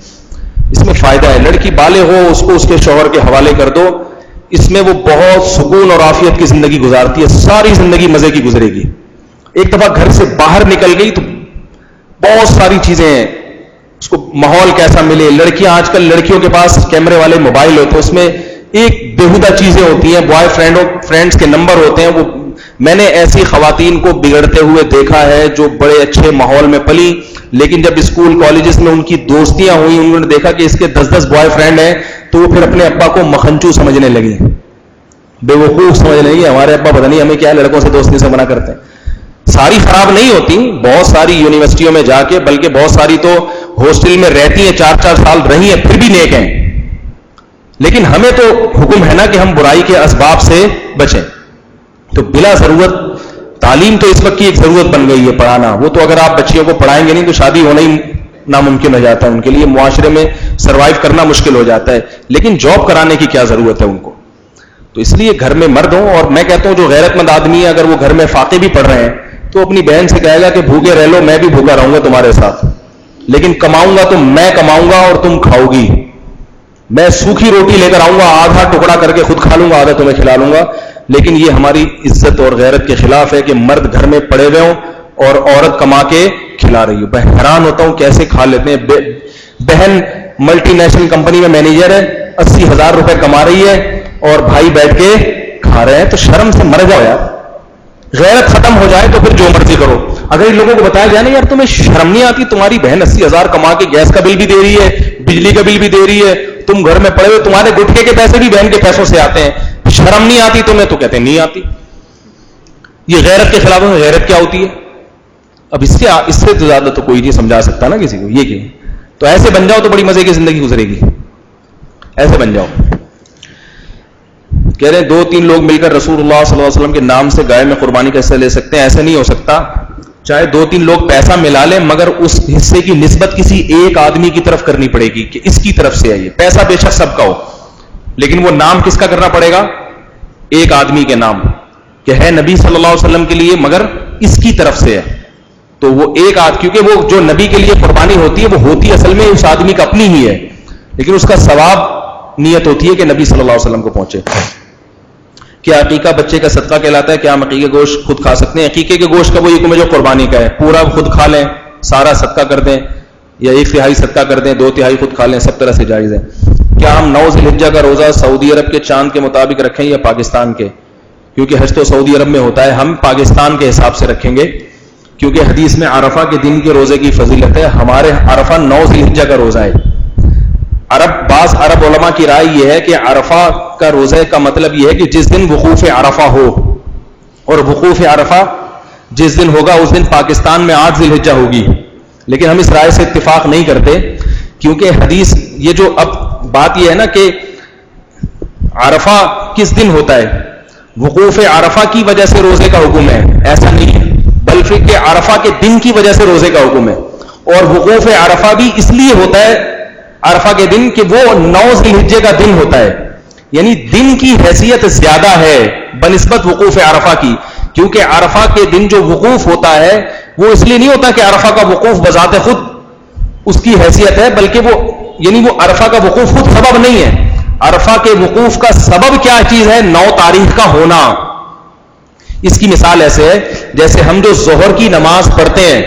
اس میں فائدہ ہے. لڑکی بالغ ہو اس کو اس کے شوہر کے حوالے کر دو, اس میں وہ بہت سکون اور عافیت کی زندگی گزارتی ہے, ساری زندگی مزے کی گزرے گی. ایک دفعہ گھر سے باہر نکل گئی تو بہت ساری چیزیں ہیں, اس کو ماحول کیسا ملے. لڑکیاں آج کل لڑکیوں کے پاس کیمرے والے موبائل ہوتے ہیں, اس میں ایک بےہودہ چیزیں ہوتی ہیں, بوائے فرینڈس کے نمبر ہوتے ہیں, وہ میں نے ایسی خواتین کو بگڑتے ہوئے دیکھا ہے جو بڑے اچھے ماحول میں پلی, لیکن جب اسکول کالجز میں ان کی دوستیاں ہوئی, انہوں نے دیکھا کہ اس کے 10 بوائے فرینڈ ہیں, تو وہ پھر اپنے ابا کو مکھنچو سمجھنے لگی, بے وقوف سمجھنے لگی. ہمارے ابا پتہ نہیں ہمیں کیا لڑکوں سے دوستی سے منع کرتے ہیں. ساری خراب نہیں ہوتی, بہت ساری یونیورسٹیوں میں جا کے, بلکہ بہت ساری تو ہاسٹل میں رہتی ہیں, 4 سال رہی ہیں, پھر بھی نیک ہیں. لیکن ہمیں تو حکم ہے نا کہ ہم برائی کے اسباب سے بچیں. تو بلا ضرورت تعلیم تو اس وقت کی ایک ضرورت بن گئی ہے پڑھانا. وہ تو اگر آپ بچیوں کو پڑھائیں گے نہیں تو شادی ہونا ہی ناممکن ہو جاتا ہے, ان کے لیے معاشرے میں سروائیو کرنا مشکل ہو جاتا ہے. لیکن جاب کرانے کی کیا ضرورت ہے ان کو؟ تو اس لیے گھر میں مرد ہوں. اور میں کہتا ہوں جو غیرت مند آدمی ہے, اگر وہ گھر میں فاقے بھی پڑھ رہے ہیں تو اپنی بہن سے کہے گا کہ بھوکے رہ لو, میں بھی بھوکا رہوں گا تمہارے ساتھ, لیکن کماؤں گا تو میں کماؤں گا اور تم کھاؤ گی. میں سوکھی روٹی لے کر آؤں گا, آدھا ٹکڑا کر کے خود کھا لوں گا, آدھا تمہیں کھلا لوں گا. لیکن یہ ہماری عزت اور غیرت کے خلاف ہے کہ مرد گھر میں پڑے ہوئے ہوں اور عورت کما کے کھلا رہی ہو. میں حیران ہوتا ہوں کیسے کھا لیتے ہیں. بہن ملٹی نیشنل کمپنی میں مینیجر ہے, 80,000 روپے کما رہی ہے اور بھائی بیٹھ کے کھا رہے ہیں. تو شرم سے مر جاؤ یار. غیرت ختم ہو جائے تو پھر جو مرضی کرو. اگر ان لوگوں کو بتایا جائے نا یار تمہیں شرم نہیں آتی, تمہاری بہن 80,000 کما کے گیس کا بل بھی دے رہی ہے, بجلی کا بل بھی دے رہی ہے, تم گھر میں پڑے ہوئے, تمہارے گٹکے کے پیسے بھی بہن کے پیسوں سے آتے ہیں, شرم نہیں آتی تمہیں؟ تو کہتے ہیں نہیں آتی. یہ غیرت کے خلاف ہے. غیرت کیا ہوتی ہے؟ اب اس سے تو زیادہ تو کوئی نہیں سمجھا سکتا نا کسی کو. یہ کہ تو ایسے بن جاؤ تو بڑی مزے کی زندگی گزرے گی. ایسے بن جاؤ. کہہ رہے ہیں 2-3 لوگ مل کر رسول اللہ صلی اللہ علیہ وسلم کے نام سے گائے میں قربانی کا حصہ لے سکتے ہیں. ایسے نہیں ہو سکتا. چاہے 2-3 لوگ پیسہ ملا لیں, مگر اس حصے کی نسبت کسی ایک آدمی کی طرف کرنی پڑے گی کہ اس کی طرف سے ہے. یہ پیسہ بے شک سب کا ہو, لیکن وہ نام کس کا کرنا پڑے گا؟ ایک آدمی کے نام, کہ ہے نبی صلی اللہ علیہ وسلم کے لیے مگر اس کی طرف سے ہے. تو وہ ایک کیونکہ وہ جو نبی کے لیے قربانی ہوتی ہے وہ ہوتی اصل میں اس آدمی کا اپنی ہی ہے, لیکن اس کا ثواب نیت ہوتی ہے کہ نبی صلی اللہ علیہ وسلم کو پہنچے. کیا عقیقہ بچے کا صدقہ کہلاتا ہے؟ کیا ہم عقیقے کا گوشت خود کھا سکتے ہیں؟ عقیقے کے گوشت کا وہ حکم ہے جو قربانی کا ہے. پورا خود کھا لیں, سارا صدقہ کر دیں, یا 1/3 صدقہ کر دیں, 2/3 خود کھا لیں, سب طرح سے جائز ہے. کیا ہم 9 ذی الحجہ کا روزہ سعودی عرب کے چاند کے مطابق رکھیں یا پاکستان کے؟ کیونکہ حج تو سعودی عرب میں ہوتا ہے, ہم پاکستان کے حساب سے رکھیں گے, کیونکہ حدیث میں عرفہ کے دن کے روزے کی فضیلت ہے. ہمارے عرفہ 9 ذی الحجہ کا روزہ ہے. بعض عرب علماء کی رائے یہ ہے کہ عرفہ کا روزے کا مطلب یہ ہے کہ جس دن وقوف عرفہ ہو, اور وقوف عرفہ جس دن ہوگا اس دن پاکستان میں 8 ذی الحجہ ہوگی. لیکن ہم اس رائے سے اتفاق نہیں کرتے, کیونکہ حدیث یہ جو اب بات یہ ہے نا کہ عرفہ کس دن ہوتا ہے, وقوف عرفہ کی وجہ سے روزے کا حکم ہے, ایسا نہیں ہے, بلکہ کہ عرفہ کے دن کی وجہ سے روزے کا حکم ہے. اور وقوف عرفہ بھی اس لیے ہوتا ہے عرفہ کے دن کہ وہ 9 ذی الحجہ کا دن ہوتا ہے, یعنی دن کی حیثیت زیادہ ہے بنسبت وقوف عرفہ کی. کیونکہ عرفہ کے دن جو وقوف ہوتا ہے وہ اس لیے نہیں ہوتا کہ عرفہ کا وقوف بذات خود اس کی حیثیت ہے, بلکہ وہ عرفہ کا وقوف خود سبب نہیں ہے. عرفہ کے وقوف کا سبب کیا چیز ہے؟ 9 تاریخ کا ہونا. اس کی مثال ایسے ہے جیسے ہم جو ظہر کی نماز پڑھتے ہیں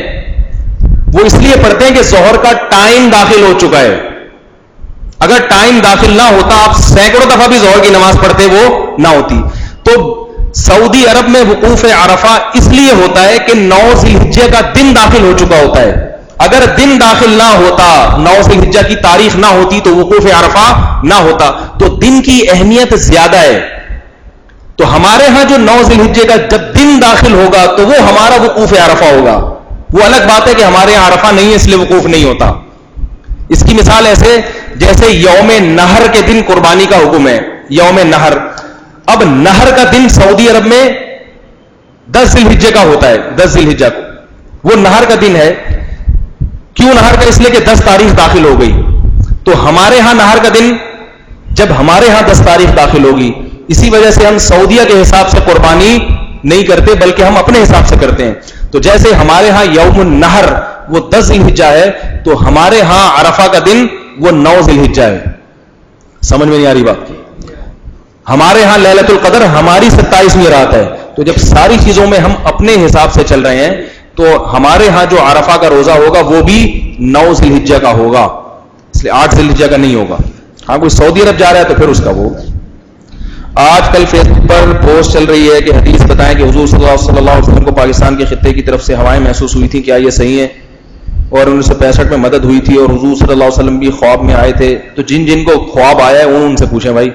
وہ اس لیے پڑھتے ہیں کہ ظہر کا ٹائم داخل ہو چکا ہے. اگر ٹائم داخل نہ ہوتا آپ سینکڑوں دفعہ بھی ظہر کی نماز پڑھتے وہ نہ ہوتی. تو سعودی عرب میں وقوف عرفہ اس لیے ہوتا ہے کہ 9 ذی الحجہ کا دن داخل ہو چکا ہوتا ہے. اگر دن داخل نہ ہوتا, 9 ذی الحجہ کی تاریخ نہ ہوتی تو وقوف عرفہ نہ ہوتا. تو دن کی اہمیت زیادہ ہے. تو ہمارے ہاں جو 9 ذی الحجہ کا جب دن داخل ہوگا تو وہ ہمارا وقوف عرفہ ہوگا. وہ الگ بات ہے کہ ہمارے یہاں عرفہ نہیں ہے اس لیے وقوف نہیں ہوتا. اس کی مثال ایسے جیسے یوم نہر کے دن قربانی کا حکم ہے. یوم نہر, اب نہر کا دن سعودی عرب میں 10 ذی الحجہ کا ہوتا ہے. 10 ذی الحجہ کو وہ نہر کا دن ہے. کیوں نہر کا؟ اس لیے کہ 10 تاریخ داخل ہو گئی. تو ہمارے ہاں نہر کا دن جب ہمارے ہاں 10 تاریخ داخل ہوگی, اسی وجہ سے ہم سعودیہ کے حساب سے قربانی نہیں کرتے بلکہ ہم اپنے حساب سے کرتے ہیں. تو جیسے ہمارے ہاں یوم النہر وہ 10 ذی الحجہ ہے, تو ہمارے ہاں عرفہ کا دن وہ 9 ذی الحجہ ہے. سمجھ میں نہیں آ رہی بات کی؟ ہمارے ہاں لیلۃ القدر ہماری 27ویں رات ہے. تو جب ساری چیزوں میں ہم اپنے حساب سے چل رہے ہیں تو ہمارے ہاں جو عرفہ کا روزہ ہوگا وہ بھی 9 ذی الحجہ کا ہوگا, اس لیے 8 ذی الحجہ کا نہیں ہوگا. ہاں کوئی سعودی عرب جا رہا ہے تو پھر اس کا وہ. آج کل فیس بک پر پوسٹ چل رہی ہے کہ حدیث بتائیں کہ حضور صلی اللہ علیہ وسلم کو پاکستان کے خطے کی طرف سے ہوائیں محسوس ہوئی تھیں، کیا یہ صحیح ہے؟ اور 1965 میں مدد ہوئی تھی اور حضور صلی اللہ علیہ وسلم بھی خواب میں آئے تھے. تو جن جن کو خواب آیا ہے ان سے پوچھیں بھائی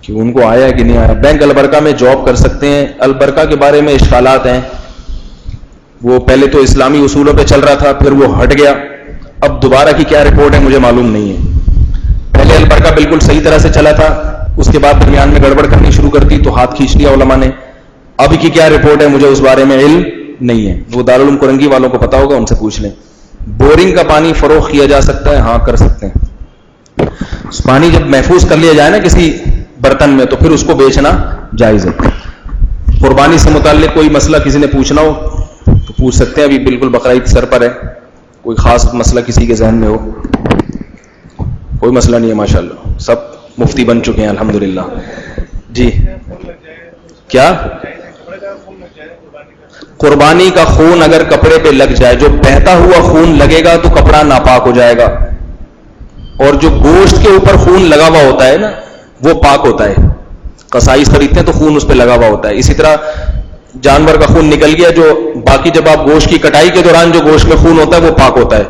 کہ ان کو آیا ہے کہ نہیں آیا. بینک البرکہ میں جاب کر سکتے ہیں. البرکہ کے بارے میں اشکالات ہیں. وہ پہلے تو اسلامی اصولوں پہ چل رہا تھا، پھر وہ ہٹ گیا. اب دوبارہ کی کیا رپورٹ ہے مجھے معلوم نہیں ہے. پہلے البرکہ بالکل صحیح طرح سے چلا تھا، اس کے بعد درمیان میں گڑبڑ کرنی شروع کر دی تو ہاتھ کھینچ لیا علماء نے. اب کی کیا رپورٹ ہے مجھے اس بارے میں علم نہیں ہے. وہ دارالعلوم کرنگی والوں کو پتا ہوگا، ان سے پوچھ لیں. بورنگ کا پانی فروخت کیا جا سکتا ہے؟ ہاں کر سکتے ہیں. پانی جب محفوظ کر لیا جائے نا کسی برتن میں تو پھر اس کو بیچنا جائز ہے. قربانی سے متعلق کوئی مسئلہ کسی نے پوچھنا ہو تو پوچھ سکتے ہیں. ابھی بالکل بقرعید سر پر ہے، کوئی خاص مسئلہ کسی کے ذہن میں ہو؟ کوئی مسئلہ نہیں ہے ماشاءاللہ، سب مفتی بن چکے ہیں الحمدللہ. جی کیا؟ قربانی کا خون اگر کپڑے پہ لگ جائے، جو بہتا ہوا خون لگے گا تو کپڑا ناپاک ہو جائے گا، اور جو گوشت کے اوپر خون لگا ہوا ہوتا ہے نا وہ پاک ہوتا ہے. قصائی خریدتے ہیں تو خون اس پہ لگا ہوا ہوتا ہے. اسی طرح جانور کا خون نکل گیا، جو باقی جب آپ گوشت کی کٹائی کے دوران جو گوشت میں خون ہوتا ہے وہ پاک ہوتا ہے.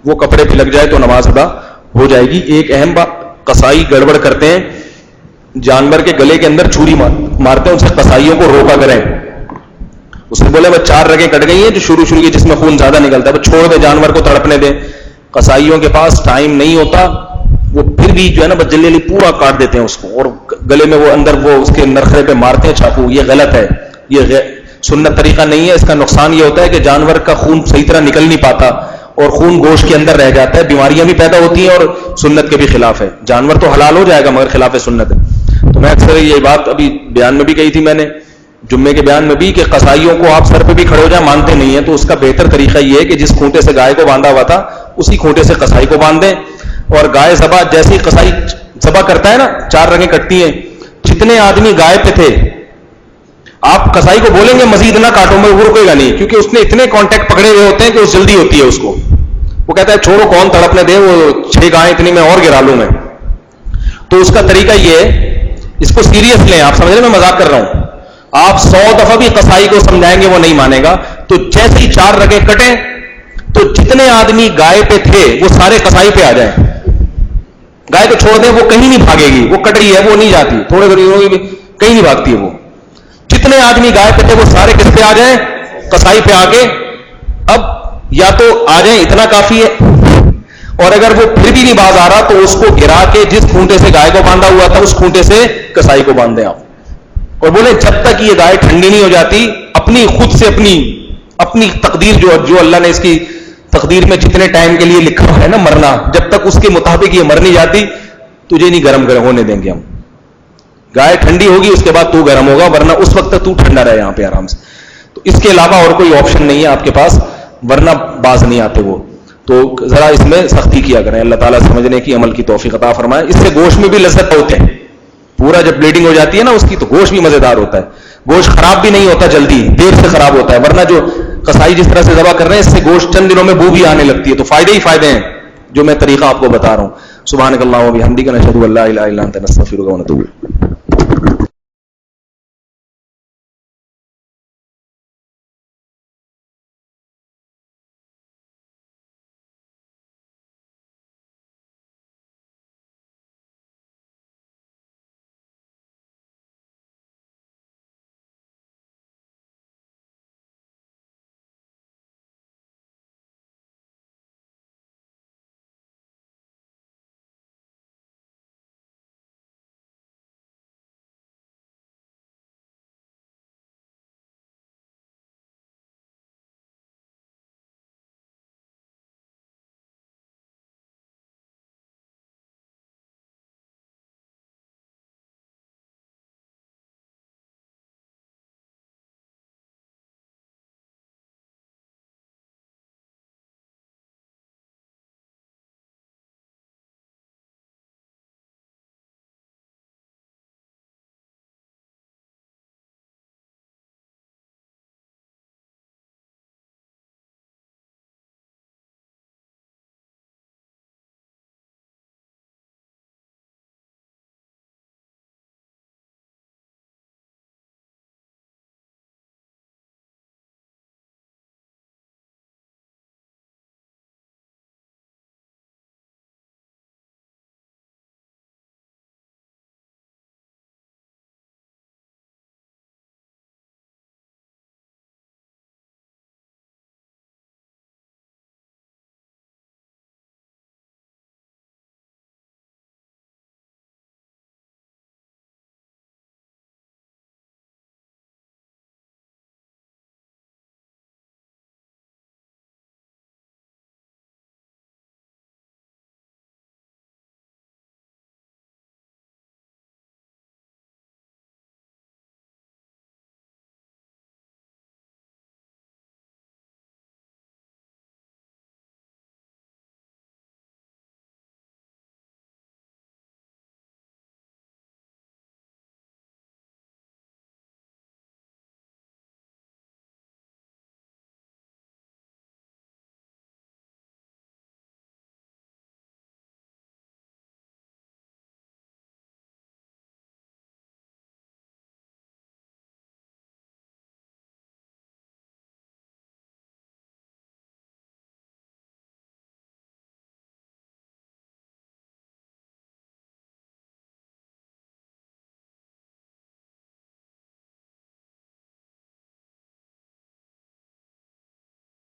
وہ کپڑے پہ لگ جائے تو نماز ادا ہو جائے گی. ایک اہم بات، قصائی گڑبڑ کرتے ہیں، جانور کے گلے کے اندر چھری مارتے ہیں. ان سے قصائیوں کو روکا کریں. اس نے بولے بس 4 رگیں کٹ گئی ہیں جو شروع کی جس میں خون زیادہ نکلتا ہے، بس چھوڑ دیں، جانور کو تڑپنے دیں. قصائیوں کے پاس ٹائم نہیں ہوتا، وہ پھر بھی جو ہے نا بس جلدی جلدی پورا کاٹ دیتے ہیں اس کو، اور گلے میں وہ اندر وہ اس کے نرخرے پہ مارتے ہیں چاقو. یہ غلط ہے، یہ سنت طریقہ نہیں ہے. اس کا نقصان یہ ہوتا ہے کہ جانور کا خون صحیح طرح نکل نہیں پاتا اور خون گوشت کے اندر رہ جاتا ہے، بیماریاں بھی پیدا ہوتی ہیں اور سنت کے بھی خلاف ہے. جانور تو حلال ہو جائے گا مگر خلاف سنت ہے. تو میں اکثر یہ بات ابھی بیان میں بھی کہی تھی میں نے، جمعے کے بیان میں بھی، کہ قصائیوں کو آپ سر پہ بھی کھڑے ہو جائیں مانتے نہیں ہیں، تو اس کا بہتر طریقہ یہ ہے کہ جس کھونٹے سے گائے کو باندھا ہوا تھا اسی کھونٹے سے قصائی کو باندھ دیں. اور گائے ذبح جیسی قصائی ذبح کرتا ہے نا 4 رگیں کٹتی ہیں، جتنے آدمی گائے پہ تھے آپ قصائی کو بولیں گے مزید نہ کاٹو، میں وہ رکے گا نہیں، کیونکہ اس نے اتنے کانٹیکٹ پکڑے ہوئے ہوتے ہیں کہ اس جلدی ہوتی ہے اس کو. وہ کہتا ہے چھوڑو کون تڑپنے دے، وہ 6 گائیں اتنی میں اور گرا لوں میں. تو اس کا طریقہ یہ ہے، اس کو سیریس لیں. آپ سمجھ رہے میں مذاق کر رہا ہوں. آپ 100 دفعہ بھی قصائی کو سمجھائیں گے وہ نہیں مانے گا. تو جیسے ہی 4 رگیں کٹیں تو جتنے آدمی گائے پہ تھے وہ سارے قصائی پہ آ جائیں. گائے کو چھوڑ دیں، وہ کہیں نہیں بھاگے گی، وہ کٹ رہی ہے وہ نہیں جاتی، تھوڑے تھوڑے کہیں نہیں بھاگتی ہے وہ. جتنے آدمی گائے پہ تھے وہ سارے کس پہ آ جائیں؟ قصائی پہ آ کے. اب یا تو آ جائیں اتنا کافی ہے، اور اگر وہ پھر بھی نہیں باز آ رہا تو اس کو گرا کے جس کھونٹے سے گائے کو باندھا ہوا تھا اس کھونٹے سے قصائی کو باندھ دیں آپ. اور بولے جب تک یہ گائے ٹھنڈی نہیں ہو جاتی، اپنی خود سے اپنی تقدیر جو اللہ نے اس کی تقدیر میں جتنے ٹائم کے لیے لکھا ہے نا مرنا، جب تک اس کے مطابق یہ مر نہیں جاتی تجھے نہیں گرم ہونے دیں گے ہم. گائے ٹھنڈی ہوگی اس کے بعد تو گرم ہوگا، ورنہ اس وقت تک تو ٹھنڈا رہے یہاں پہ آرام سے. تو اس کے علاوہ اور کوئی آپشن نہیں ہے آپ کے پاس، ورنہ باز نہیں آتے وہ. تو ذرا اس میں سختی کیا کریں. اللہ تعالیٰ سمجھنے کی عمل کی توفیق عطا فرمائے. اس سے گوشت میں بھی لذت ہوتے ہیں. پورا جب بلیڈنگ ہو جاتی ہے نا اس کی تو گوشت بھی مزیدار ہوتا ہے. گوشت خراب بھی نہیں ہوتا، جلدی دیر سے خراب ہوتا ہے. ورنہ جو قصائی جس طرح سے ذبح کر رہے ہیں اس سے گوشت چند دنوں میں بو بھی آنے لگتی ہے. تو فائدے ہی فائدے ہیں جو میں طریقہ آپ کو بتا رہا ہوں. سبحانک اللہم و بحمدک، نشہد ان لا الہ الا انت، نستغفرک و نتوب الیک.